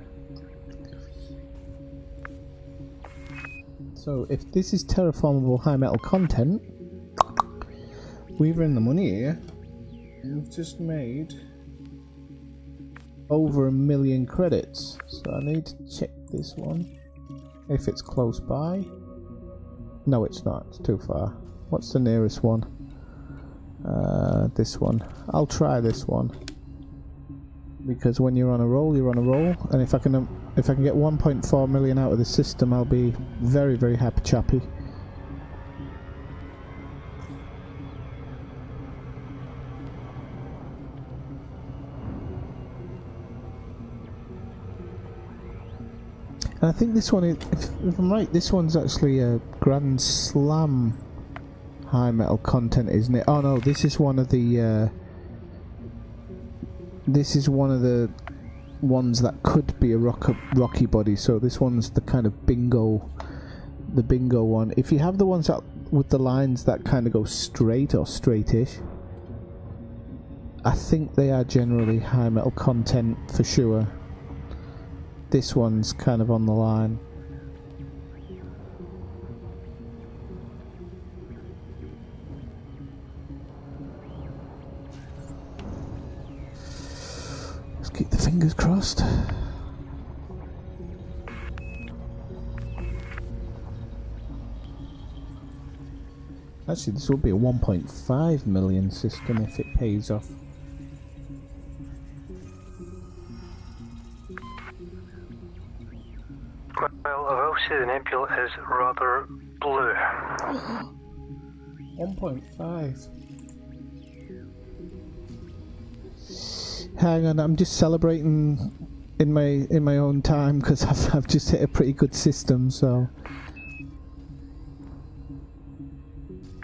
So if this is terraformable high metal content, we've earned the money here. We've just made over 1 million credits, so I need to check this one if it's close by. No, it's not, it's too far. What's the nearest one? This one. I'll try this one because when you're on a roll, you're on a roll, and if I can get 1.4 million out of the system, I'll be very, very happy chappy. I think this one is, if I'm right, this one's actually a Grand Slam high metal content, isn't it? Oh no, this is one of the ones that could be a rocky body. So this one's the kind of bingo one. If you have the ones that with the lines that kind of go straight or straightish, I think they are generally high metal content for sure. This one's kind of on the line. Let's keep the fingers crossed. Actually, this will be a 1.5 million system if it pays off. Well, I will say the nebula is rather blue. 1.5. Hang on, I'm just celebrating in my own time because I've just hit a pretty good system, so.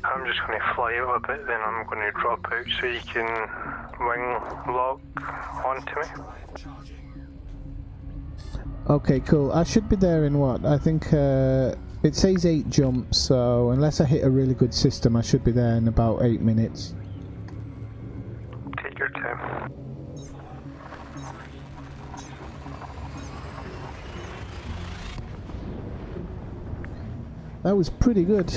I'm just going to fly out a bit, then I'm going to drop out so you can wing lock onto me. Okay, cool. I should be there in what? I think it says 8 jumps, so unless I hit a really good system, I should be there in about 8 minutes. Take your time. That was pretty good.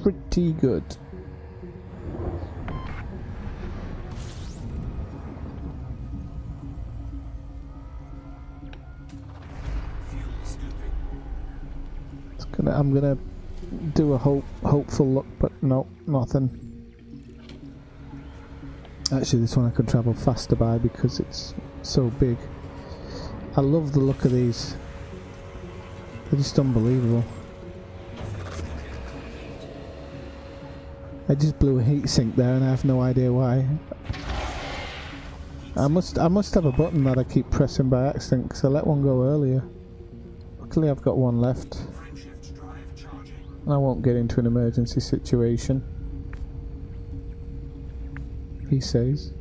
Pretty good. I'm gonna do a hopeful look, but no, nothing. Actually, this one I could travel faster by because it's so big. I love the look of these. They're just unbelievable. I just blew a heat sink there and I have no idea why. I must have a button that I keep pressing by accident because I let one go earlier. Luckily I've got one left. And I won't get into an emergency situation. He says.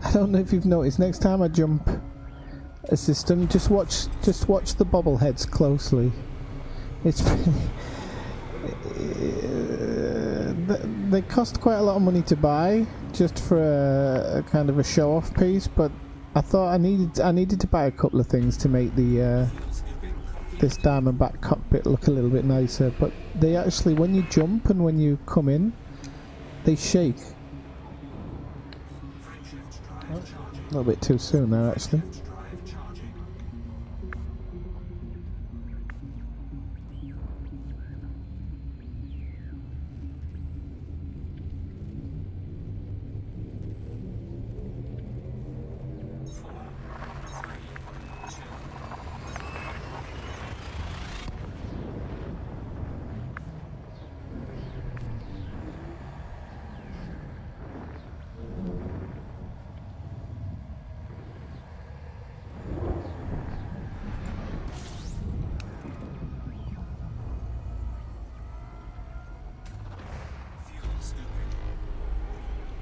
I don't know if you've noticed, next time I jump a system, just watch the bobbleheads closely. It's they cost quite a lot of money to buy just for a kind of a show-off piece, but I thought I needed to buy a couple of things to make the this Diamondback cockpit look a little bit nicer. But they actually, when you jump and when you come in, they shake. Oh, a little bit too soon there, actually.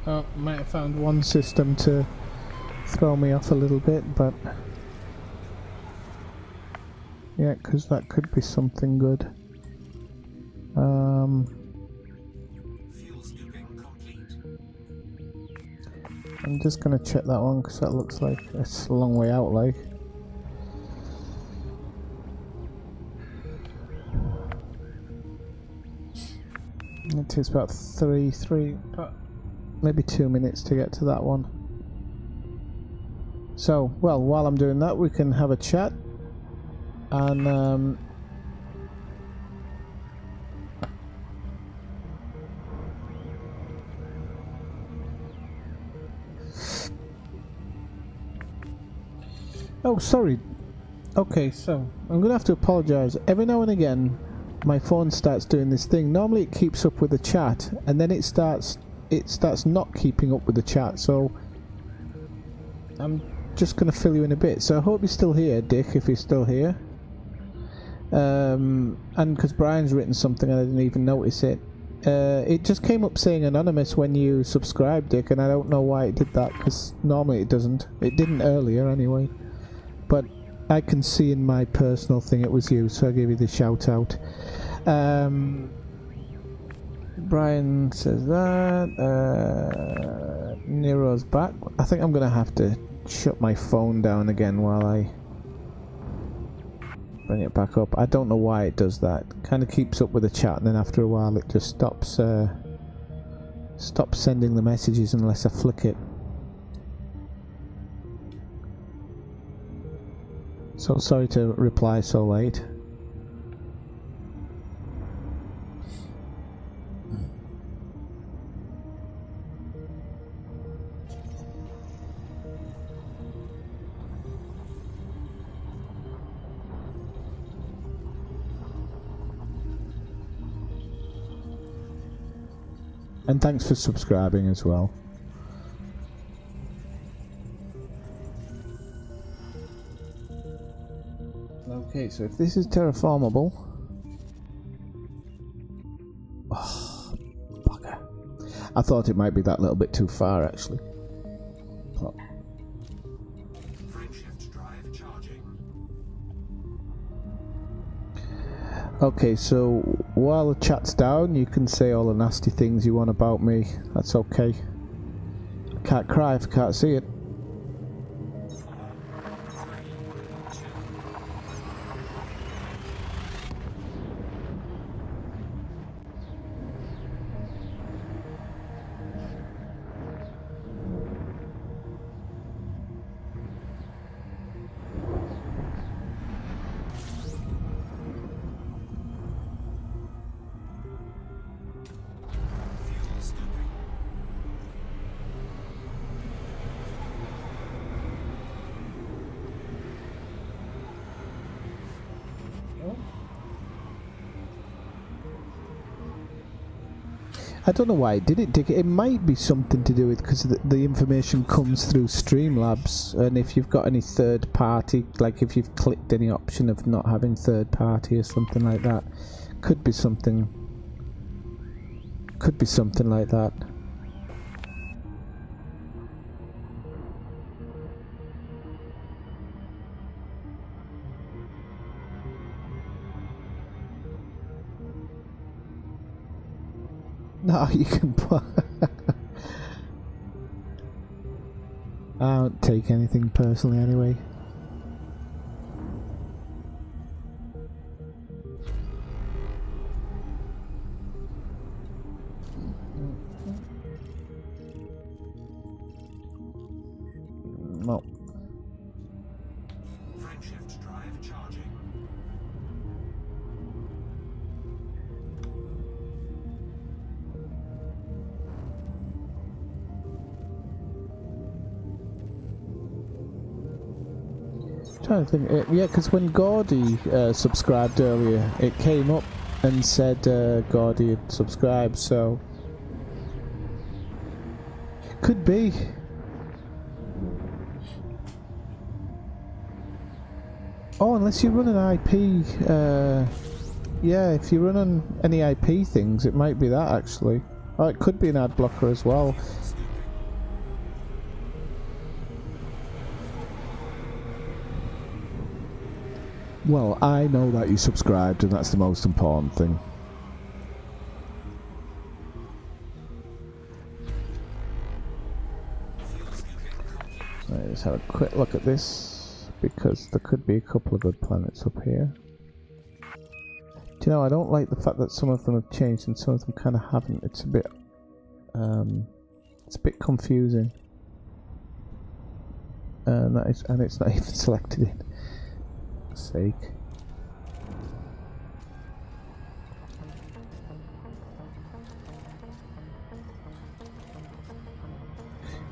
Oh, might have found one system to throw me off a little bit, but yeah, because that could be something good. I'm just gonna check that one because that looks like it's a long way out, like. It takes about maybe 2 minutes to get to that one. So, well, while I'm doing that, we can have a chat. And oh, sorry. Okay, so I'm gonna have to apologise. Every now and again my phone starts doing this thing. Normally it keeps up with the chat and then it starts it starts not keeping up with the chat, so I'm just going to fill you in a bit. So I hope you're still here, Dick, if you're still here. And because Brian's written something and I didn't even notice it. It just came up saying anonymous when you subscribed, Dick, and I don't know why it did that, because normally it doesn't. It didn't earlier anyway. But I can see in my personal thing it was you, so I gave you the shout out. Brian says that. Nero's back. I think I'm going to have to shut my phone down again while I bring it back up. I don't know why it does that. It kind of keeps up with the chat, and then after a while it just stops sending the messages unless I flick it. So sorry to reply so late. And thanks for subscribing as well. Okay, so if this is terraformable... Oh, bugger. I thought it might be that little bit too far, actually. But Frameshift drive charging. okay, so while the chat's down, you can say all the nasty things you want about me. That's okay. I can't cry if I can't see it. I don't know why it did it, Dick. It might be something to do with, because the information comes through Streamlabs, and if you've got any third party, like if you've clicked any option of not having third party or something like that, could be something like that. No, you can put... I don't take anything personally anyway. No. Frameshift drive charging. Trying to think, yeah, because when Gordy subscribed earlier, it came up and said Gordy had subscribed, so could be. Oh, unless you run an IP, yeah, if you run on any IP things, it might be that actually. Oh, it could be an ad blocker as well. Well, I know that you subscribed, and that's the most important thing. Let's have a quick look at this, because there could be a couple of good planets up here. Do you know, I don't like the fact that some of them have changed and some of them kind of haven't. It's a bit confusing. And it's not even selected in. Sake.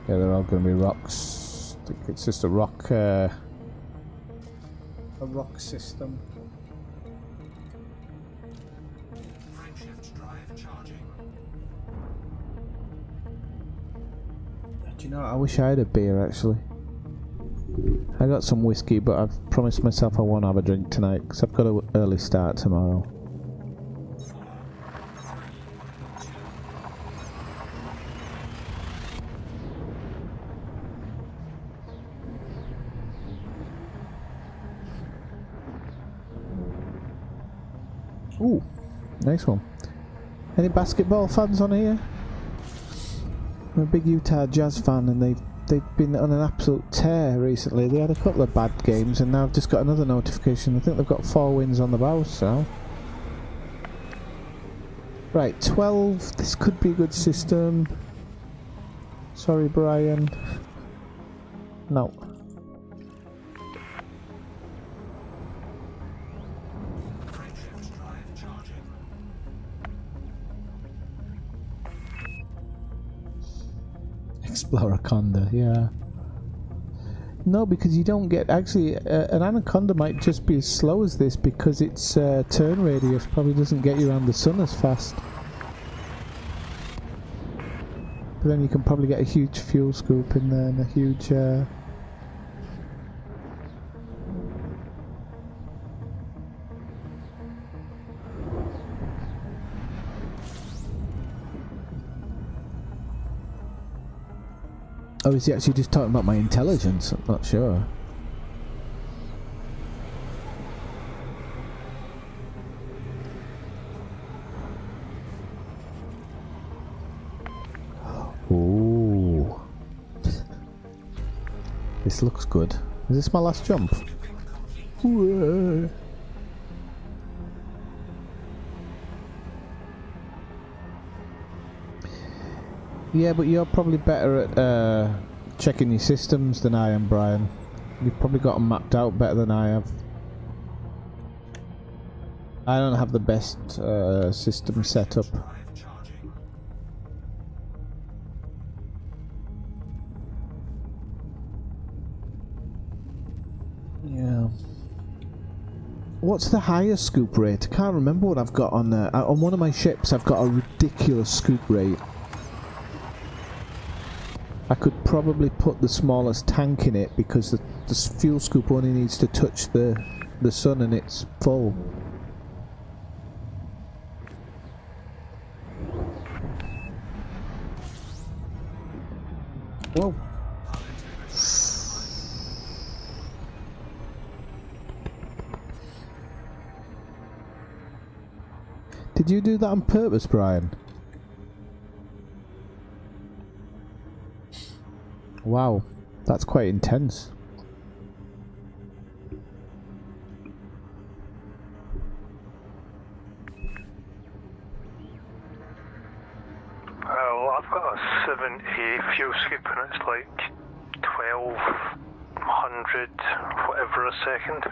Yeah, they're all going to be rocks. I think it's just a rock system. Frameshift drive charging. Do you know what? I wish I had a beer actually. I got some whiskey, but I've promised myself I won't have a drink tonight because I've got an early start tomorrow. Ooh, nice one. Any basketball fans on here? I'm a big Utah Jazz fan, and they've been on an absolute tear recently. They had a couple of bad games, and now I've just got another notification. I think they've got 4 wins on the bounce now. Right, 12. This could be a good system. Sorry, Brian. No. Shift drive charging. Explore Anaconda, yeah. No, because you don't get... Actually, an Anaconda might just be as slow as this because its turn radius probably doesn't get you around the sun as fast. But then you can probably get a huge fuel scoop in there and a huge... Oh, is he actually just talking about my intelligence? I'm not sure. Ooh. This looks good. Is this my last jump? Ooh. Yeah, but you're probably better at checking your systems than I am, Brian. You've probably got them mapped out better than I have. I don't have the best system set up. Drive charging. Yeah. What's the highest scoop rate? I can't remember what I've got on there. On one of my ships, I've got a ridiculous scoop rate. I could probably put the smallest tank in it because the fuel scoop only needs to touch the sun and it's full. Whoa. Did you do that on purpose, Brian? Wow, that's quite intense. Well, I've got a 7A fuel scoop and it's like 1200 whatever a second.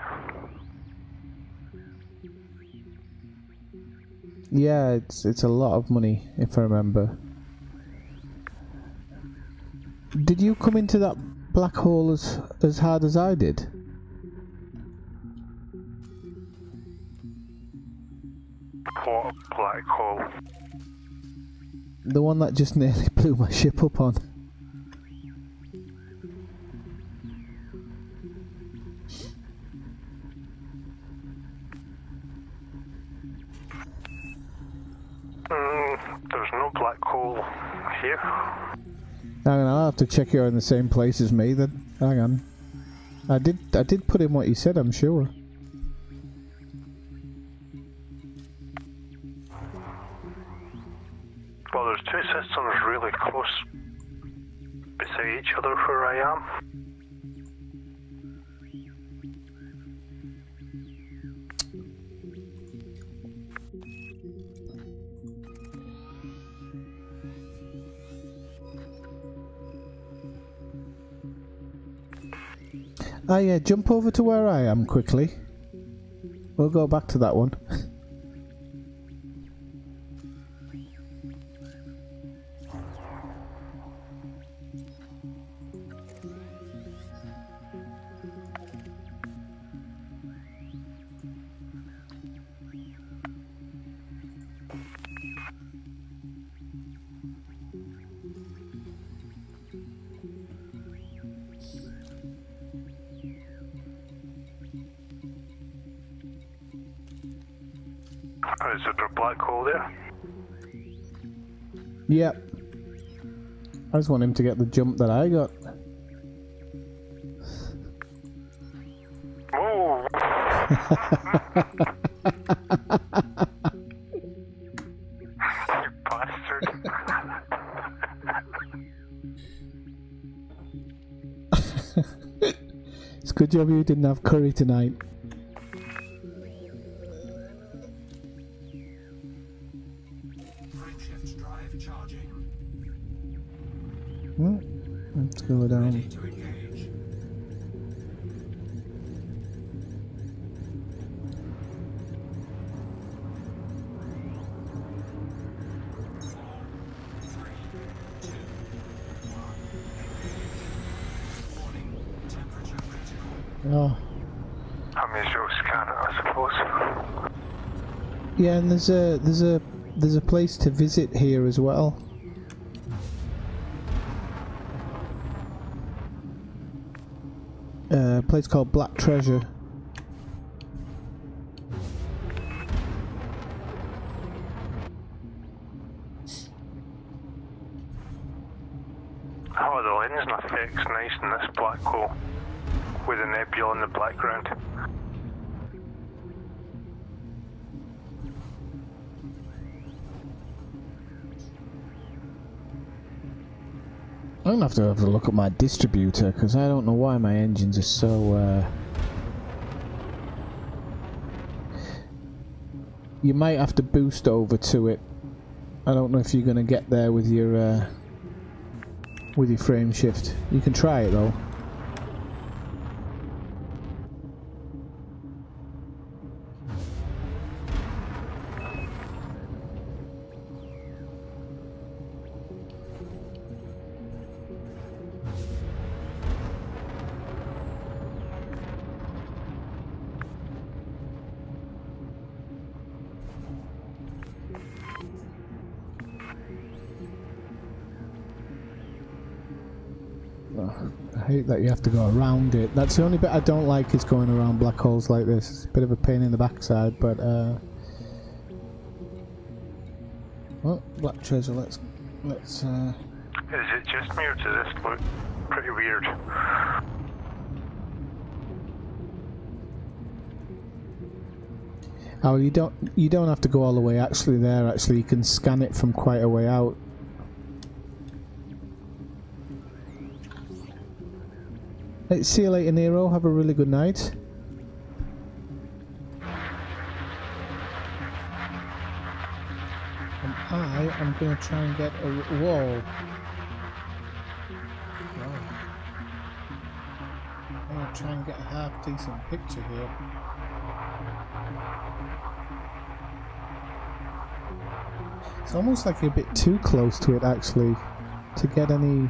Yeah, it's a lot of money if I remember. Did you come into that black hole as hard as I did? What black hole? The one that just nearly blew my ship up on. There's no black hole here. Hang on, I'll have to check you're in the same place as me then. Hang on. I did put in what you said, I'm sure. Well, there's two systems really close beside each other where I am. Ah yeah, jump over to where I am quickly. We'll go back to that one. Or is there a black hole there? Yep. I just want him to get the jump that I got. Whoa! You bastard. It's a good job you didn't have curry tonight. Frameshift drive charging. Let's go down. Ready to engage. Oh. I may as well scan it, I suppose. Yeah, and there's a place to visit here as well. A place called Black Treasure. Oh, the lens effect's nice in this black hole, with a nebula in the background. I'm gonna have to look at my distributor because I don't know why my engines are so. You might have to boost over to it. I don't know if you're gonna get there with your frame shift. You can try it though. I hate that you have to go around it. That's the only bit I don't like, is going around black holes like this. It's a bit of a pain in the backside, but well, Black Treasure, let's Is it just me or does this look pretty weird? Oh, you don't have to go all the way actually there. Actually, you can scan it from quite a way out. Right, see you later, Nero. Have a really good night. And I am going to try and get a wall. Wow. I'm going to try and get a half decent picture here. It's almost like you're a bit too close to it actually to get any.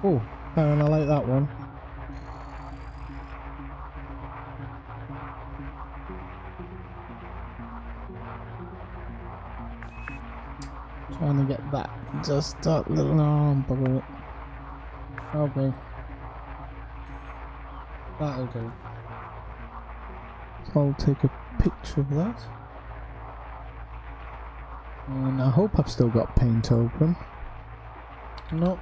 Oh, and I like that one. Trying to get that, just that little arm bugger it. Okay. That'll do. So I'll take a picture of that. And I hope I've still got paint open. Nope.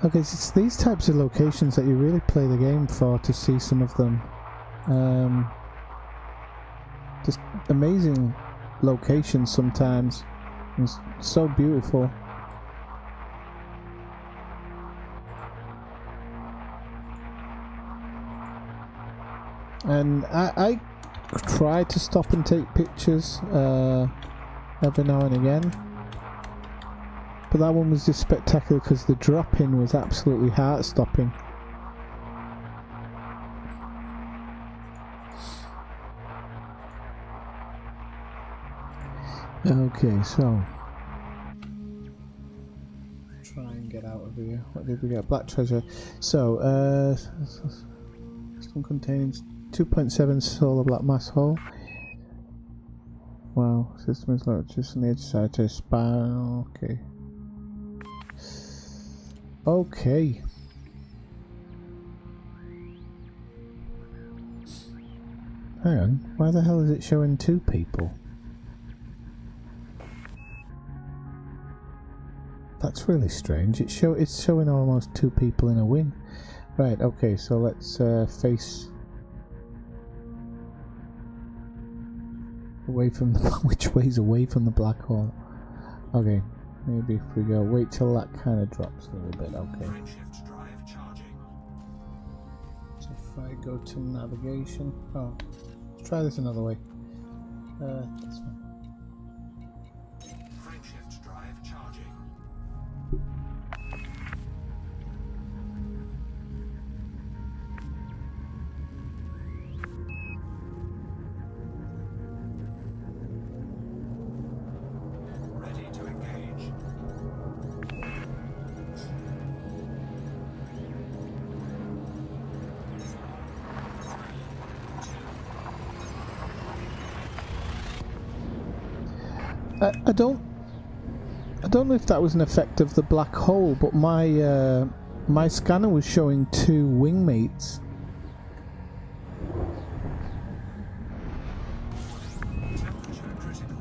Okay, so it's these types of locations that you really play the game for, to see some of them. Just amazing locations sometimes. It's so beautiful. And I try to stop and take pictures every now and again. But that one was just spectacular because the drop-in was absolutely heart-stopping. Okay, so try and get out of here. What did we get? Black Treasure. So, system contains 2.7 solar black mass hole. Wow, system is like just on the edge side to spy. Okay. Okay. Hang on, why the hell is it showing two people? That's really strange. It's showing almost two people in a wing. Right, okay, so let's face away from the which way's away from the black hole? Okay, maybe if we go wait till that kind of drops a little bit. Okay. So if I go to navigation, oh, let's try this another way. That's fine. Frameshift drive charging. Ready to engage. I don't know if that was an effect of the black hole, but my my scanner was showing two wingmates. Temperature critical.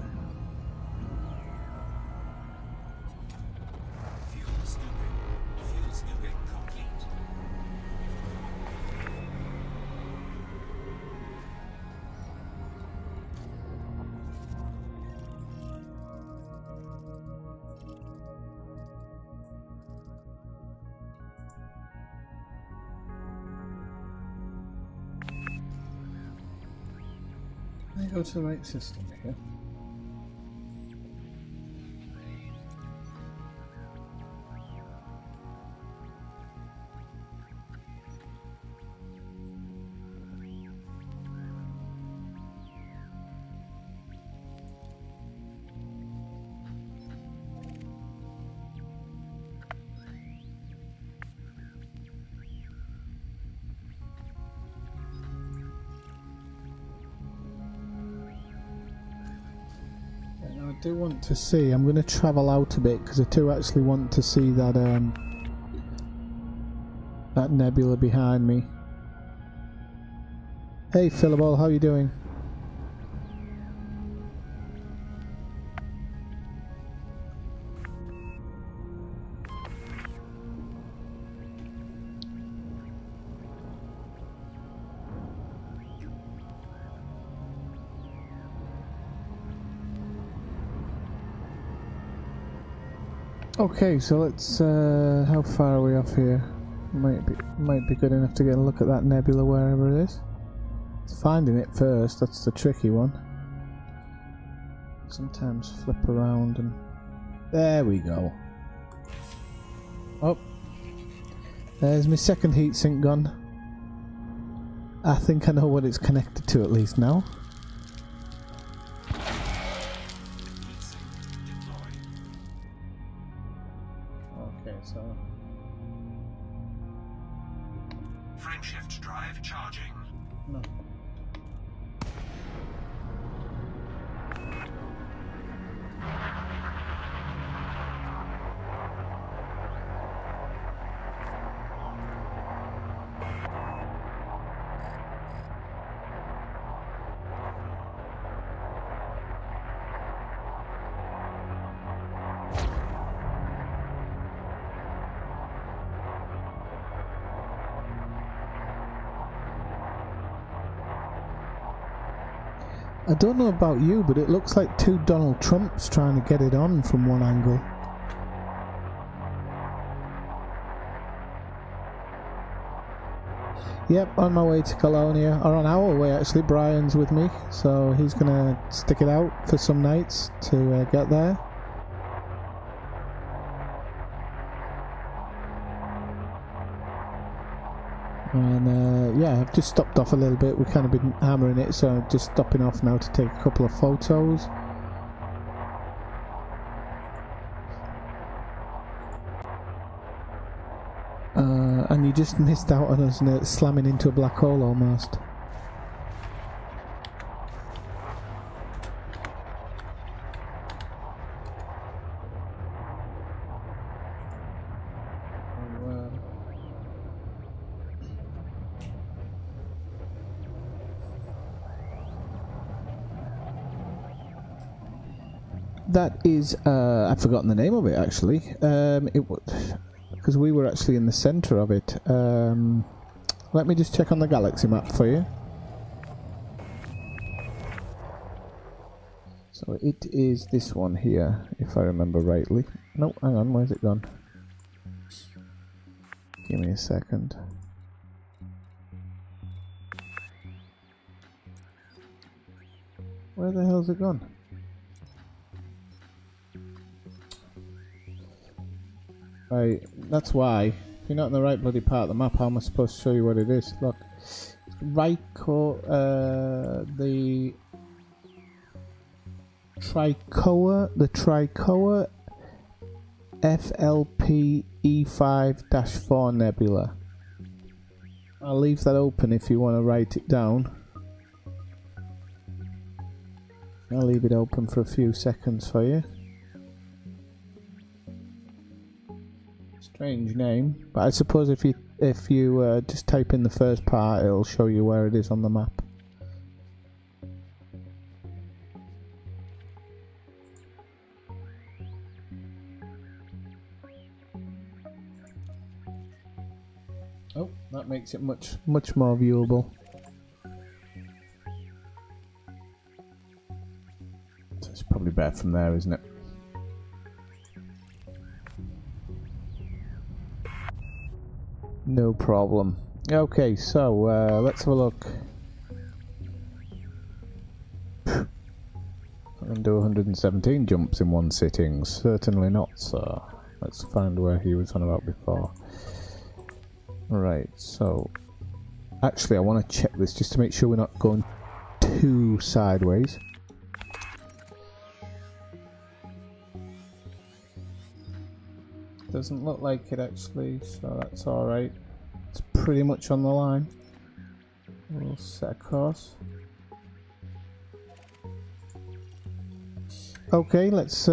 Fuel scooping. Fuel scooping complete. Can I go to the right system here? I do want to see, I'm going to travel out a bit because I do actually want to see that that nebula behind me. Hey Philibol, how you doing? Okay, so let's how far are we off here? Might be good enough to get a look at that nebula wherever it is. It's finding it first, that's the tricky one. Sometimes flip around and there we go. Oh, there's my second heatsink gone. I think I know what it's connected to at least now. So Frameshift drive charging. no. I don't know about you, but it looks like two Donald Trumps trying to get it on from one angle. Yep, on my way to Colonia, or on our way actually. Brian's with me, so he's gonna stick it out for some nights to get there. And yeah, I've just stopped off a little bit. We've kind of been hammering it, so I'm just stopping off now to take a couple of photos. And you just missed out on us slamming into a black hole almost. That is, I've forgotten the name of it actually. Because we were actually in the centre of it. Let me just check on the galaxy map for you. So it is this one here, if I remember rightly. No, hang on, where's it gone? Give me a second. Where the hell's it gone? Right, that's why. If you're not in the right bloody part of the map, how am I supposed to show you what it is? Look, the Tricoa FLP E5-4 Nebula. I'll leave that open if you want to write it down. I'll leave it open for a few seconds for you. Strange name, but I suppose if you just type in the first part, it'll show you where it is on the map. Oh, that makes it much more viewable. So it's probably better from there, isn't it? No problem. Okay, so let's have a look. I'm going to do 117 jumps in one sitting. Certainly not, sir. Let's find where he was on about before. Right, so actually I want to check this just to make sure we're not going too sideways. Doesn't look like it actually, so that's alright. It's pretty much on the line. We'll set a course. Okay, let's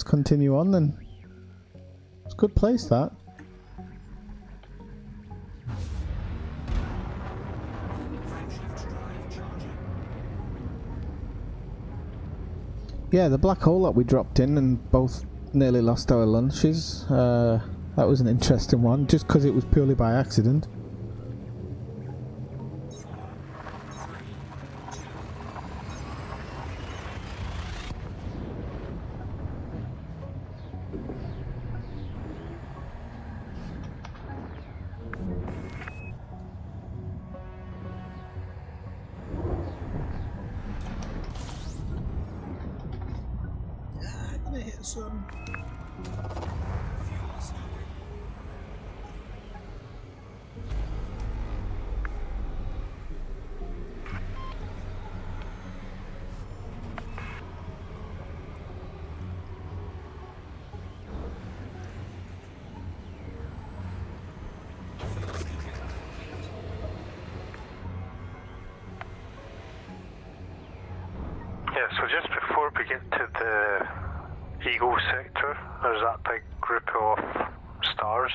continue on then. It's a good place, that. Yeah, the black hole that we dropped in and both nearly lost our lunches. That was an interesting one, just because it was purely by accident. Yeah, so just before we get to the Eagle sector, there's that big group of stars.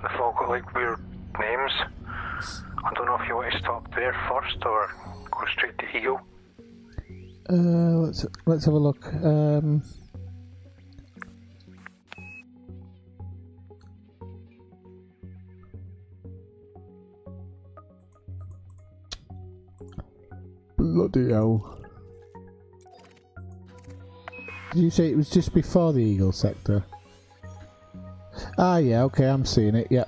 They've all got like weird names. I don't know if you want to stop there first or go straight to Eagle. Let's have a look. Bloody hell. Did you say it was just before the Eagle sector? Ah, yeah, okay, I'm seeing it. Yeah,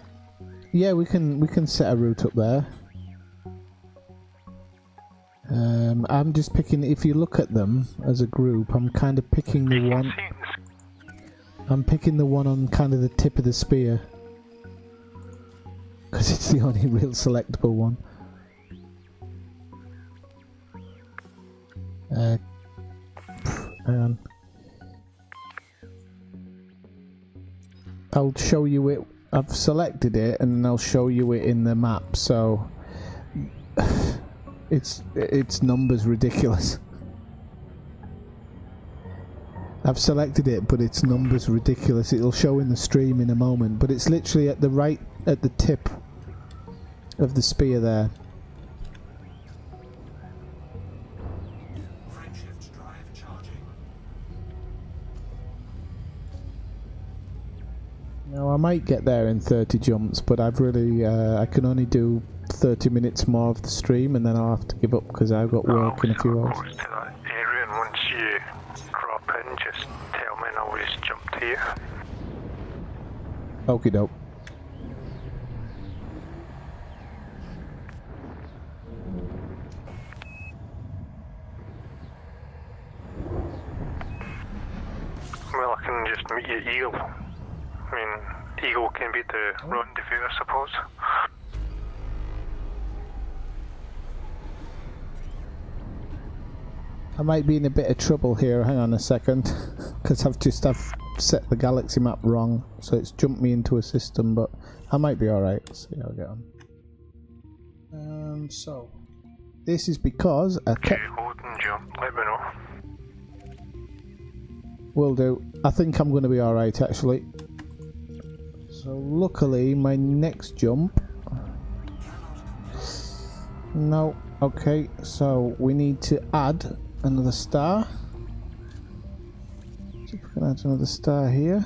yeah, we can set a route up there. I'm just picking. If you look at them as a group, I'm kind of picking the one. I'm picking the one on kind of the tip of the spear because it's the only real selectable one. Hang on. I'll show you it. I've selected it and I'll show you it in the map. So its numbers ridiculous. I've selected it, but its numbers ridiculous. It'll show in the stream in a moment, but it's literally at the tip of the spear there. Now I might get there in 30 jumps, but I've really I can only do 30 minutes more of the stream, and then I'll have to give up because I've got work in a few hours. Close to that area, and once you drop in, just tell me and I'll just jump to you. Okie doke. Well, I can just meet you at Eagle. I mean, Eagle can be the rendezvous, I suppose. I might be in a bit of trouble here, hang on a second, because I've set the galaxy map wrong, so it's jumped me into a system, but I might be alright. Let's see how I get on. So, this is because I kept... Hold and jump, let me know. Will do. I think I'm going to be alright actually. So luckily my next jump... No. Okay, so we need to add another star. See if we can add another star here.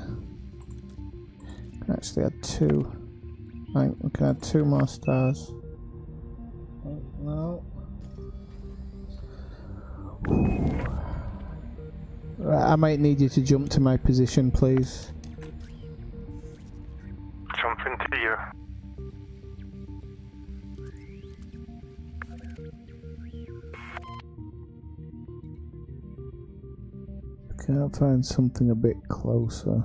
We can actually add two. Right, we can add two more stars. No. Right, I might need you to jump to my position, please. Jump into you. Can't find something a bit closer.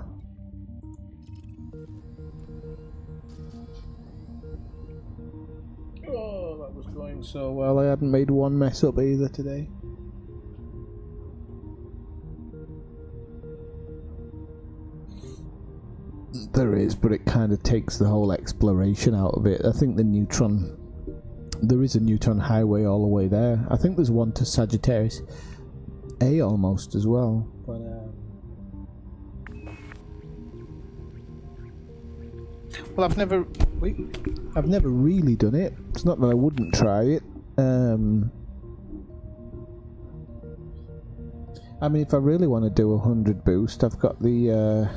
Oh, that was going so well. I hadn't made one mess up either today. There is, but it kind of takes the whole exploration out of it. I think the neutron... There is a neutron highway all the way there. I think there's one to Sagittarius A almost as well. But, well, I've never really done it. It's not that I wouldn't try it. I mean, if I really want to do 100 boost, I've got the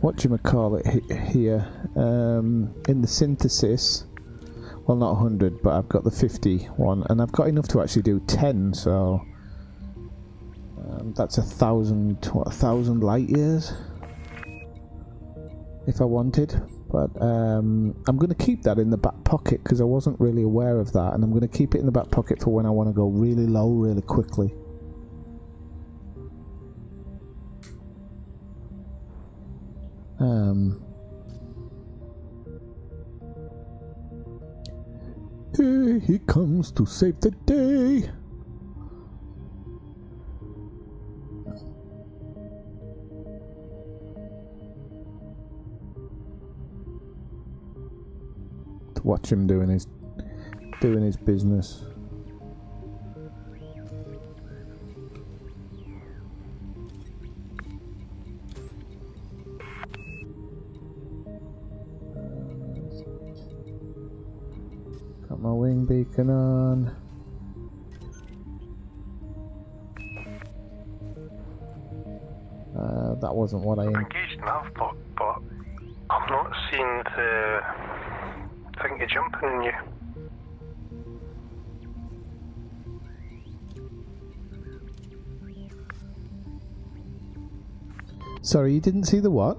whatchamacallit here in the synthesis. Well, not 100, but I've got the 50 one, and I've got enough to actually do 10. So that's 1,000 light years if I wanted. But I'm going to keep that in the back pocket because I wasn't really aware of that, and I'm going to keep it in the back pocket for when I want to go really low really quickly. Here he comes to save the day. To watch him doing his business. Got my wing beacon on. That wasn't what I... Engaged enough, but I'm not seeing the thing to jumping in you. Sorry, you didn't see the what?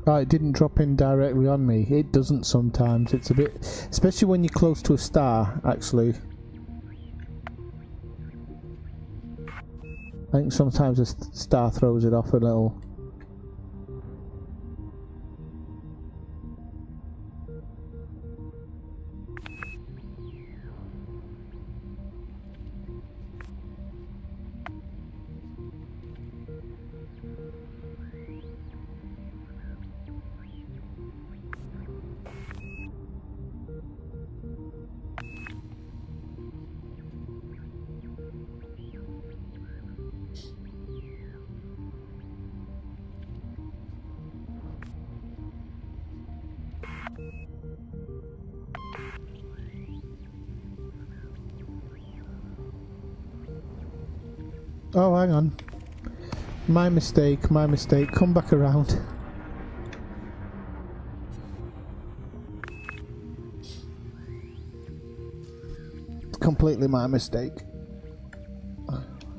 Oh, it didn't drop in directly on me. It doesn't sometimes. It's a bit... Especially when you're close to a star, actually. I think sometimes a star throws it off a little. Oh, hang on. My mistake, my mistake. Come back around. It's completely my mistake.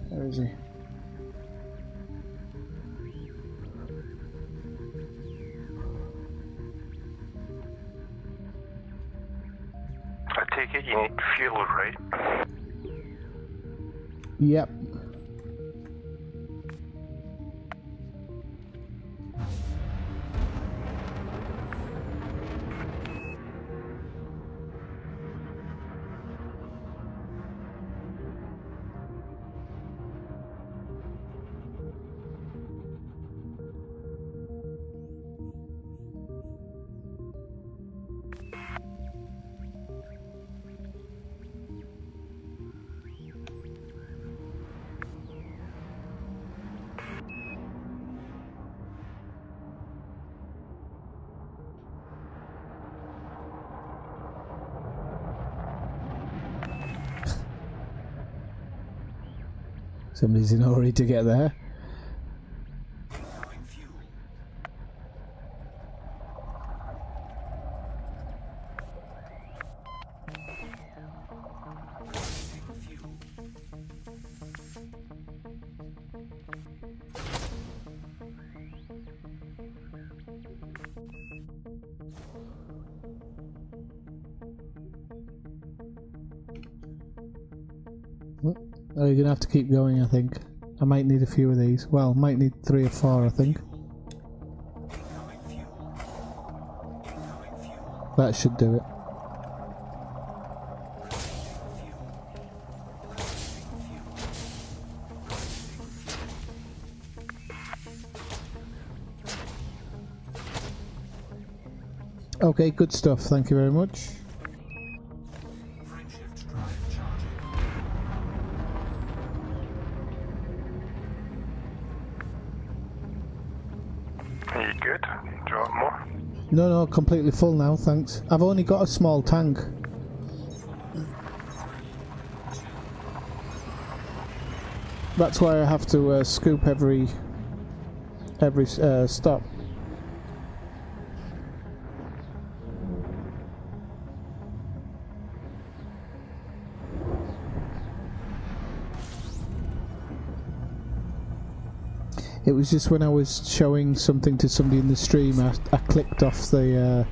Where is he? I take it you need fuel, right? Yep. Somebody's in a hurry to get there. Incoming fuel. Receiving fuel. Oh, you're gonna have to keep going, I think. I might need a few of these. Well, might need 3 or 4, I think. Incoming fuel. Incoming fuel. That should do it. Okay, good stuff. Thank you very much. Shift drive charging. Are you good? Do you want more? No, no, completely full now, thanks. I've only got a small tank. That's why I have to scoop every stop. It was just when I was showing something to somebody in the stream, I clicked off the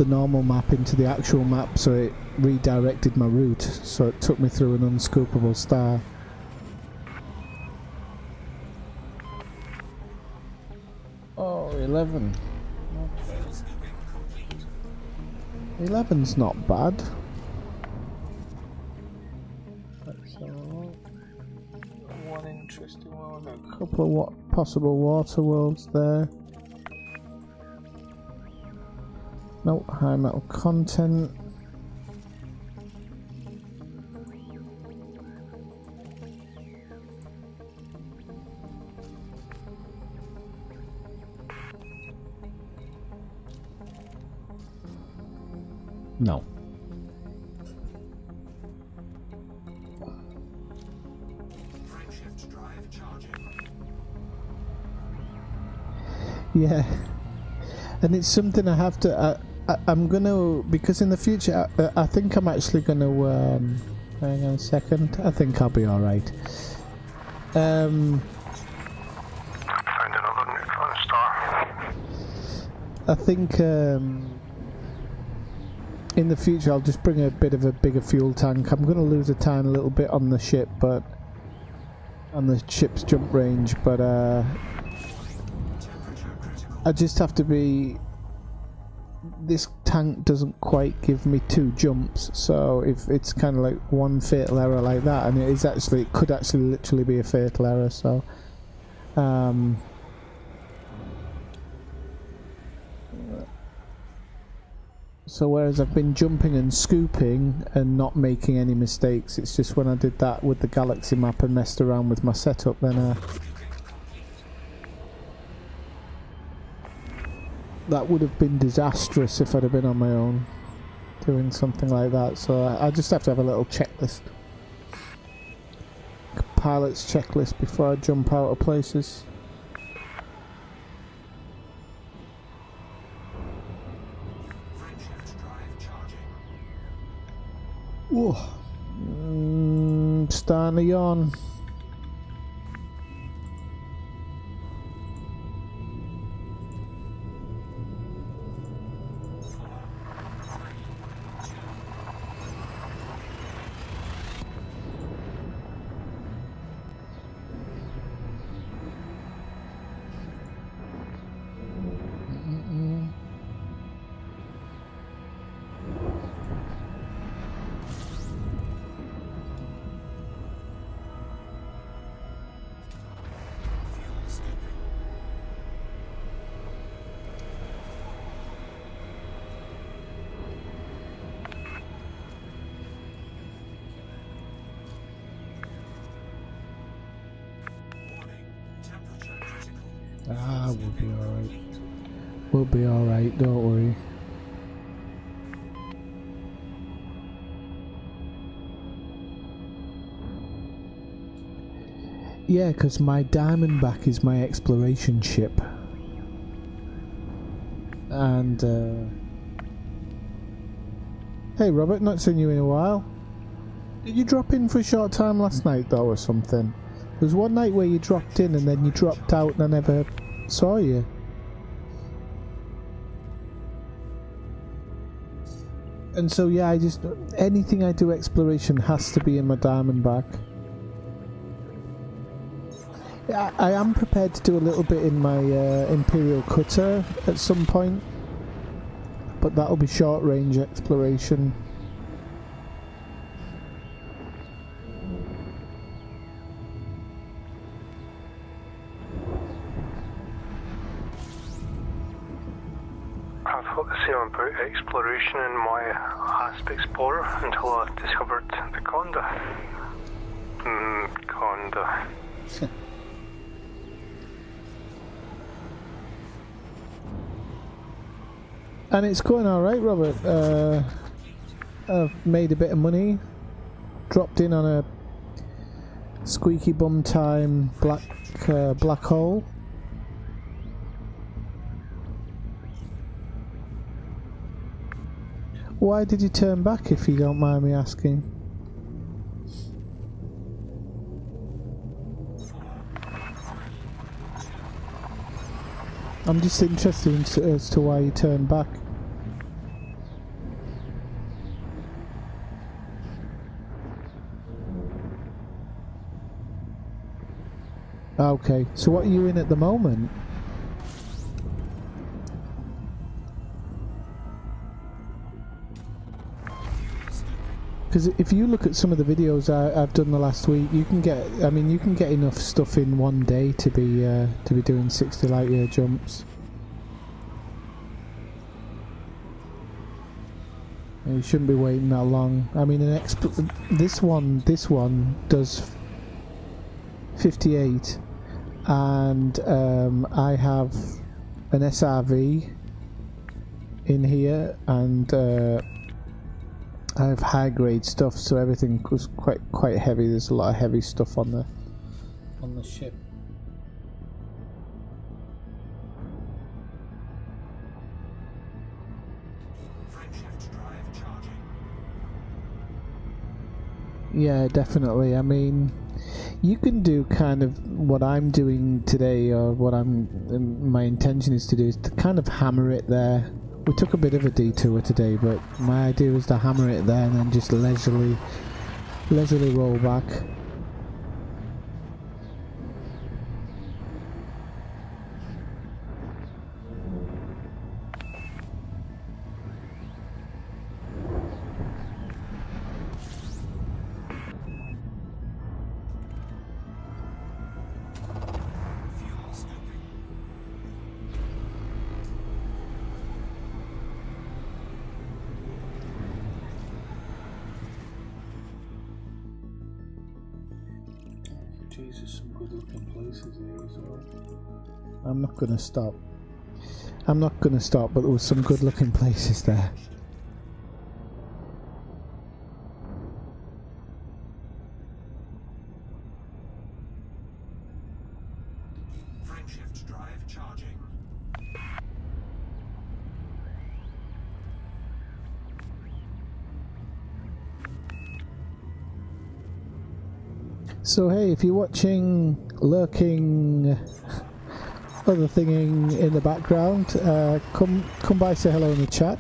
normal map into the actual map, so it redirected my route, so it took me through an unscoopable star. Oh, 11. 11's not bad. That's one interesting one. A couple of possible water worlds there. No high metal content. No. Shift drive charging. Yeah, and it's something I have to. I'm gonna, because in the future, I think I'm actually gonna. Hang on a second. I think I'll be all right. Find another neutron star. I think in the future I'll just bring a bit of a bigger fuel tank. I'm gonna lose a tiny little bit on the ship, but on the ship's jump range, but I just have to be. This tank doesn't quite give me 2 jumps, so if it's kind of like one fatal error like that, and it could actually literally be a fatal error, so so whereas I've been jumping and scooping and not making any mistakes, it's just when I did that with the galaxy map and messed around with my setup, then that would have been disastrous if I'd have been on my own doing something like that. So I just have to have a little checklist, pilot's checklist, before I jump out of places. starting to yawn. Ah, we'll be alright. We'll be alright, don't worry. Yeah, because my Diamondback is my exploration ship. And, hey Robert, not seen you in a while. Did you drop in for a short time last night though or something? There was one night where you dropped in and then you dropped out and I never saw you. And so yeah, anything I do exploration has to be in my Diamondback. I am prepared to do a little bit in my Imperial Cutter at some point, but that'll be short range exploration. I thought the same about exploration in my Asp Explorer until I discovered the Conda. Conda. And it's going alright, Robert. I've made a bit of money. Dropped in on a squeaky bum time black hole. Why did you turn back, if you don't mind me asking? I'm just interested as to why you turned back. Okay, so what are you in at the moment? Because if you look at some of the videos I've done the last week, you can get, I mean, you can get enough stuff in one day to be doing 60 light year jumps. You shouldn't be waiting that long. I mean, this one does 58, and I have an SRV in here, and I have high grade stuff, so everything was quite heavy. There's a lot of heavy stuff on the ship. Yeah, definitely. I mean, you can do kind of what I'm doing today, or what my intention is to do, is to kind of hammer it there. We took a bit of a detour today, but my idea was to hammer it there and then just leisurely roll back. Jesus, some good looking places here as well. I'm not gonna stop. But there was some good looking places there. Frameshift drive charging. So hey, if you're watching, lurking, other thinging in the background, come by, say hello in the chat.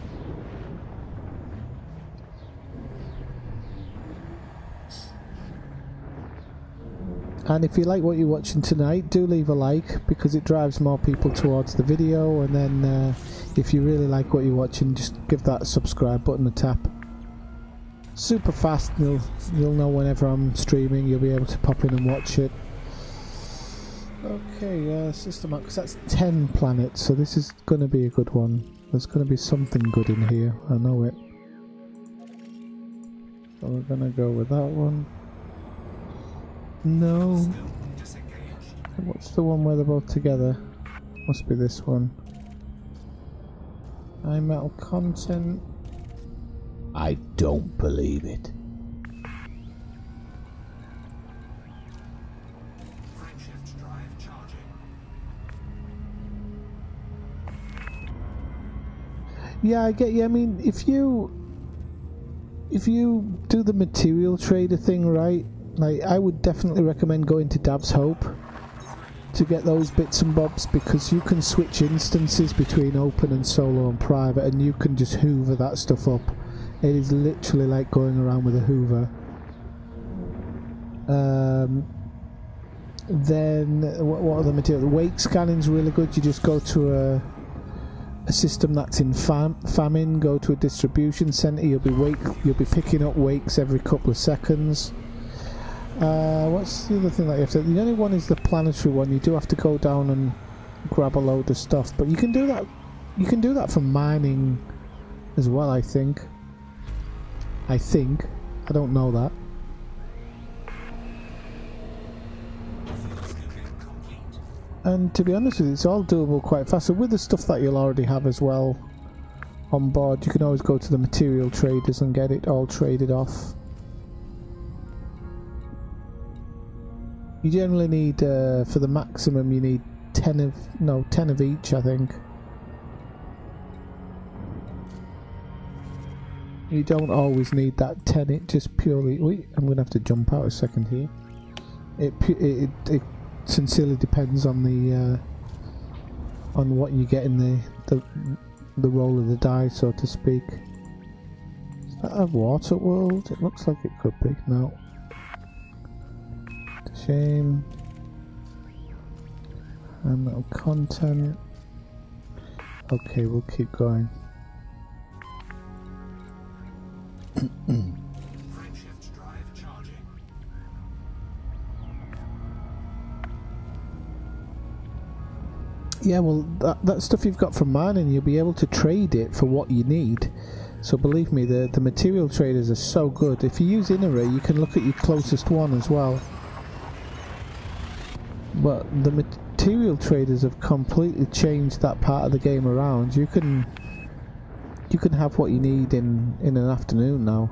And if you like what you're watching tonight, do leave a like, because it drives more people towards the video. And then if you really like what you're watching, just give that subscribe button a tap. Super fast, you'll know whenever I'm streaming, you'll be able to pop in and watch it. Okay, system up, because that's 10 planets, so this is going to be a good one. There's going to be something good in here, I know it. So we're going to go with that one. No. What's the one where they're both together? Must be this one. High metal content. I don't believe it. Frameshift drive charging. Yeah, I get you. I mean, if you do the material trader thing right, like, I would definitely recommend going to Dav's Hope to get those bits and bobs, because you can switch instances between open and solo and private, and you can just hoover that stuff up. It is literally like going around with a hoover. Then what other material? The wake scanning's really good. You just go to a system that's in famine. Go to a distribution center. You'll be picking up wakes every couple of seconds. What's the other thing that you have to? The only one is the planetary one. You do have to go down and grab a load of stuff, but you can do that. You can do that from mining as well, I think. I don't know that. And to be honest with you, it's all doable quite fast. So with the stuff that you'll already have as well on board, you can always go to the material traders and get it all traded off. You generally need, for the maximum, you need 10 of each, I think. You don't always need that 10, it just purely... Wait, I'm going to have to jump out a second here. It sincerely depends on the... on what you get in the roll of the die, so to speak. Is that a water world? It looks like it could be. No. Shame. And little content. Okay, we'll keep going. Frameshift drive charging. Yeah, well, that stuff you've got from mining, you'll be able to trade it for what you need. So believe me, the material traders are so good. If you use Innery, you can look at your closest one as well. But the material traders have completely changed that part of the game around. You can have what you need in an afternoon now.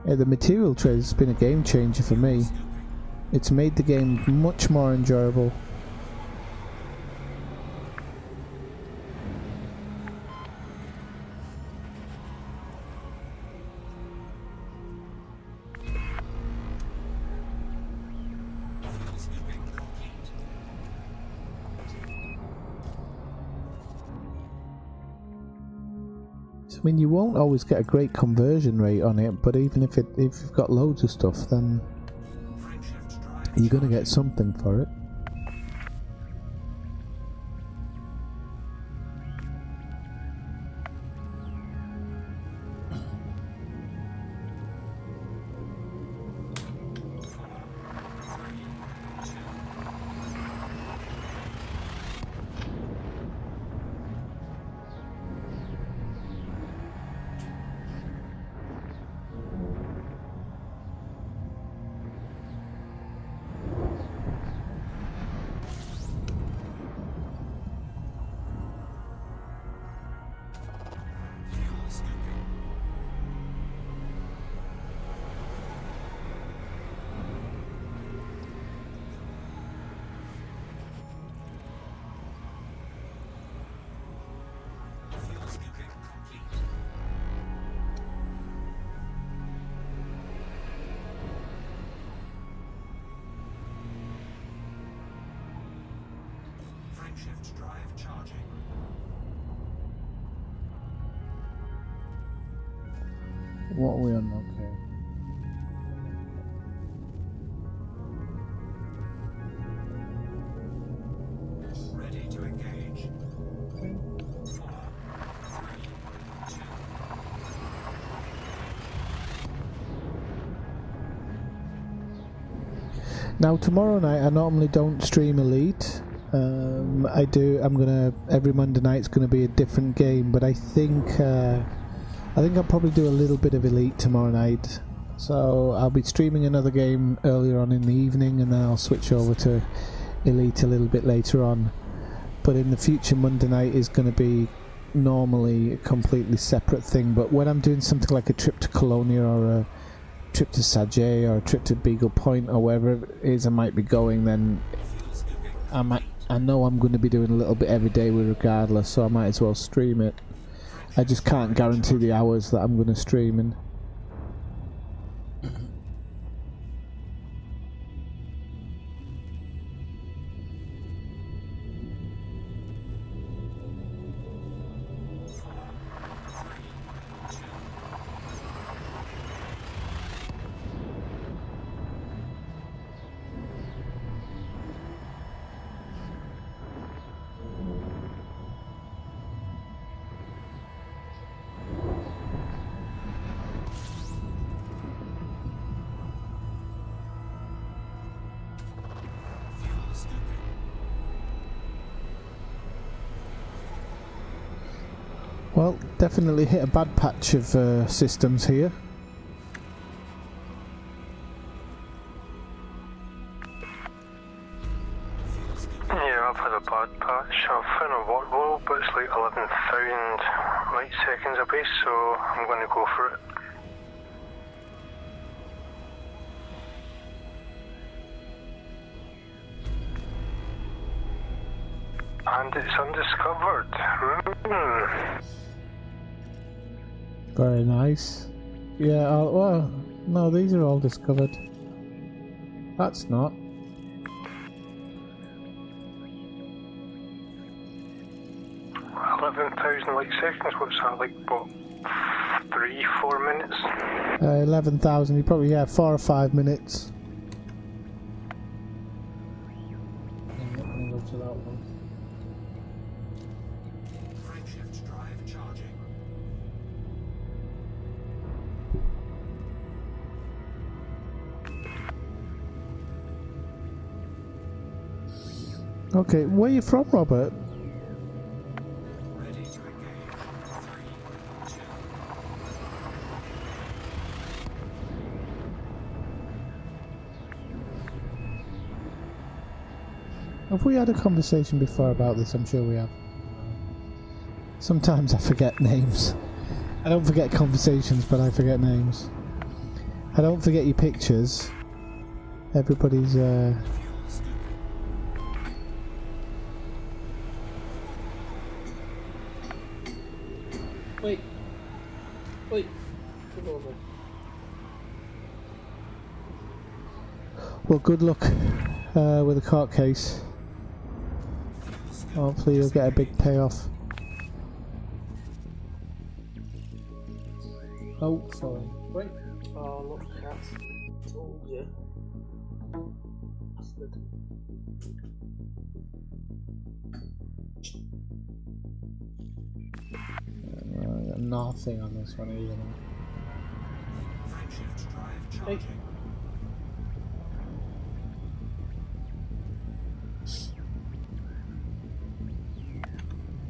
Yeah, the material traders has been a game changer for me. It's made the game much more enjoyable. I mean, you won't always get a great conversion rate on it, but even if you've got loads of stuff, then you're going to get something for it. Shift drive charging. What are we on? Okay. Ready to engage. 4, 3, 2. Now tomorrow night I normally don't stream Elite. I do. I'm gonna every Monday night it's gonna be a different game, but I think I'll probably do a little bit of Elite tomorrow night. So I'll be streaming another game earlier on in the evening, and then I'll switch over to Elite a little bit later on. But in the future, Monday night is going to be normally a completely separate thing. But when I'm doing something like a trip to Colonia or a trip to Sajay or a trip to Beagle Point or wherever it is I might be going, then I know I'm going to be doing a little bit every day regardless, so I might as well stream it. I just can't guarantee the hours that I'm going to stream in. Well, definitely hit a bad patch of systems here. Yeah, I've had a bad patch. I've found a workload, but it's like 11,000 light seconds away, so I'm going to go for it. And it's undiscovered. Very nice. Yeah, well, no, these are all discovered. That's not. Light seconds, what's that, like, what, 3-4 minutes? 11,000, you probably, yeah, 4 or 5 minutes. I'm not going to go to that one. Shift drive charging. Okay, where are you from, Robert? Ready to engage. 3, 2. Have we had a conversation before about this? I'm sure we have. Sometimes I forget names. I don't forget conversations, but I forget names. I don't forget your pictures. Everybody's Wait. Come over. Well, good luck with the court case. Hopefully you'll get a big payoff. Hopefully. Wait. Oh, look, cats. Told you. Bastard. I got nothing on this one either. Shift drive Hey. charging.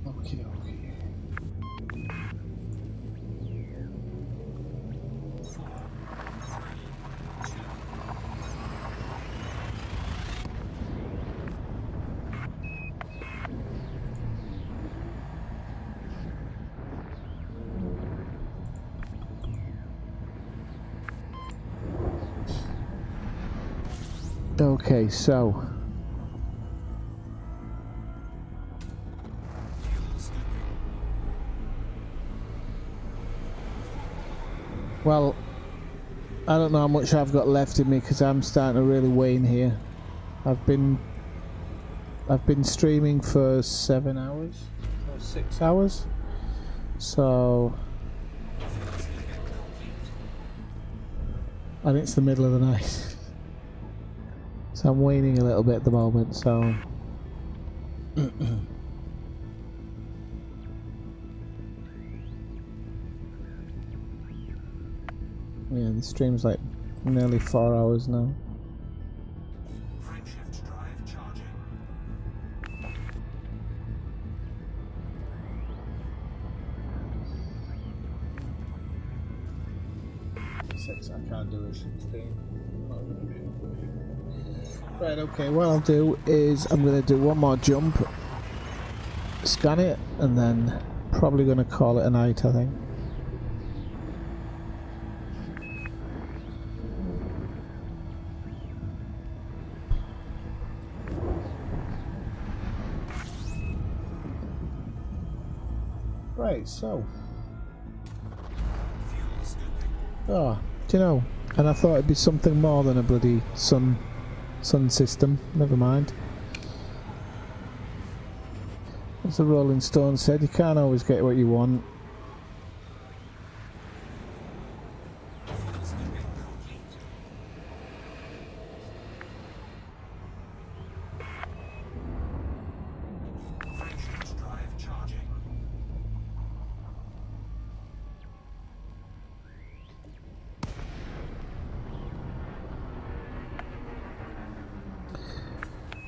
Okay. Okay, so well, I don't know how much I've got left in me because I'm starting to really wane here. I've been I've been streaming for 7 hours or 6 hours, so, and it's the middle of the night, so I'm waning a little bit at the moment. So yeah, the stream's like nearly 4 hours now. Frameshift drive charging. I can't do this. Right, okay, what I'll do is I'm going to do one more jump, scan it, and then probably going to call it a night, I think. Right, so. Oh, do you know? And I thought it'd be something more than a bloody sun system. Never mind. As the Rolling Stone said, you can't always get what you want.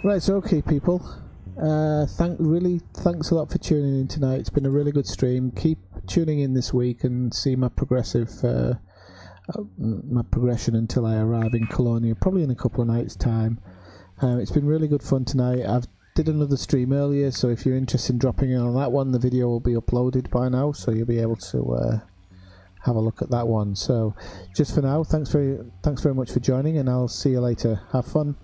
Right, so okay people, thanks a lot for tuning in tonight. It's been a really good stream. Keep tuning in this week and see my progression until I arrive in Colonia, probably in a couple of nights time. It's been really good fun tonight. I've did another stream earlier, so if you're interested in dropping in on that one, the video will be uploaded by now, so you'll be able to have a look at that one. So just for now, thanks very much for joining, and I'll see you later. Have fun.